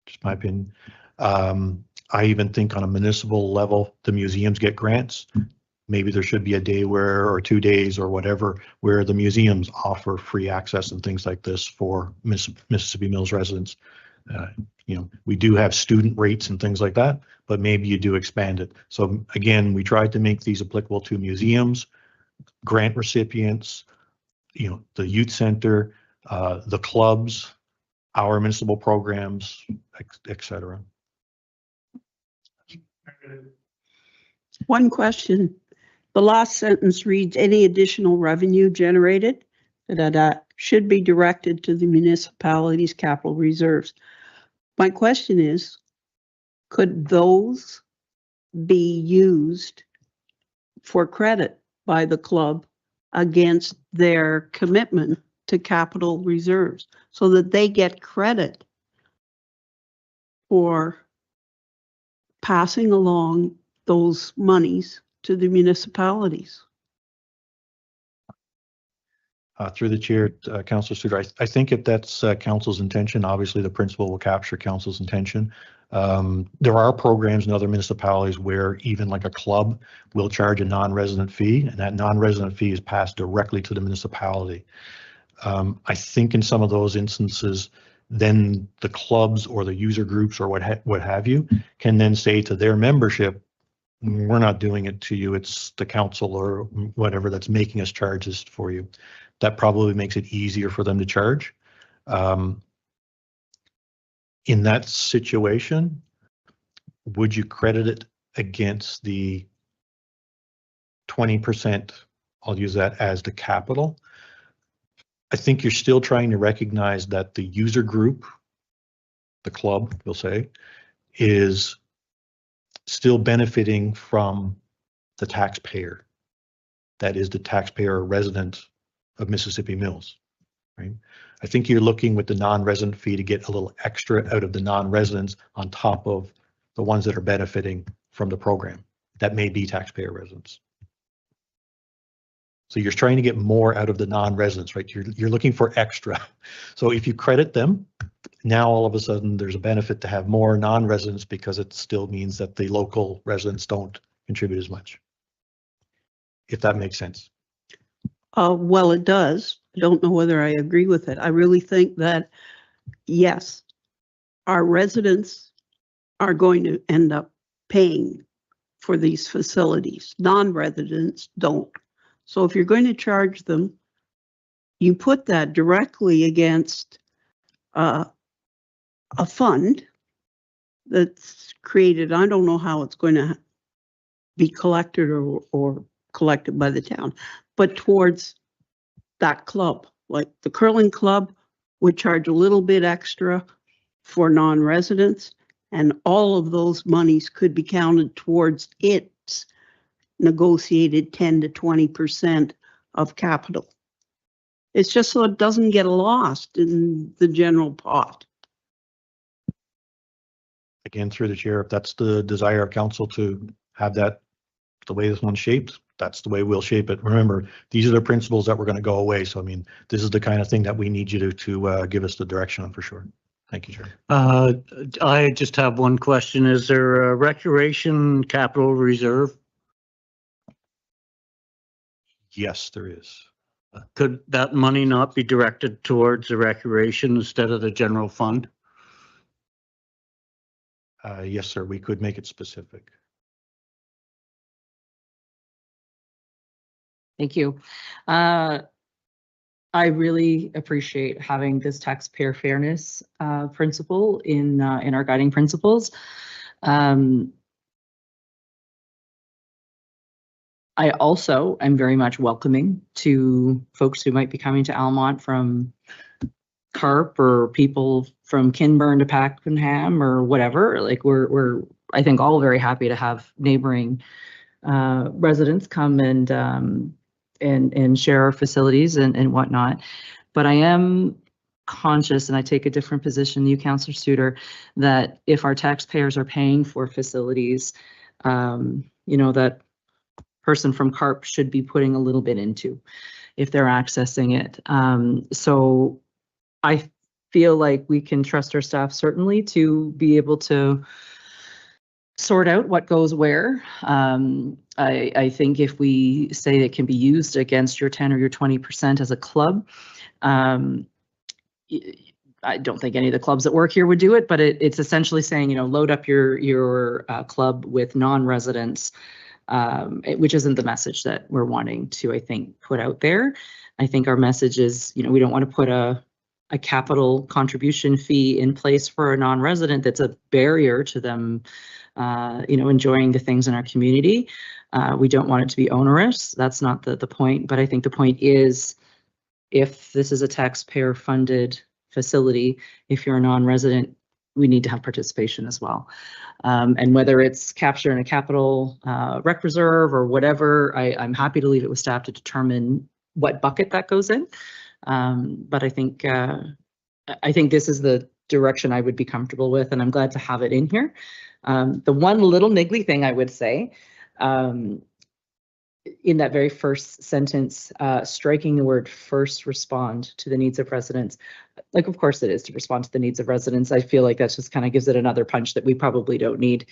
just my opinion, I even think on a municipal level, the museums get grants. Maybe there should be a day where, or 2 days or whatever, where the museums offer free access and things like this for Mississippi Mills residents. You know, we do have student rates and things like that, but maybe you do expand it. So again, we tried to make these applicable to museums, grant recipients, you know, the youth center, the clubs, our municipal programs, et cetera. One question. The last sentence reads, any additional revenue generated should be directed to the municipality's capital reserves. My question is, could those be used for credit by the club against their commitment to capital reserves so that they get credit for passing along those monies to the municipalities? Through the chair, Councillor Suter, I think if that's council's intention, obviously the principal will capture council's intention. There are programs in other municipalities where even like a club will charge a non-resident fee, and that non-resident fee is passed directly to the municipality. I think in some of those instances, then the clubs or the user groups or what have you can then say to their membership, we're not doing it to you, it's the council or whatever that's making us charges for you. That probably makes it easier for them to charge. In that situation, would you credit it against the 20%? I'll use that as the capital. I think you're still trying to recognize that the user group, the club, we'll say, is still benefiting from the taxpayer. That is the taxpayer resident of Mississippi Mills, right? I think you're looking with the non-resident fee to get a little extra out of the non-residents on top of the ones that are benefiting from the program. That may be taxpayer residents. So you're trying to get more out of the non-residents, right? You're looking for extra. So if you credit them, now all of a sudden there's a benefit to have more non-residents because it still means that the local residents don't contribute as much. If that makes sense. Well, it does. I don't know whether I agree with it. I really think that, yes, our residents are going to end up paying for these facilities. Non-residents don't. So if you're going to charge them, you put that directly against a fund that's created. I don't know how it's going to be collected or collected by the town, but towards that club. Like the curling club would charge a little bit extra for non-residents, and all of those monies could be counted towards its negotiated 10 to 20% of capital. It's just so it doesn't get lost in the general pot. Again, through the chair, if that's the desire of council to have that the way this one's shaped, that's the way we'll shape it. Remember, these are the principles that we're going to go away. So, I mean, this is the kind of thing that we need you to give us the direction on for sure. Thank you, Chair. I just have one question. Is there a recreation capital reserve? Yes, there is. Could that money not be directed towards the recreation instead of the general fund? Yes, sir. We could make it specific. Thank you. I really appreciate having this taxpayer fairness principle in our guiding principles. I also am very much welcoming to folks who might be coming to Almont from Carp or people from Kinburn to Pakenham or whatever. Like we're I think all very happy to have neighboring residents come and share our facilities and whatnot. But I am conscious, and I take a different position than you, Councillor Suter, that if our taxpayers are paying for facilities, that person from CARP should be putting a little bit into if they're accessing it. So I feel like we can trust our staff certainly to be able to sort out what goes where. I think if we say it can be used against your 10 or your 20% as a club, I don't think any of the clubs that work here would do it, but it's essentially saying, load up your club with non-residents, which isn't the message that we're wanting to, I think, put out there. I think our message is, we don't want to put a capital contribution fee in place for a non-resident that's a barrier to them enjoying the things in our community. We don't want it to be onerous. That's not the point. But I think the point is, if this is a taxpayer funded facility, if you're a non-resident, we need to have participation as well. And whether it's captured in a capital rec reserve or whatever, I'm happy to leave it with staff to determine what bucket that goes in. But I think this is the direction I would be comfortable with, and I'm glad to have it in here. The one little niggly thing I would say, in that very first sentence, striking the word first respond to the needs of residents. Like, of course it is to respond to the needs of residents. I feel like that just kind of gives it another punch that we probably don't need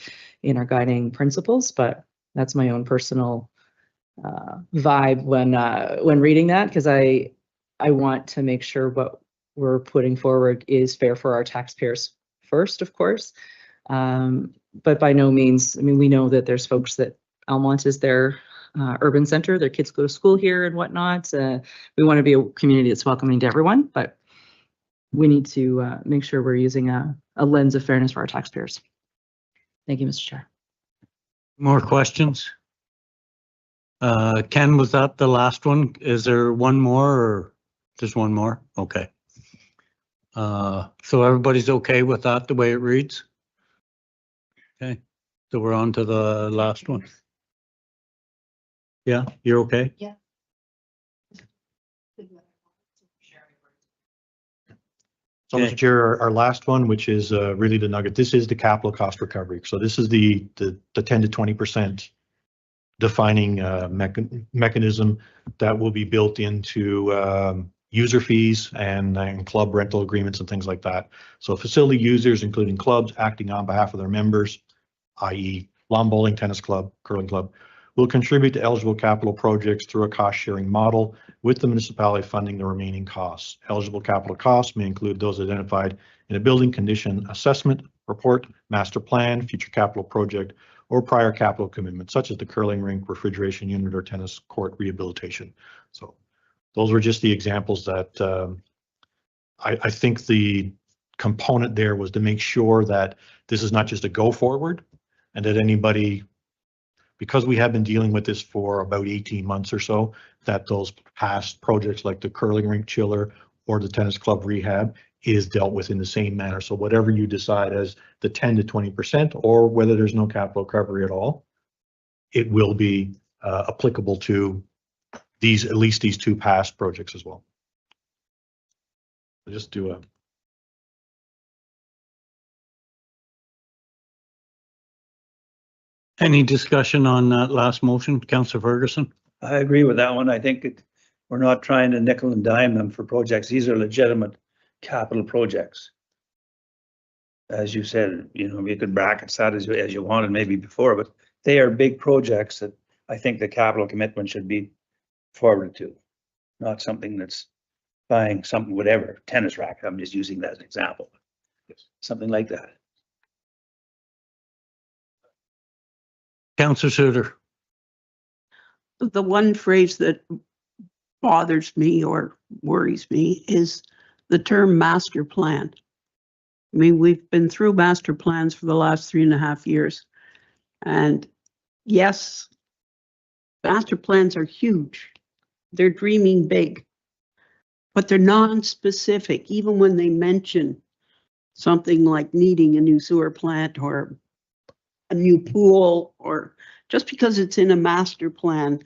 in our guiding principles, but that's my own personal vibe when reading that, because I want to make sure what we're putting forward is fair for our taxpayers first, of course. But by no means, we know that there's folks that Almont is their urban center, their kids go to school here and whatnot. We want to be a community that's welcoming to everyone, but we need to make sure we're using a lens of fairness for our taxpayers. Thank you, Mr. Chair. More questions? Ken, was that the last one? Is there one more or just one more? Okay. So everybody's okay with that, the way it reads? Okay, so we're on to the last one. Yeah, you're okay? Yeah. So, Mr. Chair, our last one, which is really the nugget, this is the capital cost recovery. So this is the 10 to 20% defining mechanism that will be built into user fees and club rental agreements and things like that. So facility users, including clubs acting on behalf of their members, i.e. lawn bowling, tennis club, curling club, will contribute to eligible capital projects through a cost sharing model, with the municipality funding the remaining costs. Eligible capital costs may include those identified in a building condition assessment report, master plan, future capital project, or prior capital commitment, such as the curling rink, refrigeration unit, or tennis court rehabilitation. So those were just the examples that I think the component there was to make sure that this is not just a go forward, and that anybody, because we have been dealing with this for about 18 months or so, that those past projects like the curling rink chiller or the tennis club rehab is dealt with in the same manner. So whatever you decide as the 10 to 20%, or whether there's no capital recovery at all, it will be applicable to these, at least these two past projects as well. I'll just do a Any discussion on that last motion, Councillor Ferguson? I agree with that one. I think we're not trying to nickel and dime them for projects. These are legitimate capital projects. as you said, you know, you could bracket that as you wanted maybe before, but they are big projects that I think the capital commitment should be forwarded to, not something that's buying something, whatever, tennis racket. I'm just using that as an example. Something like that. Councillor Suter. The one phrase that bothers me or worries me is the term master plan. I mean, we've been through master plans for the last 3.5 years. And yes, master plans are huge. They're dreaming big, but they're non-specific. Even when they mention something like needing a new sewer plant or a new pool, or just because it's in a master plan,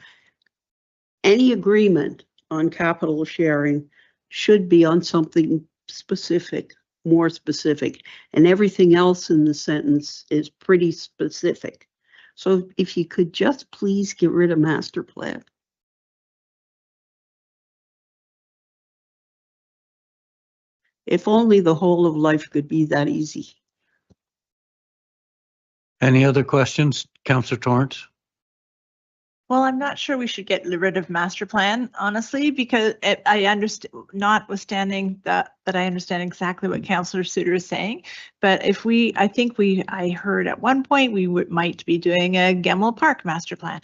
any agreement on capital sharing should be on something specific, more specific, and everything else in the sentence is pretty specific. So if you could just please get rid of master plan. If only the whole of life could be that easy. Any other questions? Councillor Torrance? Well, I'm not sure we should get rid of master plan, honestly, because I understand, notwithstanding that I understand exactly what Councillor Suter is saying. But if I heard at one point we might be doing a Gemmell Park master plan.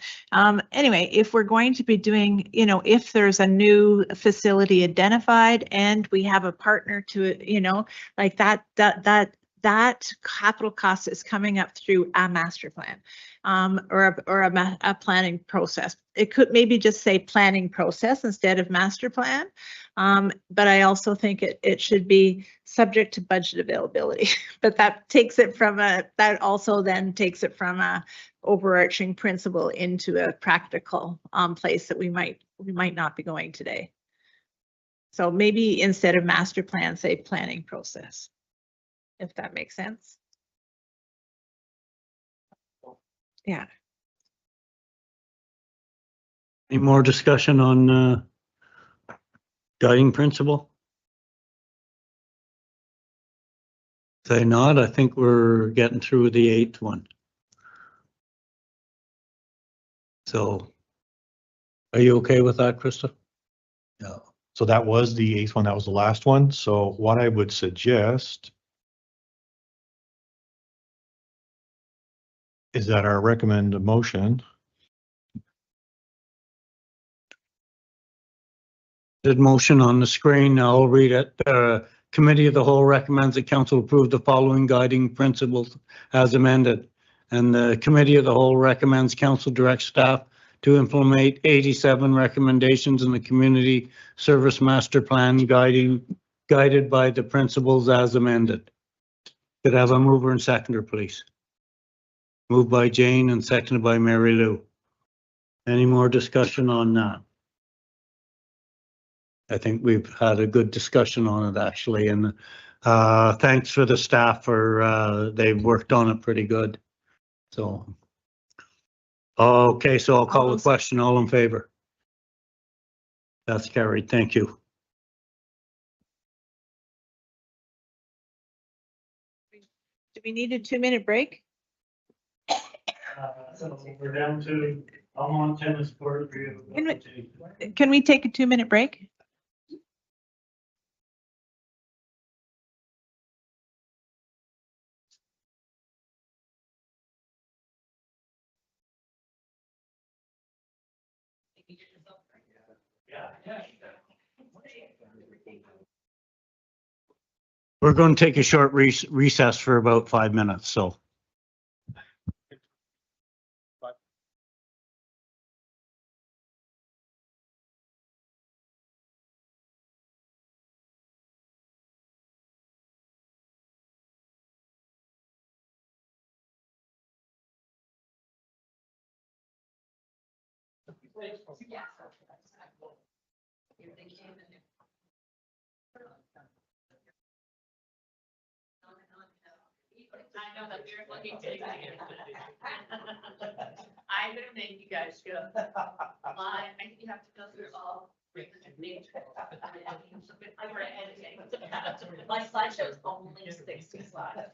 Anyway, if we're going to be doing, you know, if there's a new facility identified and we have a partner to it, you know, like that capital cost is coming up through a master plan, or a planning process. It could maybe just say planning process instead of master plan. But I also think it should be subject to budget availability. But that also then takes it from a overarching principle into a practical place that we might not be going today. So maybe instead of master plan, say planning process, if that makes sense. Yeah. Any more discussion on guiding principle? Say not, I think we're getting through the 8th one. So are you okay with that, Krista? Yeah. So that was the 8th one. That was the last one. So what I would suggest is that our recommended motion. The motion on the screen, I'll read it. Committee of the Whole recommends that Council approve the following guiding principles as amended. And the Committee of the Whole recommends Council direct staff to implement 87 recommendations in the Community Service Master Plan guided by the principles as amended. Could I have a mover and seconder, please? Moved by Jane and seconded by Mary Lou. Any more discussion on that? I think we've had a good discussion on it actually, and thanks for the staff for they've worked on it pretty good. So, okay, so I'll call the question. All in favor? That's carried. Thank you. Do we need a 2-minute break? So we're down to I'm on tennis court. Can we take a 2-minute break? We're going to take a short recess for about 5 minutes, so. I know that we're looking to. I'm gonna make you guys go. I think you have to go through all. My slideshow is only 60 slides.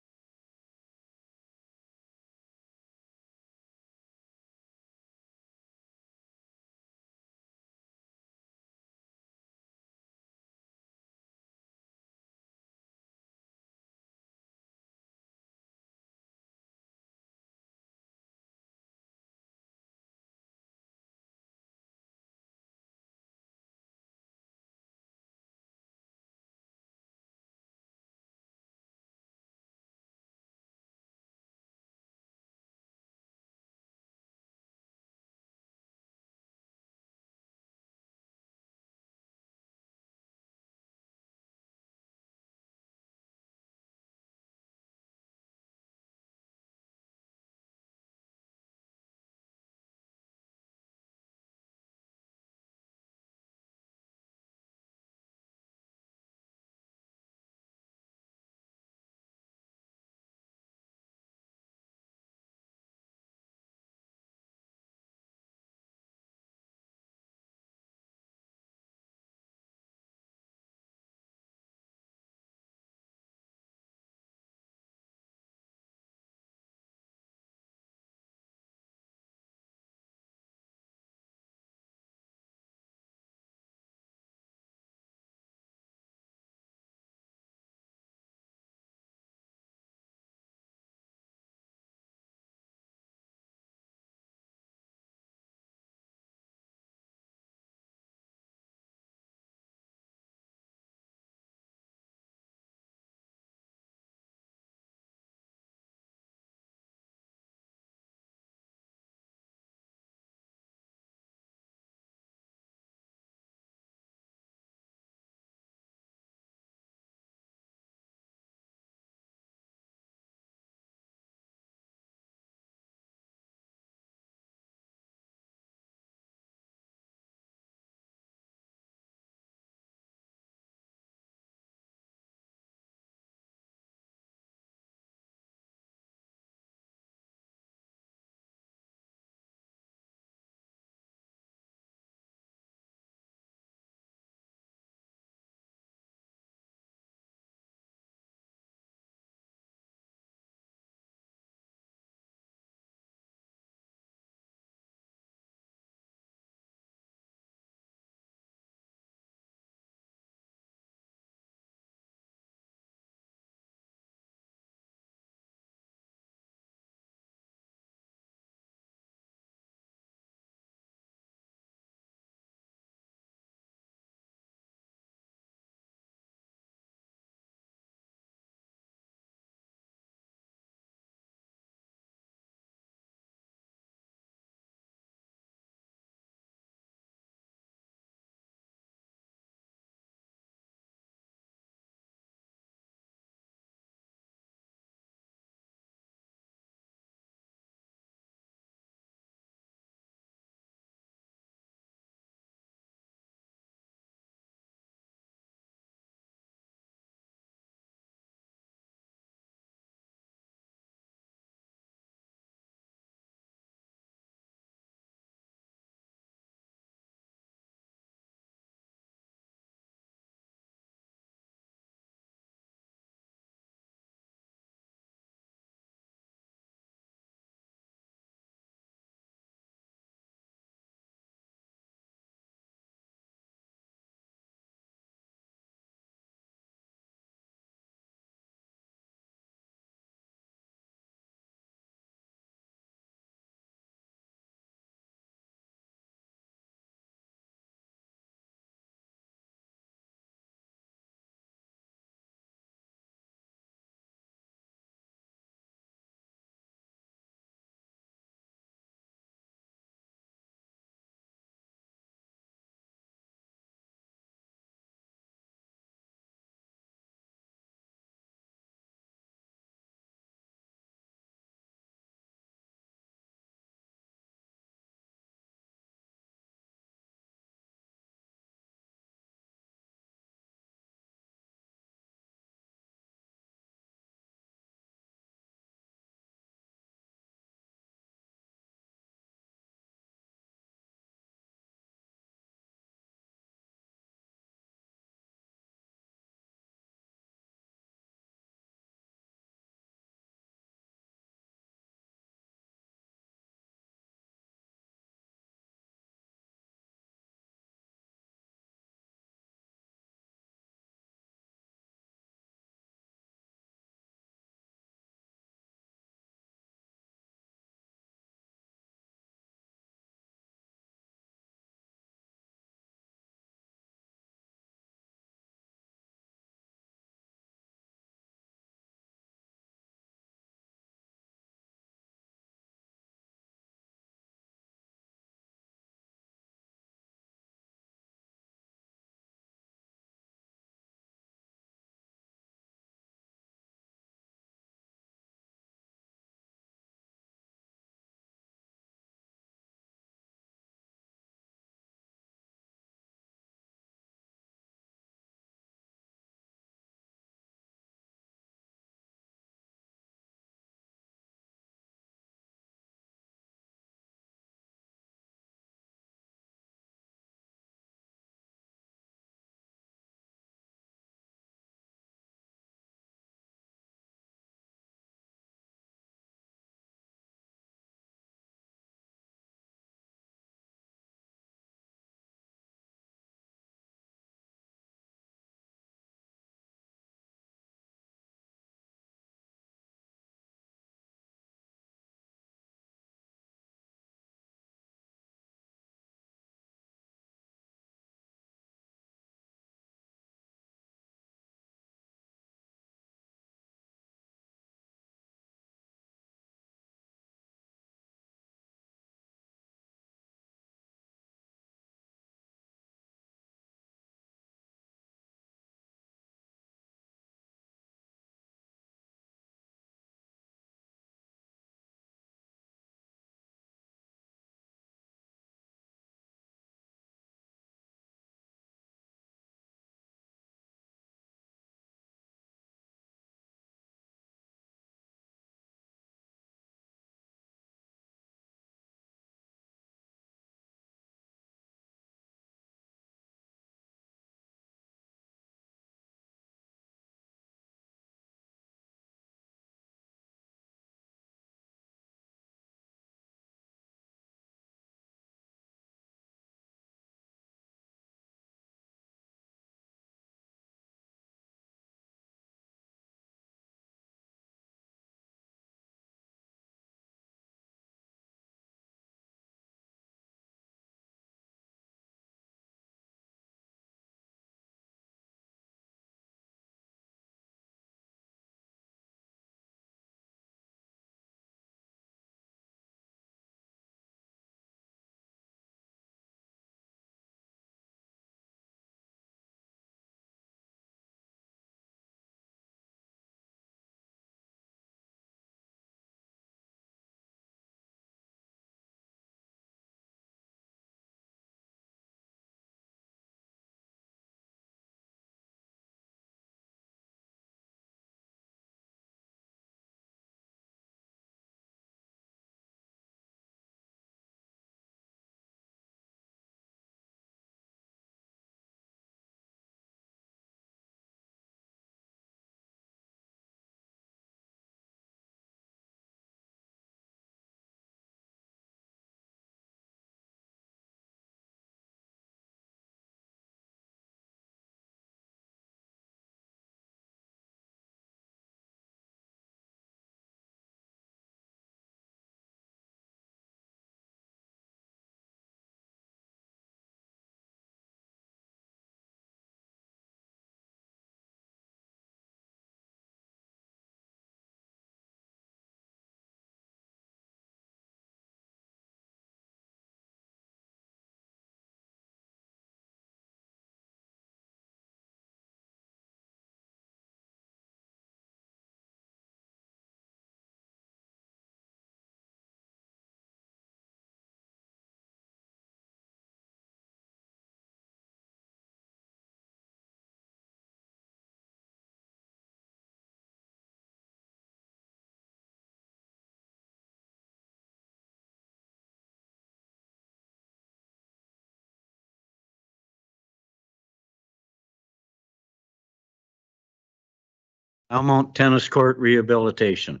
Almont Tennis Court Rehabilitation.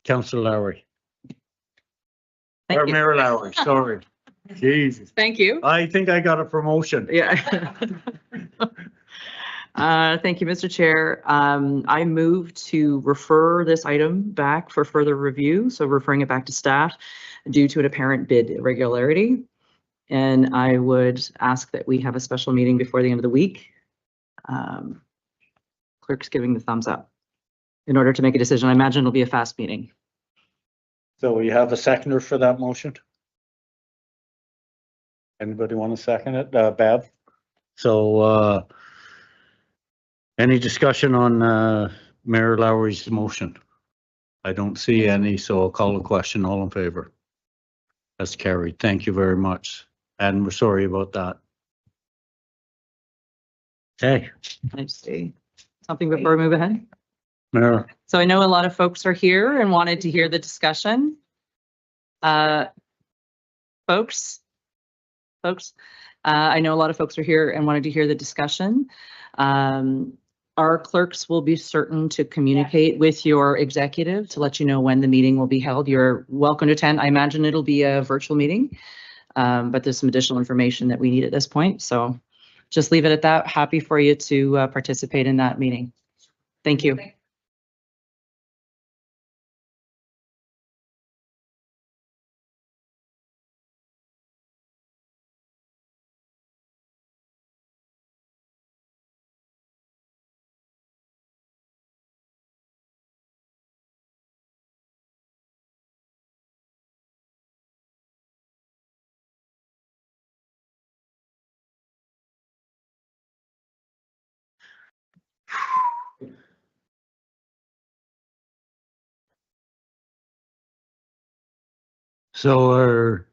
Councillor Lowry. Or Mayor Lowry, sorry. Jesus. Thank you. I think I got a promotion. Yeah. Thank you, Mr. Chair. I move to refer this item back for further review, so referring it back to staff due to an apparent bid irregularity. And I would ask that we have a special meeting before the end of the week. Clerk's giving the thumbs up in order to make a decision. I imagine it'll be a fast meeting. So you have a seconder for that motion? Anybody want to second it? Bev? So, any discussion on Mayor Lowry's motion? I don't see any, so I'll call the question. All in favor? That's carried. Thank you very much. And we're sorry about that. Okay, I see something before we move ahead. Mayor. So I know a lot of folks are here and wanted to hear the discussion. Folks, I know a lot of folks are here and wanted to hear the discussion. Our clerks will be certain to communicate with your executive to let you know when the meeting will be held. You're welcome to attend. I imagine it'll be a virtual meeting, but there's some additional information that we need at this point. So just leave it at that. Happy for you to participate in that meeting. Thank you. So our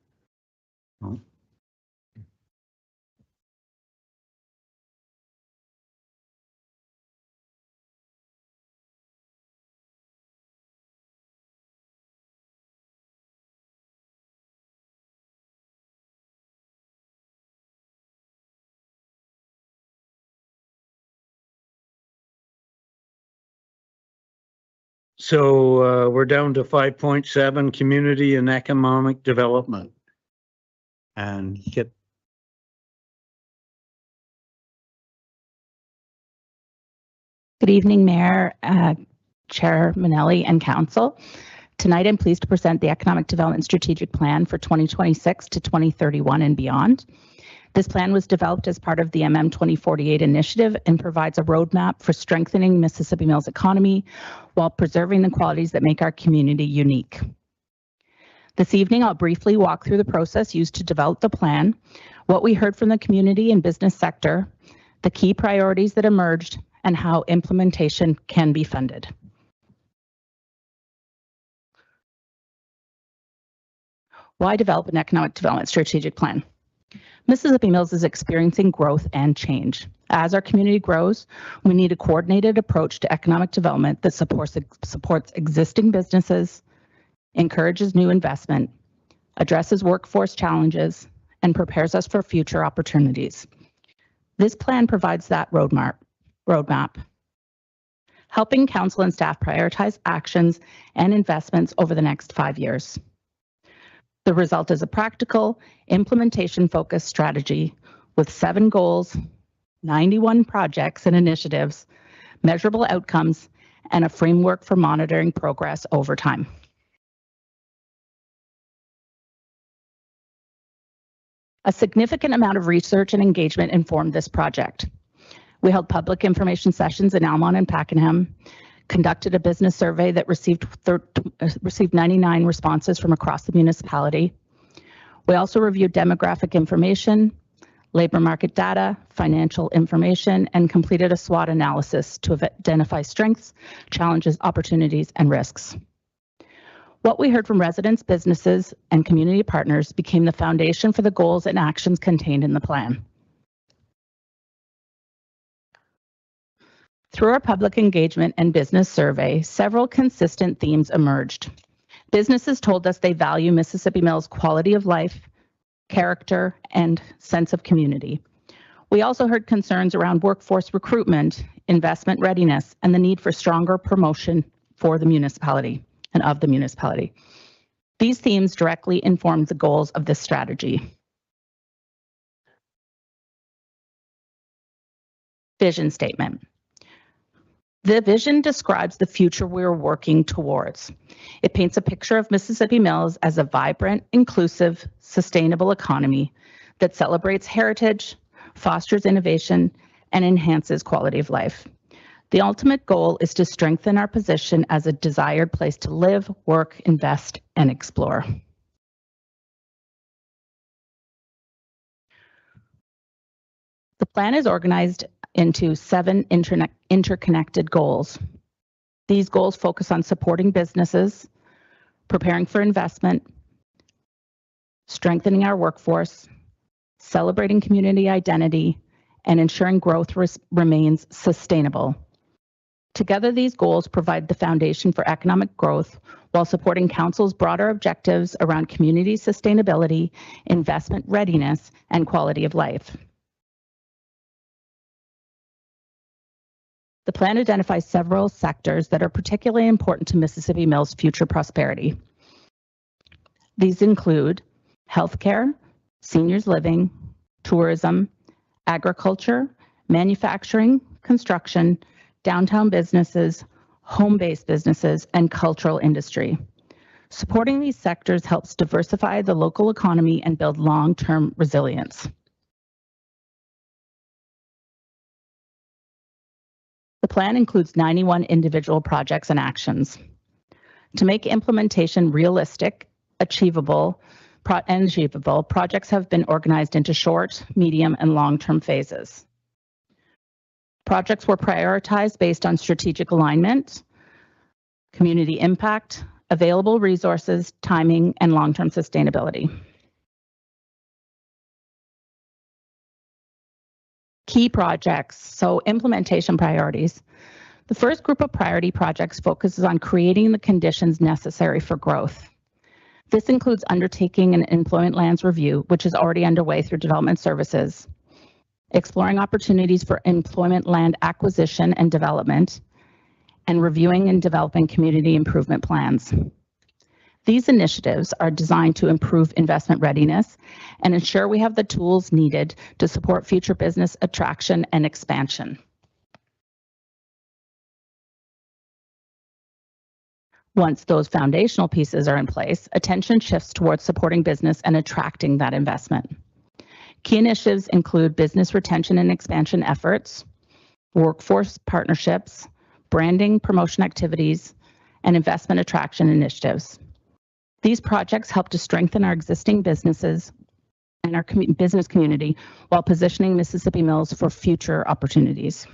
we're down to 5.7, community and economic development. And get. Good evening, Mayor, Chair Manelli, and Council. Tonight, I'm pleased to present the Economic Development Strategic Plan for 2026 to 2031 and beyond. This plan was developed as part of the MM 2048 initiative and provides a roadmap for strengthening Mississippi Mills' economy while preserving the qualities that make our community unique. This evening, I'll briefly walk through the process used to develop the plan, what we heard from the community and business sector, the key priorities that emerged, and how implementation can be funded. Why develop an economic development strategic plan? Mississippi Mills is experiencing growth and change. As our community grows, we need a coordinated approach to economic development that supports existing businesses, encourages new investment, addresses workforce challenges, and prepares us for future opportunities. This plan provides that roadmap, helping council and staff prioritize actions and investments over the next 5 years. The result is a practical, implementation-focused strategy with 7 goals, 91 projects and initiatives, measurable outcomes, and a framework for monitoring progress over time. A significant amount of research and engagement informed this project. We held public information sessions in Almont and Pakenham, conducted a business survey that received 99 responses from across the municipality. We also reviewed demographic information, labor market data, financial information, and completed a SWOT analysis to identify strengths, challenges, opportunities, and risks. What we heard from residents, businesses, and community partners became the foundation for the goals and actions contained in the plan. Through our public engagement and business survey, several consistent themes emerged. Businesses told us they value Mississippi Mills' quality of life, character, and sense of community. We also heard concerns around workforce recruitment, investment readiness, and the need for stronger promotion for the municipality and of the municipality. These themes directly inform the goals of this strategy. Vision statement. The vision describes the future we're working towards. It paints a picture of Mississippi Mills as a vibrant, inclusive, sustainable economy that celebrates heritage, fosters innovation, and enhances quality of life. The ultimate goal is to strengthen our position as a desired place to live, work, invest, and explore. The plan is organized into 7 interconnected goals. These goals focus on supporting businesses, preparing for investment, strengthening our workforce, celebrating community identity, and ensuring growth remains sustainable. Together, these goals provide the foundation for economic growth while supporting Council's broader objectives around community sustainability, investment readiness, and quality of life. The plan identifies several sectors that are particularly important to Mississippi Mills' future prosperity. These include healthcare, seniors living, tourism, agriculture, manufacturing, construction, downtown businesses, home-based businesses, and cultural industry. Supporting these sectors helps diversify the local economy and build long-term resilience. The plan includes 91 individual projects and actions. To make implementation realistic, achievable, projects have been organized into short, medium, and long-term phases. Projects were prioritized based on strategic alignment, community impact, available resources, timing, and long-term sustainability. Key projects, so implementation priorities. The first group of priority projects focuses on creating the conditions necessary for growth. This includes undertaking an employment lands review, which is already underway through Development Services, exploring opportunities for employment land acquisition and development, and reviewing and developing community improvement plans. These initiatives are designed to improve investment readiness and ensure we have the tools needed to support future business attraction and expansion. Once those foundational pieces are in place, attention shifts towards supporting business and attracting that investment. Key initiatives include business retention and expansion efforts, workforce partnerships, branding, promotion activities, and investment attraction initiatives. These projects help to strengthen our existing businesses and our business community while positioning Mississippi Mills for future opportunities.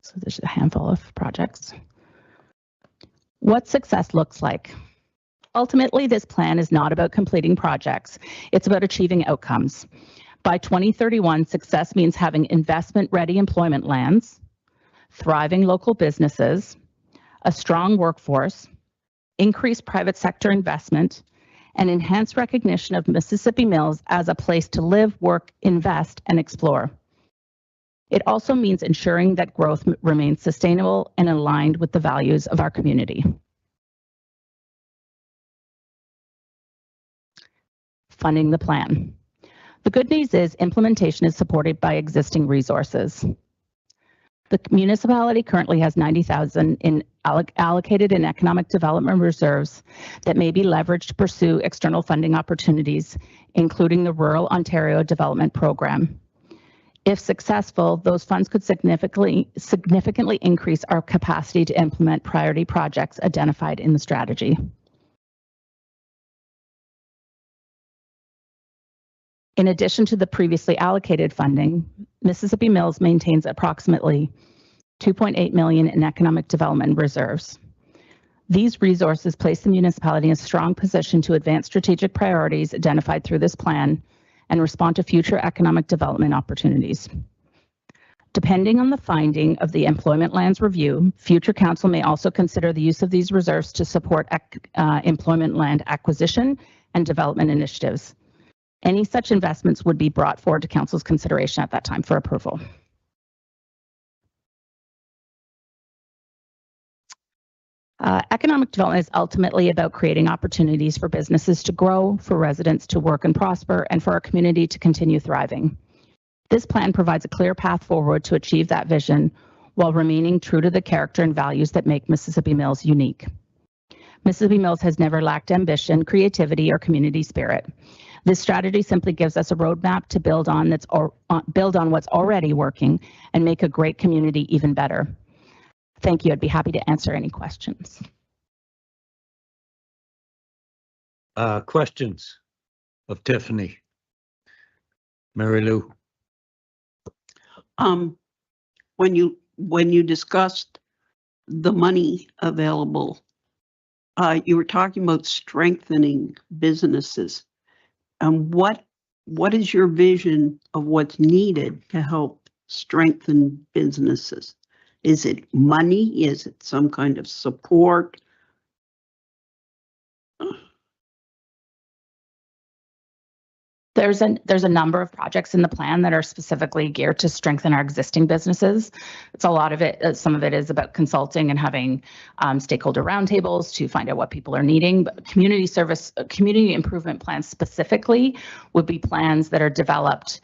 So there's a handful of projects. What success looks like. Ultimately, this plan is not about completing projects. It's about achieving outcomes. By 2031, success means having investment-ready employment lands, thriving local businesses, a strong workforce, increased private sector investment, and enhanced recognition of Mississippi Mills as a place to live, work, invest, and explore. It also means ensuring that growth remains sustainable and aligned with the values of our community. Funding the plan. The good news is implementation is supported by existing resources. The municipality currently has $90,000 allocated in economic development reserves that may be leveraged to pursue external funding opportunities, including the Rural Ontario Development Program. If successful, those funds could significantly increase our capacity to implement priority projects identified in the strategy. In addition to the previously allocated funding, Mississippi Mills maintains approximately $2.8 million in economic development reserves. These resources place the municipality in a strong position to advance strategic priorities identified through this plan and respond to future economic development opportunities. Depending on the finding of the employment lands review, future council may also consider the use of these reserves to support employment land acquisition and development initiatives. Any such investments would be brought forward to council's consideration at that time for approval. Economic development is ultimately about creating opportunities for businesses to grow, for residents to work and prosper, and for our community to continue thriving. This plan provides a clear path forward to achieve that vision while remaining true to the character and values that make Mississippi Mills unique. Mississippi Mills has never lacked ambition, creativity, or community spirit. This strategy simply gives us a roadmap to build on what's already working and make a great community even better. Thank you. I'd be happy to answer any questions. Questions of Tiffany? Mary Lou? When you discussed the money available, you were talking about strengthening businesses. What is your vision of what's needed to help strengthen businesses? Is it money? Is it some kind of support? There's a number of projects in the plan that are specifically geared to strengthen our existing businesses. It's a lot of it. Some of it is about consulting and having stakeholder roundtables to find out what people are needing. But community improvement plans specifically would be plans that are developed,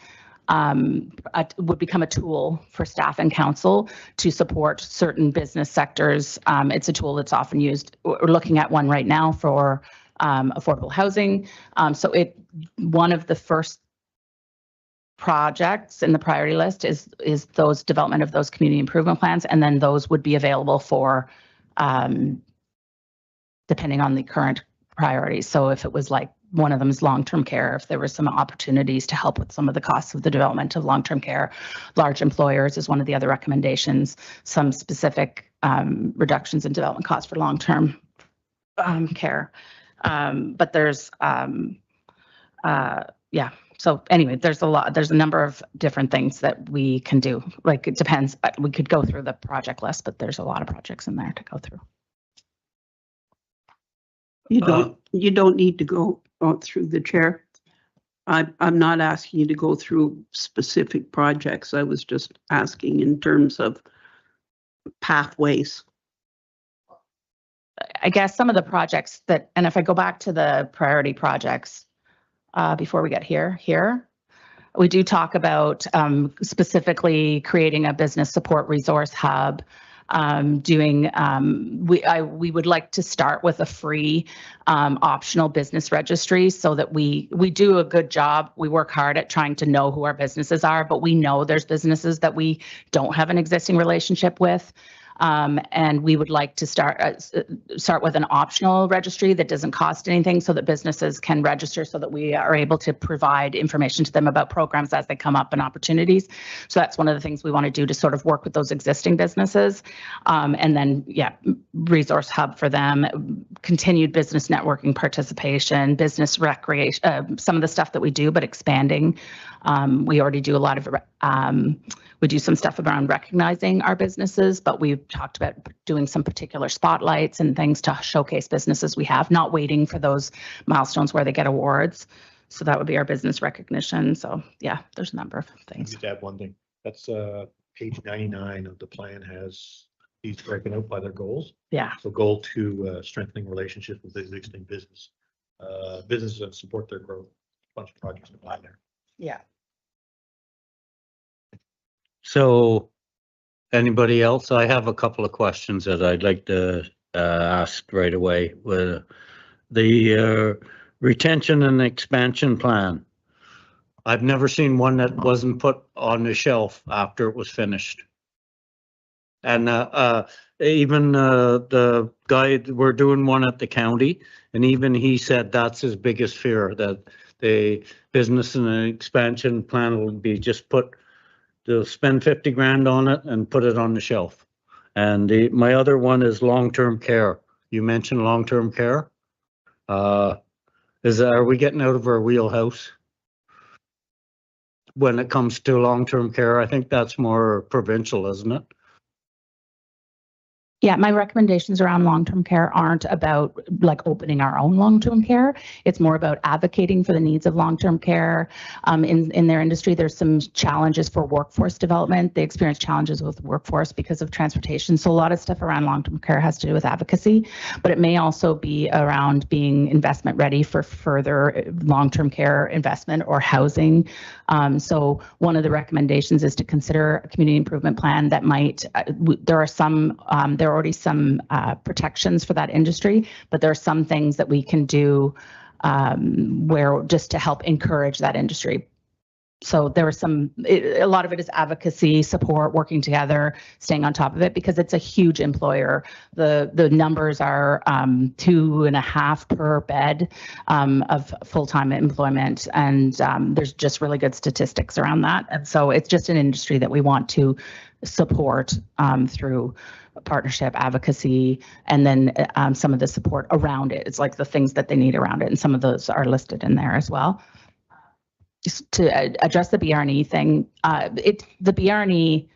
would become a tool for staff and council to support certain business sectors. It's a tool that's often used. We're looking at one right now for affordable housing. One of the first projects in the priority list is those development of those community improvement plans, and then those would be available for depending on the current priorities. So if it was like one of them is long-term care, if there were some opportunities to help with some of the costs of the development of long-term care, large employers is one of the other recommendations, some specific reductions in development costs for long-term care. But there's, yeah. So anyway, there's a number of different things that we can do. Like it depends, we could go through the project list, but there's a lot of projects in there to go through. You don't need to go through the chair. I'm not asking you to go through specific projects. I was just asking in terms of pathways. I guess some of the projects that, and if I go back to the priority projects before we get here, we do talk about specifically creating a business support resource hub. We would like to start with a free optional business registry so that we do a good job. We work hard at trying to know who our businesses are, but we know there's businesses that we don't have an existing relationship with. And we would like to start with an optional registry that doesn't cost anything so that businesses can register so that we are able to provide information to them about programs as they come up and opportunities. So that's one of the things we want to do to sort of work with those existing businesses. And then, yeah, resource hub for them, continued business networking participation, business recreation, some of the stuff that we do, but expanding. We already do a lot of, we do some stuff around recognizing our businesses, but we've talked about doing some particular spotlights and things to showcase businesses we have, not waiting for those milestones where they get awards. So that would be our business recognition. So yeah, there's a number of things. Just add one thing. That's page 99 of the plan has these broken out by their goals. Yeah. So goal 2, strengthening relationships with existing businesses that support their growth. A bunch of projects to buy there. Yeah. So anybody else? I have a couple of questions that I'd like to ask right away. The retention and expansion plan. I've never seen one that wasn't put on the shelf after it was finished. And even the guy, we're doing one at the county, and even he said that's his biggest fear, that the business and expansion plan will be just they'll spend 50 grand on it and put it on the shelf. And my other one is long-term care. You mentioned long-term care. Are we getting out of our wheelhouse when it comes to long-term care? I think that's more provincial, isn't it? Yeah, my recommendations around long-term care aren't about like opening our own long-term care. It's more about advocating for the needs of long-term care. In their industry, there's some challenges for workforce development. They experience challenges with workforce because of transportation. So a lot of stuff around long-term care has to do with advocacy, but it may also be around being investment ready for further long-term care investment or housing. So one of the recommendations is to consider a community improvement plan that might, there are already some protections for that industry, but there are some things that we can do where just to help encourage that industry. So there was a lot of it is advocacy, support, working together, staying on top of it because it's a huge employer. The numbers are 2.5 per bed of full-time employment, and there's just really good statistics around that. And so it's just an industry that we want to support through partnership, advocacy, and then some of the support around it. It's like the things that they need around it, and some of those are listed in there as well. Just to address the BRNE thing, the BRNE,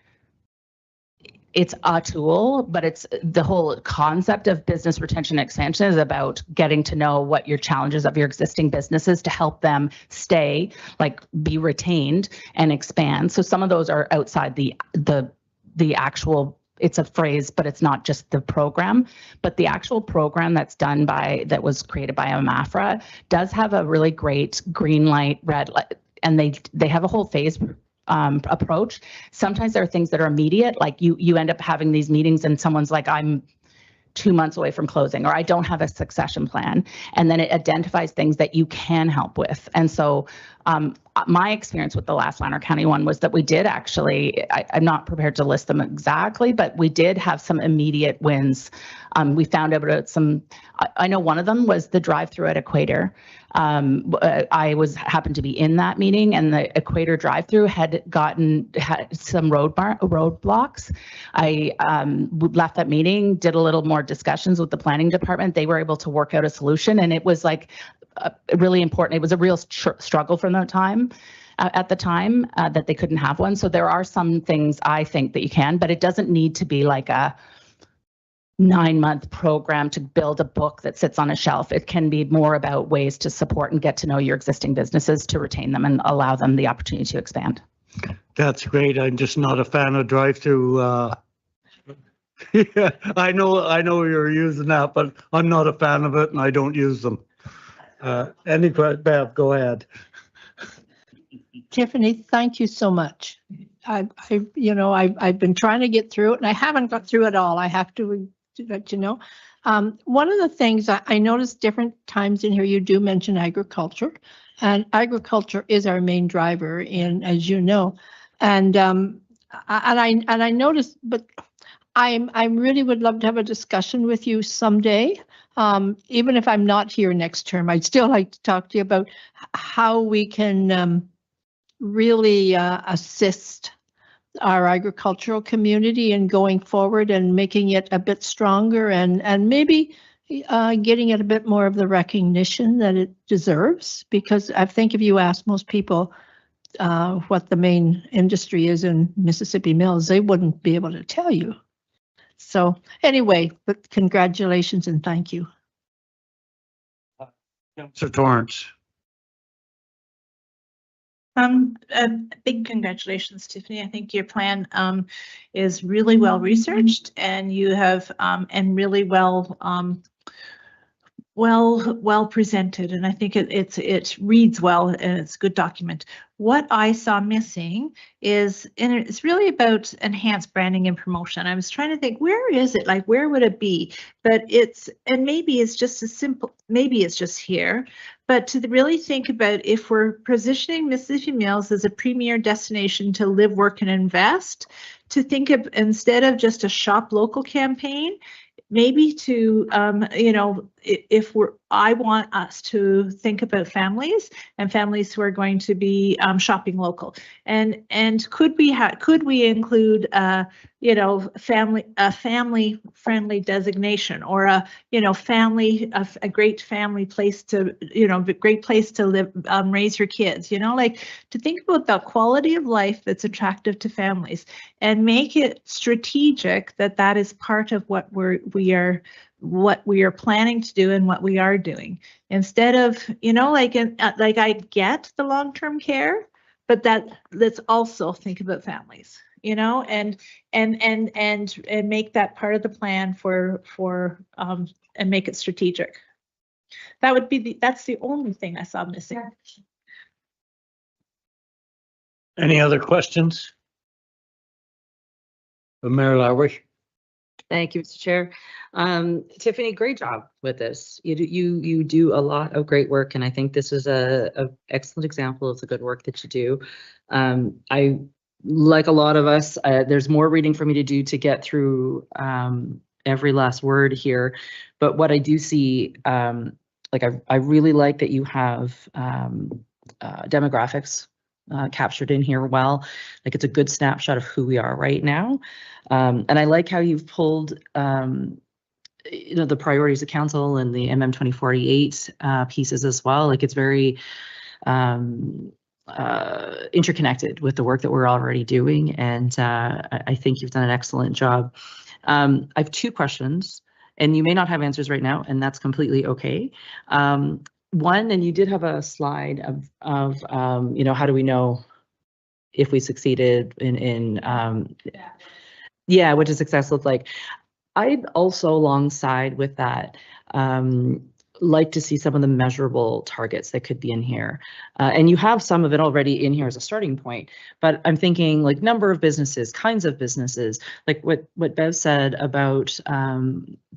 it's a tool, but it's the whole concept of business retention and expansion is about getting to know what your challenges of your existing businesses to help them stay, like be retained and expand. So some of those are outside the actual. It's a phrase, but it's not just the program. But the actual program that was created by AMAFRA does have a really great green light, red light, and they have a whole phase approach. Sometimes there are things that are immediate, like you end up having these meetings and someone's like, I'm 2 months away from closing, or I don't have a succession plan. And then it identifies things that you can help with. And so my experience with the last Lanark County one was that we did actually, I'm not prepared to list them exactly, but we did have some immediate wins. We found out about I know one of them was the drive-through at Equator. I happened to be in that meeting, and the Equator drive-through had some roadblocks. I left that meeting, did a little more discussions with the planning department. They were able to work out a solution, and it was like really important. It was a real struggle from that time. At the time that they couldn't have one. So there are some things I think that you can, but it doesn't need to be like a 9-month program to build a book that sits on a shelf. It can be more about ways to support and get to know your existing businesses to retain them and allow them the opportunity to expand. That's great. I'm just not a fan of drive-through. Yeah, I know you're using that, but I'm not a fan of it and I don't use them. Any question, Bev, go ahead. Tiffany, thank you so much. I've been trying to get through it and I haven't got through it all. I have to let you know. One of the things I noticed different times in here, you do mention agriculture, and agriculture is our main driver in, as you know, and I noticed, but I really would love to have a discussion with you someday. Even if I'm not here next term, I'd still like to talk to you about how we can really assist our agricultural community in going forward and making it a bit stronger and maybe getting it a bit more of the recognition that it deserves. Because I think if you ask most people what the main industry is in Mississippi Mills, they wouldn't be able to tell you. So anyway, but congratulations and thank you. Councillor Torrance. A big congratulations, Tiffany. I think your plan is really well researched, and you have and really well presented, and I think it reads well and it's a good document. What I saw missing is, and it's really about enhanced branding and promotion. I was trying to think, where is it? Like, where would it be? But and maybe it's just as simple, maybe it's just here, but to really think about if we're positioning Mississippi Mills as a premier destination to live, work, and invest, to think of, instead of just a shop local campaign, maybe to, if we're I want us to think about families and families who are going to be shopping local. And could we include a family friendly designation, or a great family place to great place to live, raise your kids, like to think about the quality of life that's attractive to families and make it strategic that is part of what we are planning to do and what we are doing, instead of like I get the long-term care, but let's also think about families, and make that part of the plan and make it strategic. That would be that's the only thing I saw missing. Any other questions? Mayor Lowry? Thank you, Mr. Chair. Tiffany, great job with this. You do a lot of great work, and I think this is a excellent example of the good work that you do. I, like a lot of us, there's more reading for me to do to get through every last word here. But what I do see, I really like that you have demographics captured in here well. Like, it's a good snapshot of who we are right now. And I like how you've pulled the priorities of council and the MM 2048 pieces as well. Like, it's very interconnected with the work that we're already doing. And I think you've done an excellent job. I have two questions, and you may not have answers right now, and that's completely okay. One, and you did have a slide of how do we know if we succeeded in what does success look like? I'd also, alongside with that, like to see some of the measurable targets that could be in here. And you have some of it already in here as a starting point, but I'm thinking like number of businesses, kinds of businesses, like what Bev said about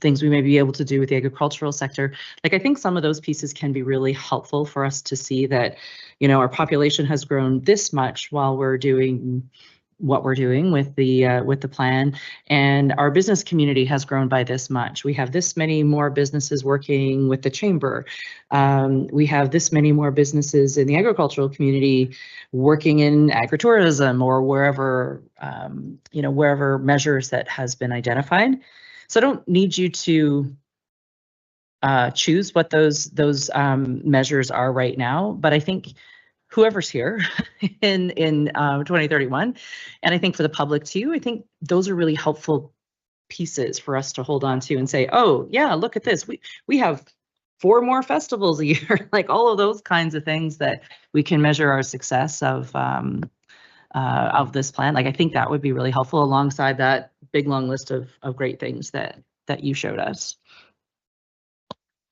things we may be able to do with the agricultural sector. Like, I think some of those pieces can be really helpful for us to see that, our population has grown this much while we're doing what we're doing with the plan, and our business community has grown by this much. We have this many more businesses working with the chamber. We have this many more businesses in the agricultural community working in agritourism or wherever, wherever measures that has been identified. So I don't need you to choose what those measures are right now, but I think whoever's here in 2031, and I think for the public too, I think those are really helpful pieces for us to hold on to and say, oh yeah, look at this. We have 4 more festivals a year, like all of those kinds of things that we can measure our success of this plan. Like, I think that would be really helpful alongside that big long list of great things that you showed us.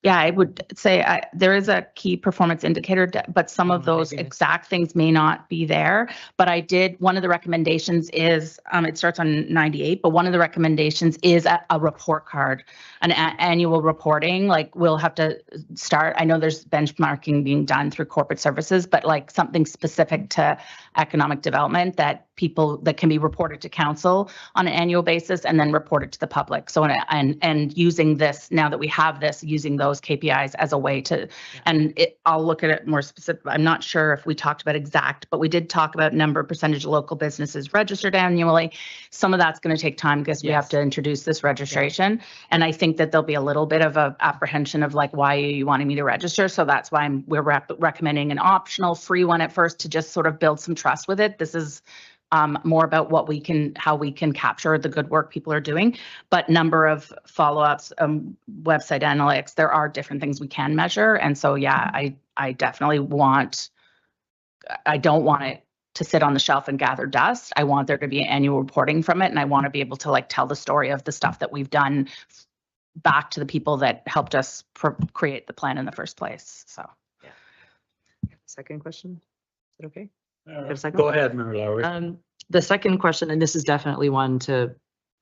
Yeah, I would say there is a key performance indicator, but some of those exact things may not be there. But one of the recommendations is, it starts on 98, but one of the recommendations is a report card, an annual reporting. Like, we'll have to start, I know there's benchmarking being done through corporate services, but like something specific to economic development that can be reported to council on an annual basis and then reported to the public. So, and using this, now that we have this, using those KPIs as a way to, I'll look at it more specific. I'm not sure if we talked about exact, but we did talk about percentage of local businesses registered annually. Some of that's going to take time because we have to introduce this registration. And I think that there'll be a little bit of a apprehension of like, why are you wanting me to register? So that's why we're recommending an optional free one at first to just sort of build some trust with it. This is more about how we can capture the good work people are doing, but number of follow-ups, website analytics, there are different things we can measure. And so, yeah, I definitely I don't want it to sit on the shelf and gather dust. I want there to be annual reporting from it. And I want to be able to like tell the story of the stuff that we've done back to the people that helped us create the plan in the first place. So, yeah. Second question, is it okay? Go ahead, Mayor Lowry. The second question, and this is definitely one to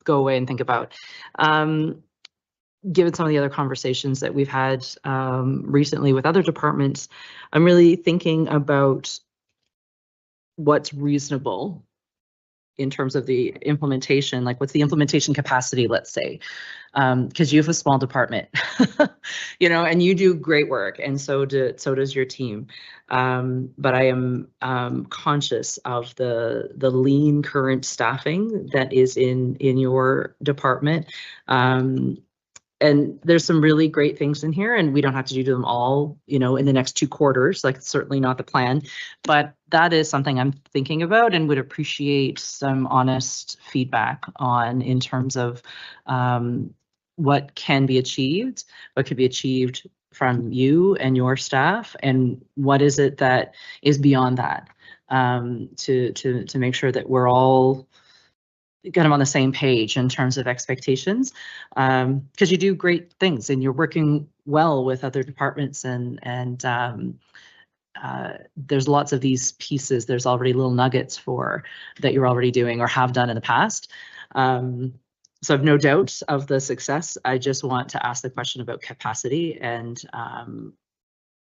go away and think about. Given some of the other conversations that we've had recently with other departments, I'm really thinking about what's reasonable in terms of the implementation, like what's the implementation capacity, let's say? Because you have a small department, you know, and you do great work, and so does your team. But I am conscious of the lean current staffing that is in your department. And there's some really great things in here, and we don't have to do them all, you know, in the next 2 quarters, like it's certainly not the plan, but that is something I'm thinking about and would appreciate some honest feedback on in terms of what can be achieved, what could be achieved from you and your staff, and what is it that is beyond that, to make sure that we're all kind of on the same page in terms of expectations, because you do great things and you're working well with other departments, and there's lots of these pieces. There's already little nuggets that you're already doing or have done in the past. So I've no doubt of the success. I just want to ask the question about capacity, and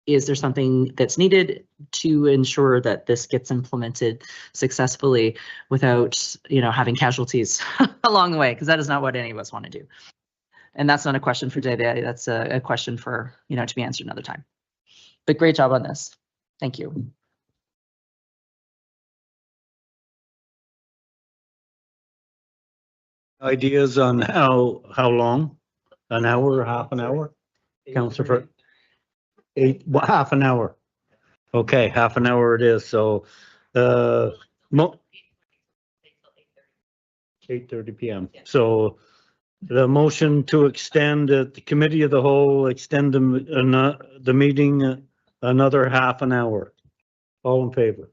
is there something that's needed to ensure that this gets implemented successfully without, you know, having casualties along the way? Because that is not what any of us want to do. And that's not a question for today. That's a question for, you know, to be answered another time. But great job on this. Thank you. Ideas on how long? An hour or half an hour? Councillor for 8, half an hour. Okay, half an hour it is. So, 8:30 p.m. So the motion to extend the committee of the whole, extend the meeting another half an hour. All in favor?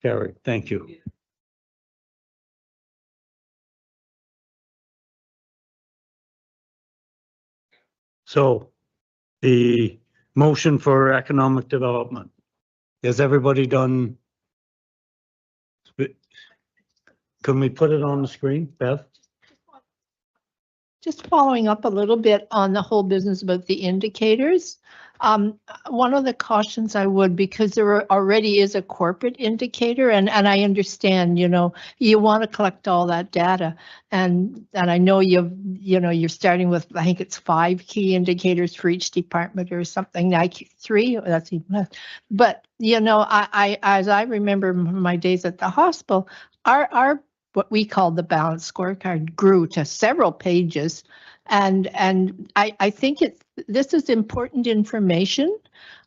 Carried. Thank you. So the motion for economic development. Has everybody done? Can we put it on the screen, Bev? Just following up a little bit on the whole business about the indicators. One of the cautions I would, because there already is a corporate indicator, and I understand, you know, you want to collect all that data, and I know you're starting with, I think it's 5 key indicators for each department or something, like 3, that's even less. But you know, I as I remember my days at the hospital, our what we call the balanced scorecard grew to several pages. And I think this is important information,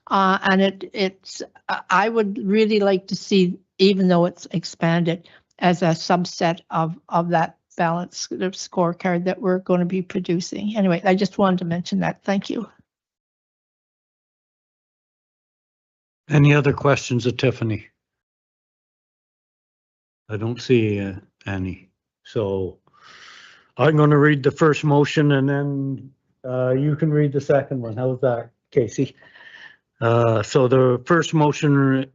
and it's I would really like to see, even though it's expanded, as a subset of that balanced scorecard that we're going to be producing. Anyway, I just wanted to mention that. Thank you. Any other questions of Tiffany? I don't see any. So I'm going to read the first motion, and then you can read the second one. How's that, Casey? So the first motion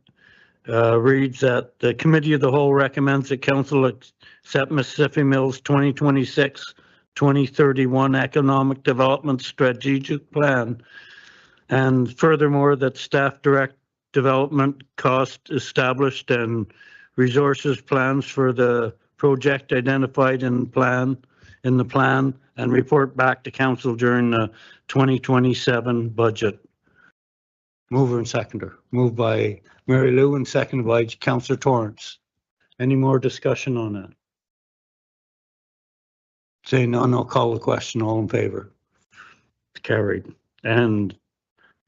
reads that the Committee of the Whole recommends that Council accept Mississippi Mills 2026-2031 Economic Development Strategic Plan, and furthermore that staff direct development cost established and resources plans for the project identified in the plan and report back to council during the 2027 budget. Mover and seconder. Moved by Mary Lou and seconded by Councillor Torrance. Any more discussion on that? Saying none, I'll call the question. All in favor? Carried. And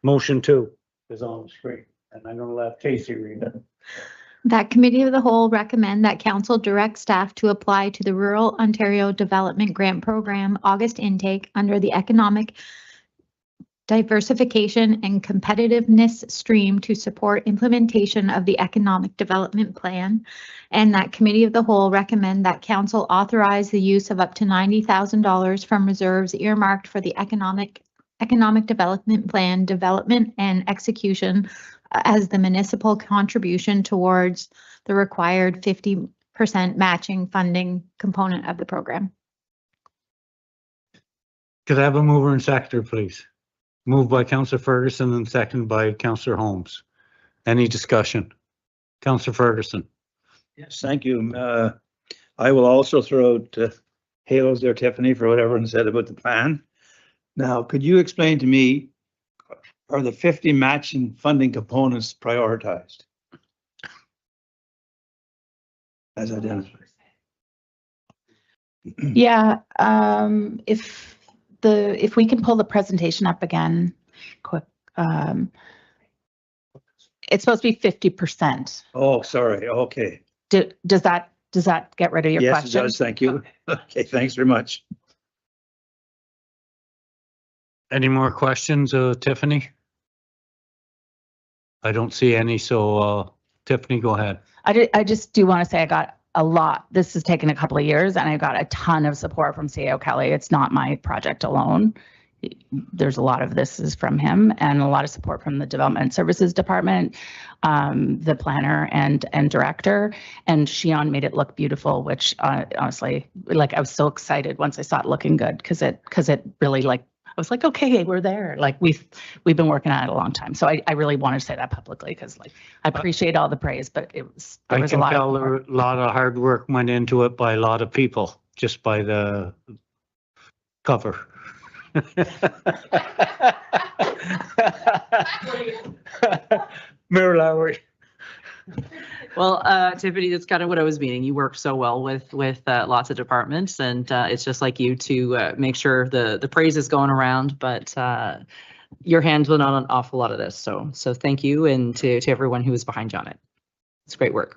motion 2 is on the screen, and I'm going to let Casey read it. That Committee of the Whole recommend that Council direct staff to apply to the Rural Ontario Development Grant Program August intake under the Economic Diversification and Competitiveness stream to support implementation of the Economic Development Plan, and that Committee of the Whole recommend that Council authorize the use of up to $90,000 from reserves earmarked for the Economic Development Plan development and execution as the municipal contribution towards the required 50% matching funding component of the program. Could I have a mover and seconder, please? Moved by Councillor Ferguson and seconded by Councillor Holmes. Any discussion? Councillor Ferguson. Yes, thank you. I will also throw out halos there, Tiffany, for what everyone said about the plan. Now, could you explain to me, are the 50 matching funding components prioritized? As identified. Yeah, if we can pull the presentation up again, quick. It's supposed to be 50%. Oh, sorry. Okay. Does that get rid of your Yes, question? it does. Thank you. Okay, thanks very much. Any more questions, Tiffany? I don't see any, so Tiffany, go ahead. I just do want to say I got a lot. This has taken a couple of years and I got a ton of support from CAO Kelly. It's not my project alone. There's a lot of this is from him and a lot of support from the Development Services Department, the planner and director, and Shion made it look beautiful, which honestly, like I was so excited once I saw it looking good because it really like, I was like, okay, we're there. Like we've been working on it a long time. So I really wanted to say that publicly because like I appreciate all the praise, but there was a lot of a lot of hard work went into it by a lot of people, just by the cover. Mayor Lowry. Well, Tiffany, that's kind of what I was meaning. You work so well with lots of departments, and it's just like you to make sure the praise is going around. But your hands went on an awful lot of this, so thank you, and to everyone who was behind you on it. It's great work.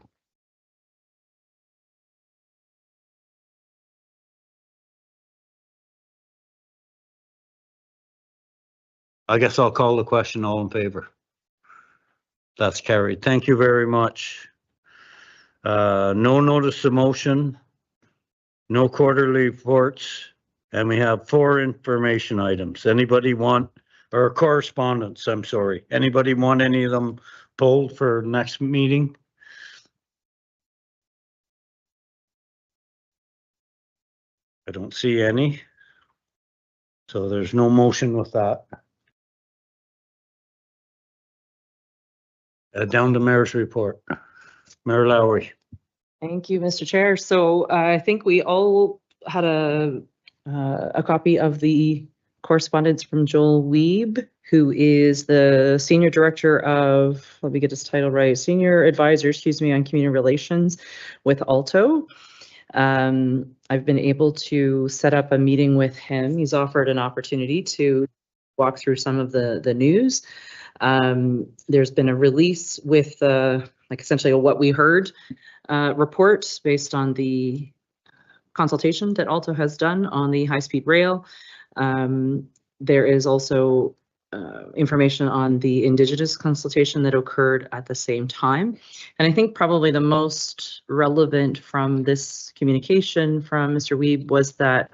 I guess I'll call the question. All in favor? That's carried. Thank you very much. No notice of motion, no quarterly reports, and we have 4 information items. Anybody want, or correspondence, I'm sorry. Anybody want any of them pulled for next meeting? I don't see any. So there's no motion with that. Down to Mayor's report. Mayor Lowry. Thank you, Mr. Chair. So I think we all had a copy of the correspondence from Joel Wiebe, who is the Senior Director of, let me get his title right, Senior Advisor, on Community Relations with Alto. I've been able to set up a meeting with him. He's offered an opportunity to walk through some of the news. There's been a release with like essentially a what we heard report based on the consultation that Alto has done on the high-speed rail. There is also information on the Indigenous consultation that occurred at the same time. And I think probably the most relevant from this communication from Mr. Wiebe was that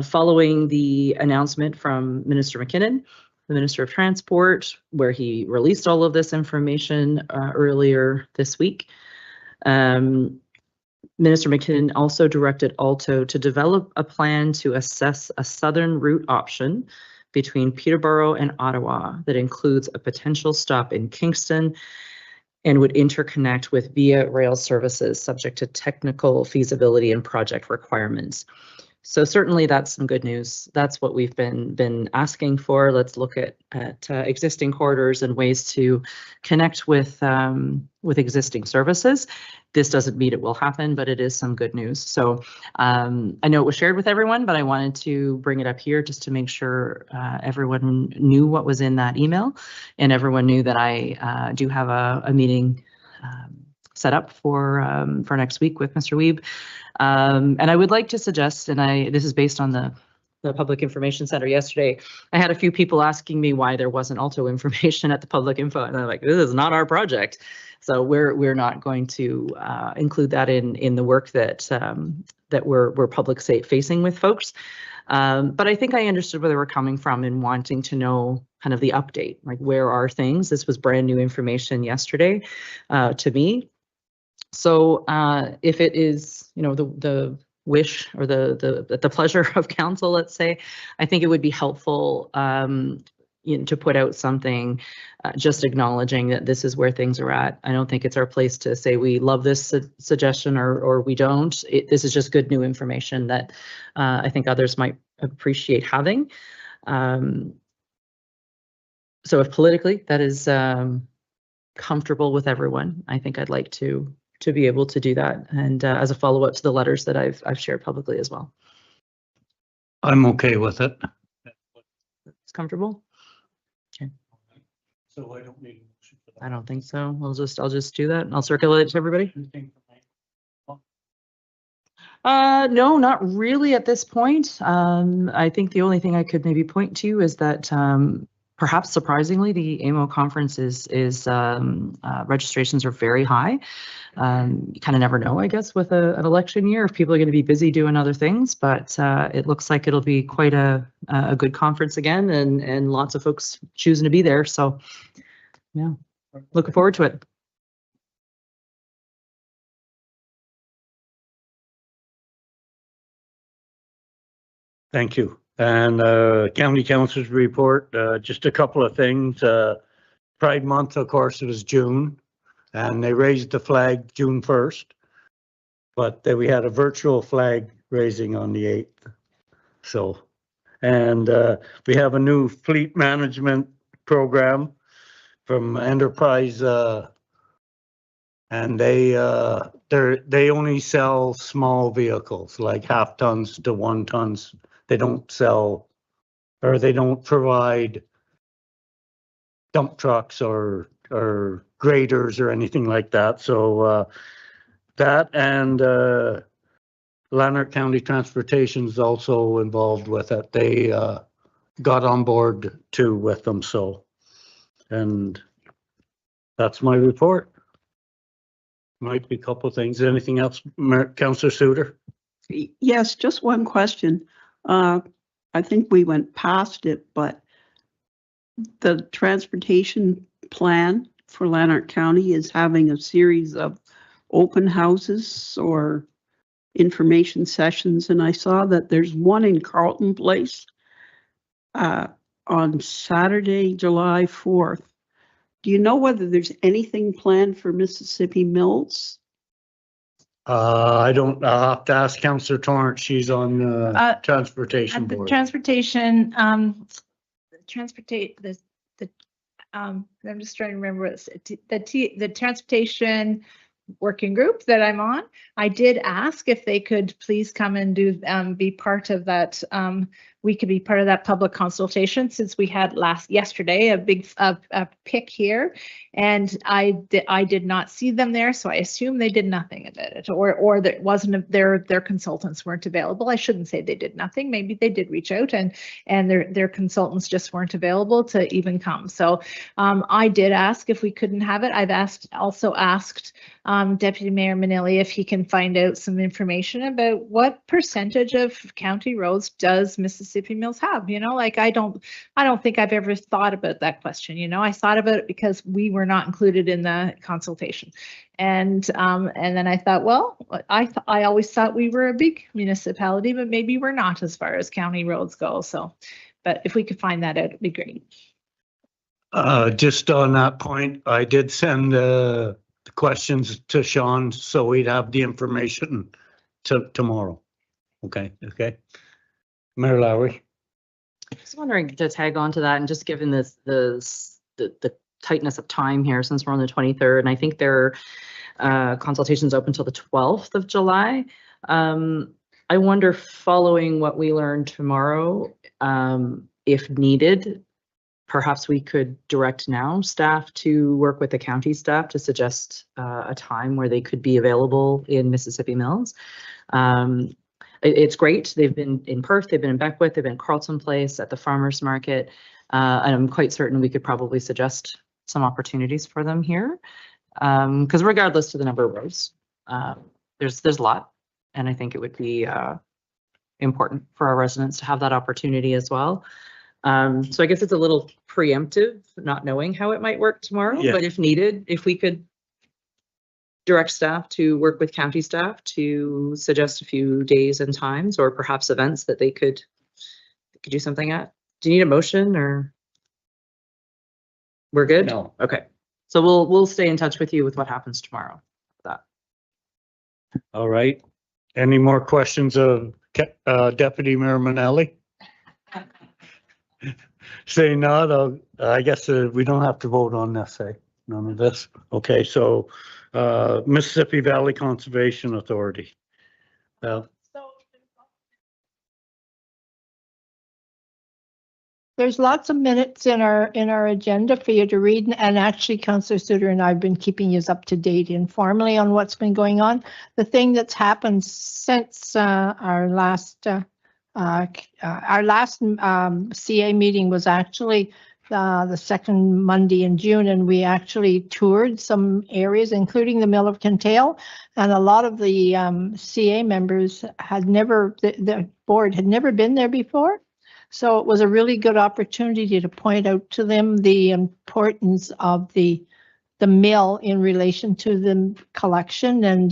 following the announcement from Minister McKinnon, the Minister of Transport, where he released all of this information earlier this week, Minister McKinnon also directed Alto to develop a plan to assess a southern route option between Peterborough and Ottawa that includes a potential stop in Kingston and would interconnect with Via Rail services subject to technical feasibility and project requirements. So certainly that's some good news. That's what we've been asking for. Let's look at existing corridors and ways to connect with existing services. This doesn't mean it will happen, but it is some good news. So I know it was shared with everyone, but I wanted to bring it up here just to make sure everyone knew what was in that email, and everyone knew that I do have a meeting set up for next week with Mr. Wiebe. And I would like to suggest, and this is based on the Public Information Center yesterday, I had a few people asking me why there wasn't Alto information at the public info, and I'm like, this is not our project. So we're not going to include that in the work that we're public facing with folks. But I think I understood where they were coming from in wanting to know kind of the update, like where are things? This was brand new information yesterday to me. So if it is, the wish or the pleasure of council, let's say, I think it would be helpful to put out something just acknowledging that this is where things are at. I don't think it's our place to say we love this suggestion or we don't. This is just good new information that I think others might appreciate having. So if politically that is comfortable with everyone, I think I'd like to be able to do that, and as a follow-up to the letters that I've shared publicly as well. I'm okay with it. It's comfortable. Okay. So I don't need a motion for that. I don't think so. I'll just do that. I'll circulate it to everybody. No, not really at this point. I think the only thing I could maybe point to is that perhaps surprisingly, the AMO conference is registrations are very high. You kind of never know, I guess, with an election year if people are going to be busy doing other things, but it looks like it'll be quite a good conference again, and lots of folks choosing to be there. So yeah, looking forward to it. Thank you. And County Council's report, just a couple of things. Pride Month, of course, it was June, and they raised the flag June 1st. But then we had a virtual flag raising on the 8th. So, and we have a new fleet management program from Enterprise, and they only sell small vehicles like 0.5 tons to 1 tons. They don't sell, or they don't provide dump trucks or graders or anything like that. So that, and Lanark County Transportation is also involved with it. They got on board too with them. So, and that's my report. Might be a couple of things. Anything else, Councillor Suter? Yes, just one question. I think we went past it, but the transportation plan for Lanark County is having a series of open houses or information sessions, and I saw that there's one in Carlton Place on Saturday, July 4th. Do you know whether there's anything planned for Mississippi Mills? I don't, I'll have to ask Councillor Torrance. She's on transportation At the board. transportation, I'm just trying to remember what the transportation working group that I'm on. I did ask if they could please come and be part of that. We could be part of that public consultation, since we had yesterday a big pick here, and I did not see them there, so I assume they did nothing about it, or that wasn't their consultants weren't available. I shouldn't say they did nothing. Maybe they did reach out, and their consultants just weren't available to even come. So I did ask if we couldn't have it. I've also asked Deputy Mayor Manelli if he can find out some information about what percentage of county roads does Mississippi Mills have. Like I don't think I've ever thought about that question. I thought about it because we were not included in the consultation, and then I thought, well, I always thought we were a big municipality, but maybe we're not as far as county roads go. So, but if we could find that out, it'd be great. Just on that point, I did send the questions to Sean, so we'd have the information tomorrow. Okay. Mayor Lowry. Just wondering, to tag on to that, and just given the tightness of time here, since we're on the 23rd, and I think their consultations open until the 12th of July. I wonder, following what we learn tomorrow, if needed, perhaps we could direct now staff to work with the county staff to suggest a time where they could be available in Mississippi Mills. It's great. They've been in Perth, they've been in Beckwith, they've been in Carlton Place, at the farmers market. And I'm quite certain we could probably suggest some opportunities for them here. Because regardless of the number of rows, there's a lot. And I think it would be important for our residents to have that opportunity as well. So I guess it's a little preemptive, not knowing how it might work tomorrow, but if needed, if we could direct staff to work with county staff to suggest a few days and times, or perhaps events that they could do something at. Do you need a motion or? We're good? No. Okay. So we'll stay in touch with you with what happens tomorrow. That. All right. Any more questions of Deputy Mayor Manelli? Say not, I guess we don't have to vote on this, eh? None of this. Okay, so Mississippi Valley Conservation Authority. Well, There's lots of minutes in our agenda for you to read, and actually Councillor Suter and I have been keeping you up to date informally on what's been going on. The thing that's happened since our last CA meeting was actually the second Monday in June, and we actually toured some areas, including the Mill of Kintail, and a lot of the CA members had never, the board had never been there before. So it was a really good opportunity to point out to them the importance of the mill in relation to the collection. And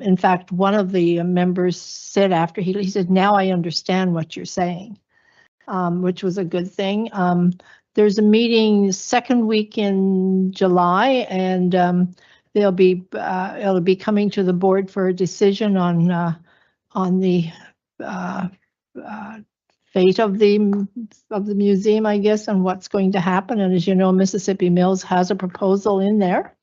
in fact, one of the members said after he said, "Now I understand what you're saying," which was a good thing. There's a meeting second week in July, and it'll be coming to the board for a decision on the fate of the museum, I guess, and what's going to happen. And as you know, Mississippi Mills has a proposal in there.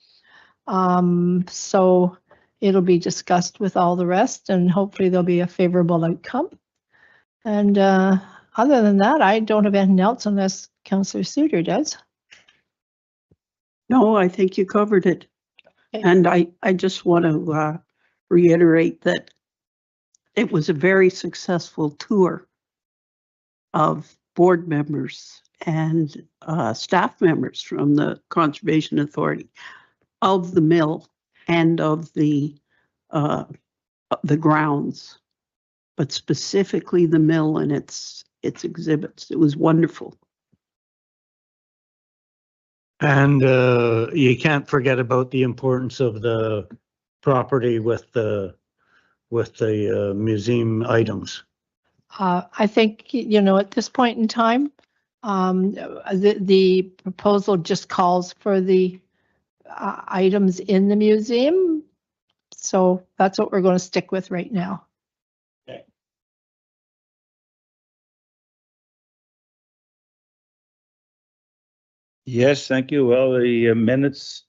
So it'll be discussed with all the rest, and hopefully there'll be a favorable outcome. And other than that, I don't have anything else unless Councillor Suter does. No, I think you covered it. Okay. And I just want to reiterate that it was a very successful tour of board members and staff members from the Conservation Authority of the mill and of the grounds, but specifically the mill and its exhibits. It was wonderful. and you can't forget about the importance of the property with the museum items. I think, you know, at this point in time, the proposal just calls for the items in the museum. So that's what we're going to stick with right now. Okay. Yes, thank you. Well, the minutes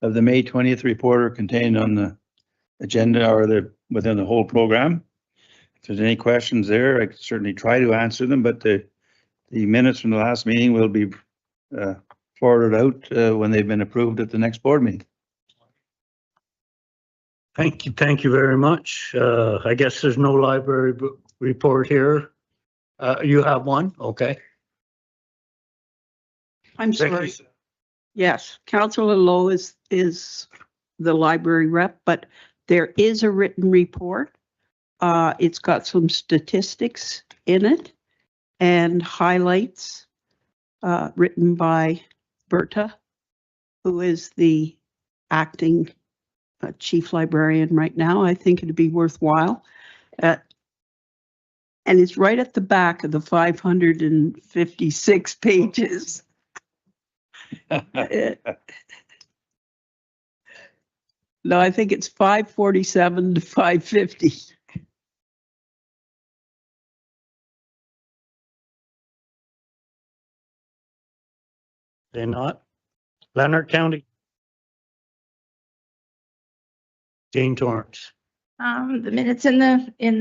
of the May 20th report are contained on the agenda or within the whole program. If there's any questions there, I can certainly try to answer them, but the minutes from the last meeting will be forwarded out when they've been approved at the next board meeting. Thank you very much. I guess there's no library report here. You have one? Okay. I'm sorry. Yes, Councillor Lowe is the library rep, but there is a written report. It's got some statistics in it and highlights written by Berta, who is the acting chief librarian right now. I think it'd be worthwhile. And it's right at the back of the 556 pages. No, I think it's 547 to 550. They're not. Leonard County. Jane Torrance. The minutes in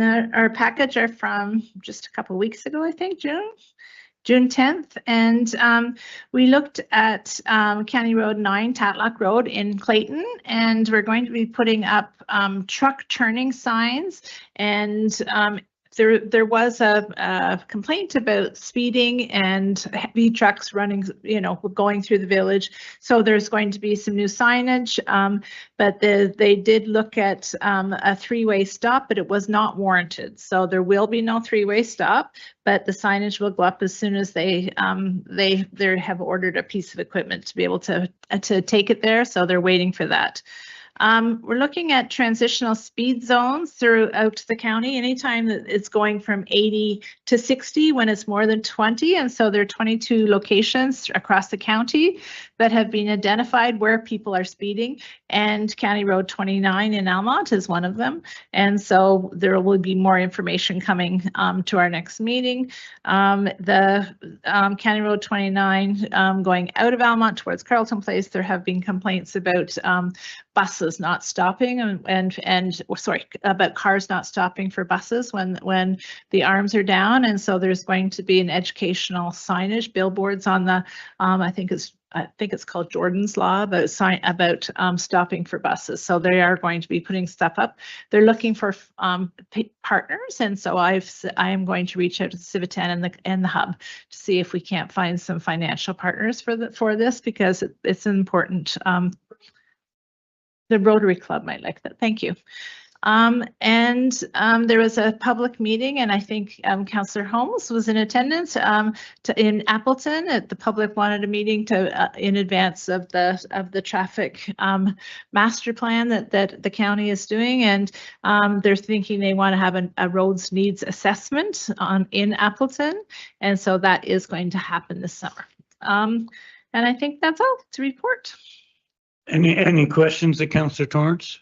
our package are from just a couple of weeks ago, I think, June 10th. And we looked at County Road 9, Tatlock Road in Clayton, and we're going to be putting up truck turning signs. And there was a complaint about speeding and heavy trucks running, going through the village. So there's going to be some new signage, but they did look at a three-way stop, but it was not warranted. So there will be no three-way stop, but the signage will go up as soon as they have ordered a piece of equipment to be able to take it there. So they're waiting for that. We're looking at transitional speed zones throughout the county. Anytime that it's going from 80 to 60 when it's more than 20. And so there are 22 locations across the county that have been identified where people are speeding. And County Road 29 in Almont is one of them. And so there will be more information coming to our next meeting. The County Road 29 going out of Almont towards Carleton Place, there have been complaints about buses not stopping and sorry, about cars not stopping for buses when the arms are down. And so there's going to be an educational signage, billboards on the, I think it's called Jordan's Law about stopping for buses. So they are going to be putting stuff up. They're looking for partners, and so I am going to reach out to Civitan and the hub to see if we can't find some financial partners for this because it's important. The Rotary Club might like that. Thank you. There was a public meeting, and I think Councillor Holmes was in attendance in Appleton. The public wanted a meeting in advance of the traffic master plan that the county is doing, and they're thinking they want to have a roads needs assessment in Appleton, and so that is going to happen this summer. And I think that's all to report. Any questions of Councillor Torrance?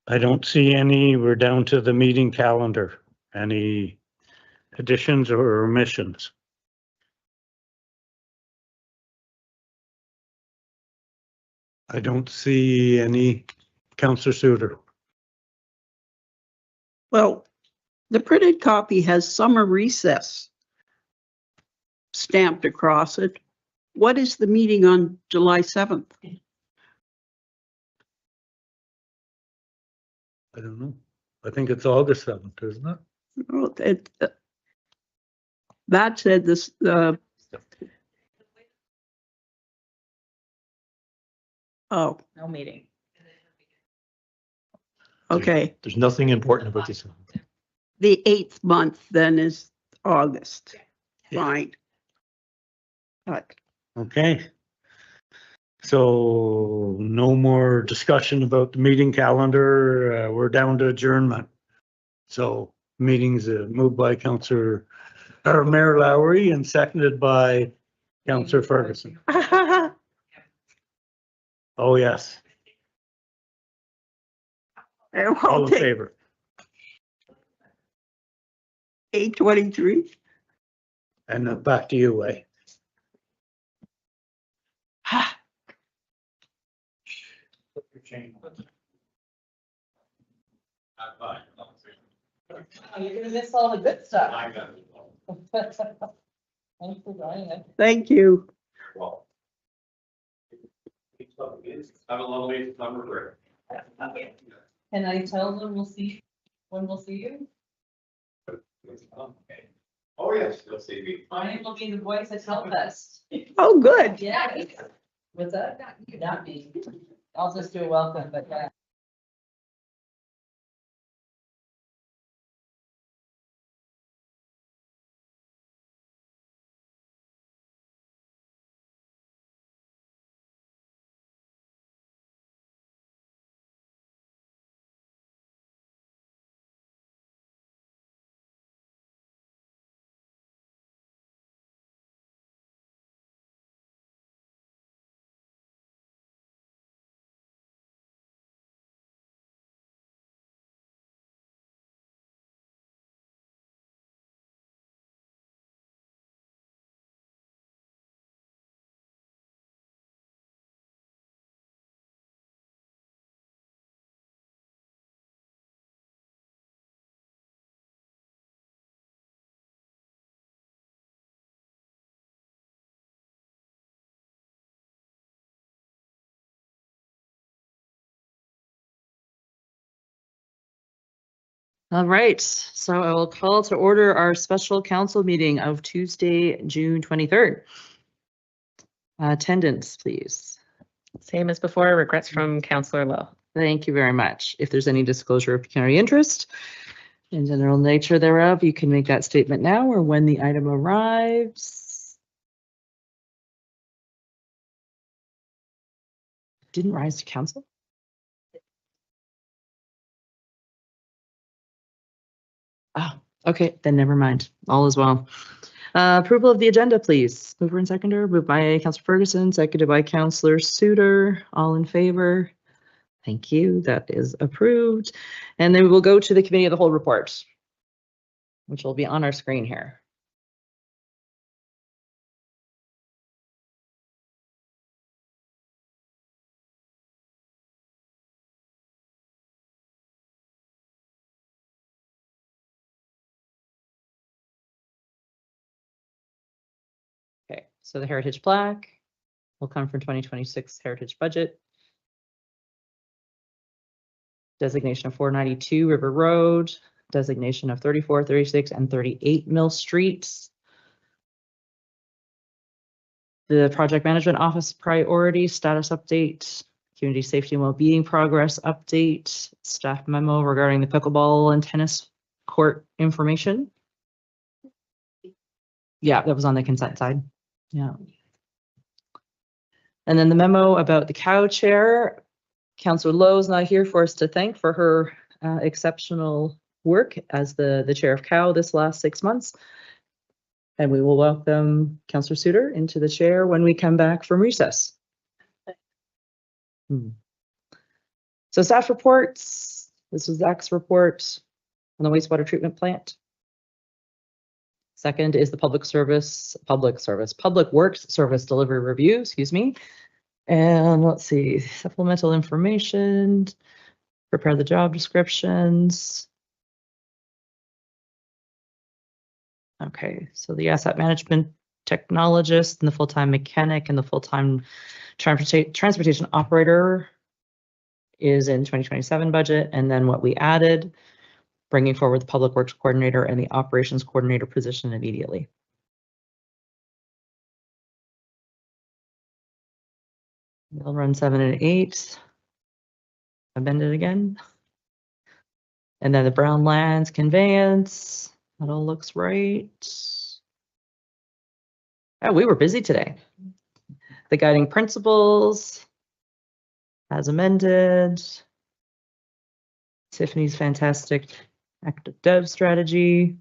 I don't see any. We're down to the meeting calendar. Any additions or omissions? I don't see any. Councillor Suter. Well, the printed copy has summer recess stamped across it. What is the meeting on July 7th? I don't know. I think it's August 7th, isn't it? Oh, that said this, oh. No meeting. Okay. There's nothing important about this. The 8th month then is August. Fine. But Okay. So no more discussion about the meeting calendar. We're down to adjournment. So meetings moved by Mayor Lowry and seconded by Councillor Ferguson. Oh, yes. All in favor. 8:23. And back to you, Wei. You're gonna miss all the good stuff. Thanks for joining us. Thank you. Have a lovely summer break. Can I tell them when we'll see you? Oh, yes, you'll see me. Brian will be the voice at Hellfest. Oh, good. Yeah. What's that? Not me. I'll just do a welcome, but yeah. All right, so I will call to order our special council meeting of Tuesday, June 23rd. Attendance, please. Same as before, regrets from Councillor Lowe. Thank you very much. If there's any disclosure of pecuniary interest and general nature thereof, you can make that statement now or when the item arrives. didn't rise to council? Ah, okay, then never mind. All is well. Approval of the agenda, please. Mover and seconder, moved by Councillor Ferguson, seconded by Councillor Suter. All in favor? Thank you. That is approved. And then we will go to the committee of the whole report, which will be on our screen here. Okay, so the heritage plaque will come from 2026 heritage budget. Designation of 492 River Road, designation of 34, 36, and 38 Mill Streets. The project management office priority status update, community safety and well-being progress update, staff memo regarding the pickleball and tennis court information. Yeah, that was on the consent side. Yeah. And then the memo about the cow chair. Councillor Lowe is not here for us to thank for her exceptional work as the chair of COW this last 6 months. And we will welcome Councillor Suter into the chair when we come back from recess. So staff reports. This was Zach's report on the wastewater treatment plant. Second is the public works service delivery review, excuse me. And let's see, supplemental information, prepare the job descriptions. Okay, so the asset management technologist and the full-time mechanic and the full-time transportation operator is in 2027 budget. And then what we added, bringing forward the public works coordinator and the operations coordinator position immediately. We'll run 7 and 8. Amend it again. And then the Brown Lands conveyance. That all looks right. Oh, we were busy today. The guiding principles as amended. Tiffany's fantastic active dev strategy.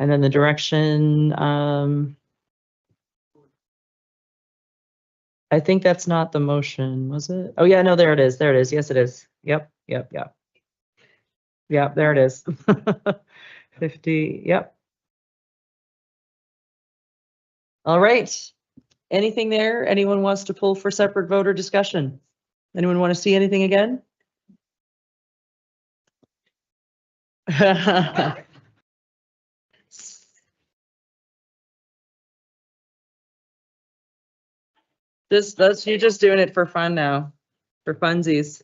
And then the direction. I think that's not the motion, was it? Oh yeah, no, there it is. There it is. Yes, it is. Yep. Yep, there it is. 50, yep. All right. Anything there? Anyone wants to pull for separate voter discussion? Anyone want to see anything again? You're just doing it for fun now, for funsies.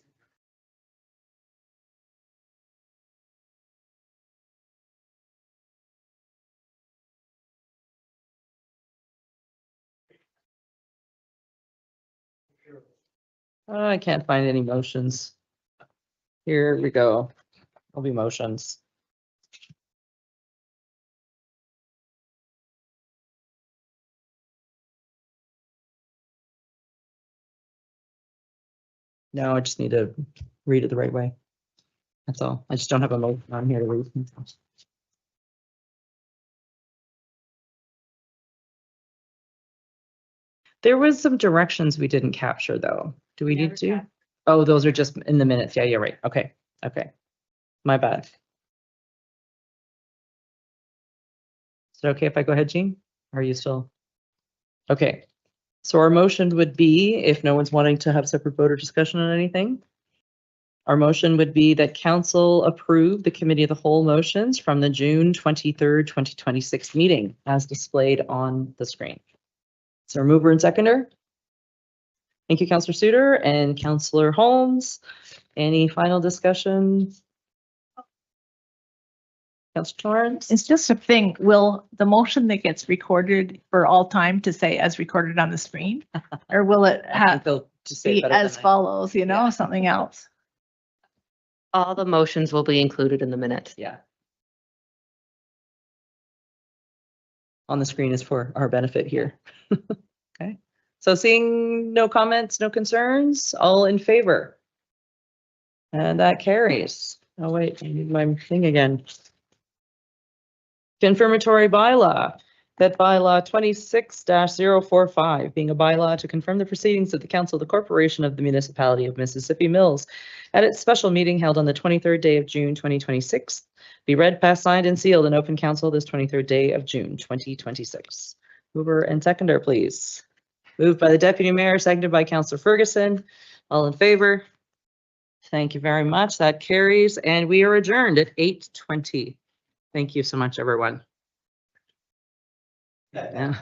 Oh, I can't find any motions. Here we go. There'll be motions. No, I just need to read it the right way. That's all. I just don't have a motion on here to read. There was some directions we didn't capture though. Do we need to? Oh, those are just in the minutes. Yeah, you're right. Okay. Okay. My bad. Is it okay if I go ahead, Jean? Or are you still? Okay. So our motion would be, if no one's wanting to have separate voter discussion on anything, our motion would be that council approve the committee of the whole motions from the June 23rd, 2026 meeting as displayed on the screen. So our mover and seconder. Thank you, Councillor Suter and Councillor Holmes. Any final discussion? Councillor Torrance? It's just a thing. Will the motion that gets recorded for all time to say as recorded on the screen? Or will it have be as follows, you know, something else? All the motions will be included in the minutes. Yeah. On the screen is for our benefit here. Okay. So seeing no comments, no concerns, all in favor? And that carries. Oh, wait, I need my thing again. Confirmatory bylaw, that bylaw 26-045, being a bylaw to confirm the proceedings of the Council of the Corporation of the Municipality of Mississippi Mills at its special meeting held on the 23rd day of June 2026. Be read, passed, signed, and sealed in open council this 23rd day of June 2026. Mover and seconder, please. Moved by the Deputy Mayor, seconded by Councillor Ferguson. All in favor? Thank you very much. That carries, and we are adjourned at 8:20. Thank you so much, everyone. Yeah.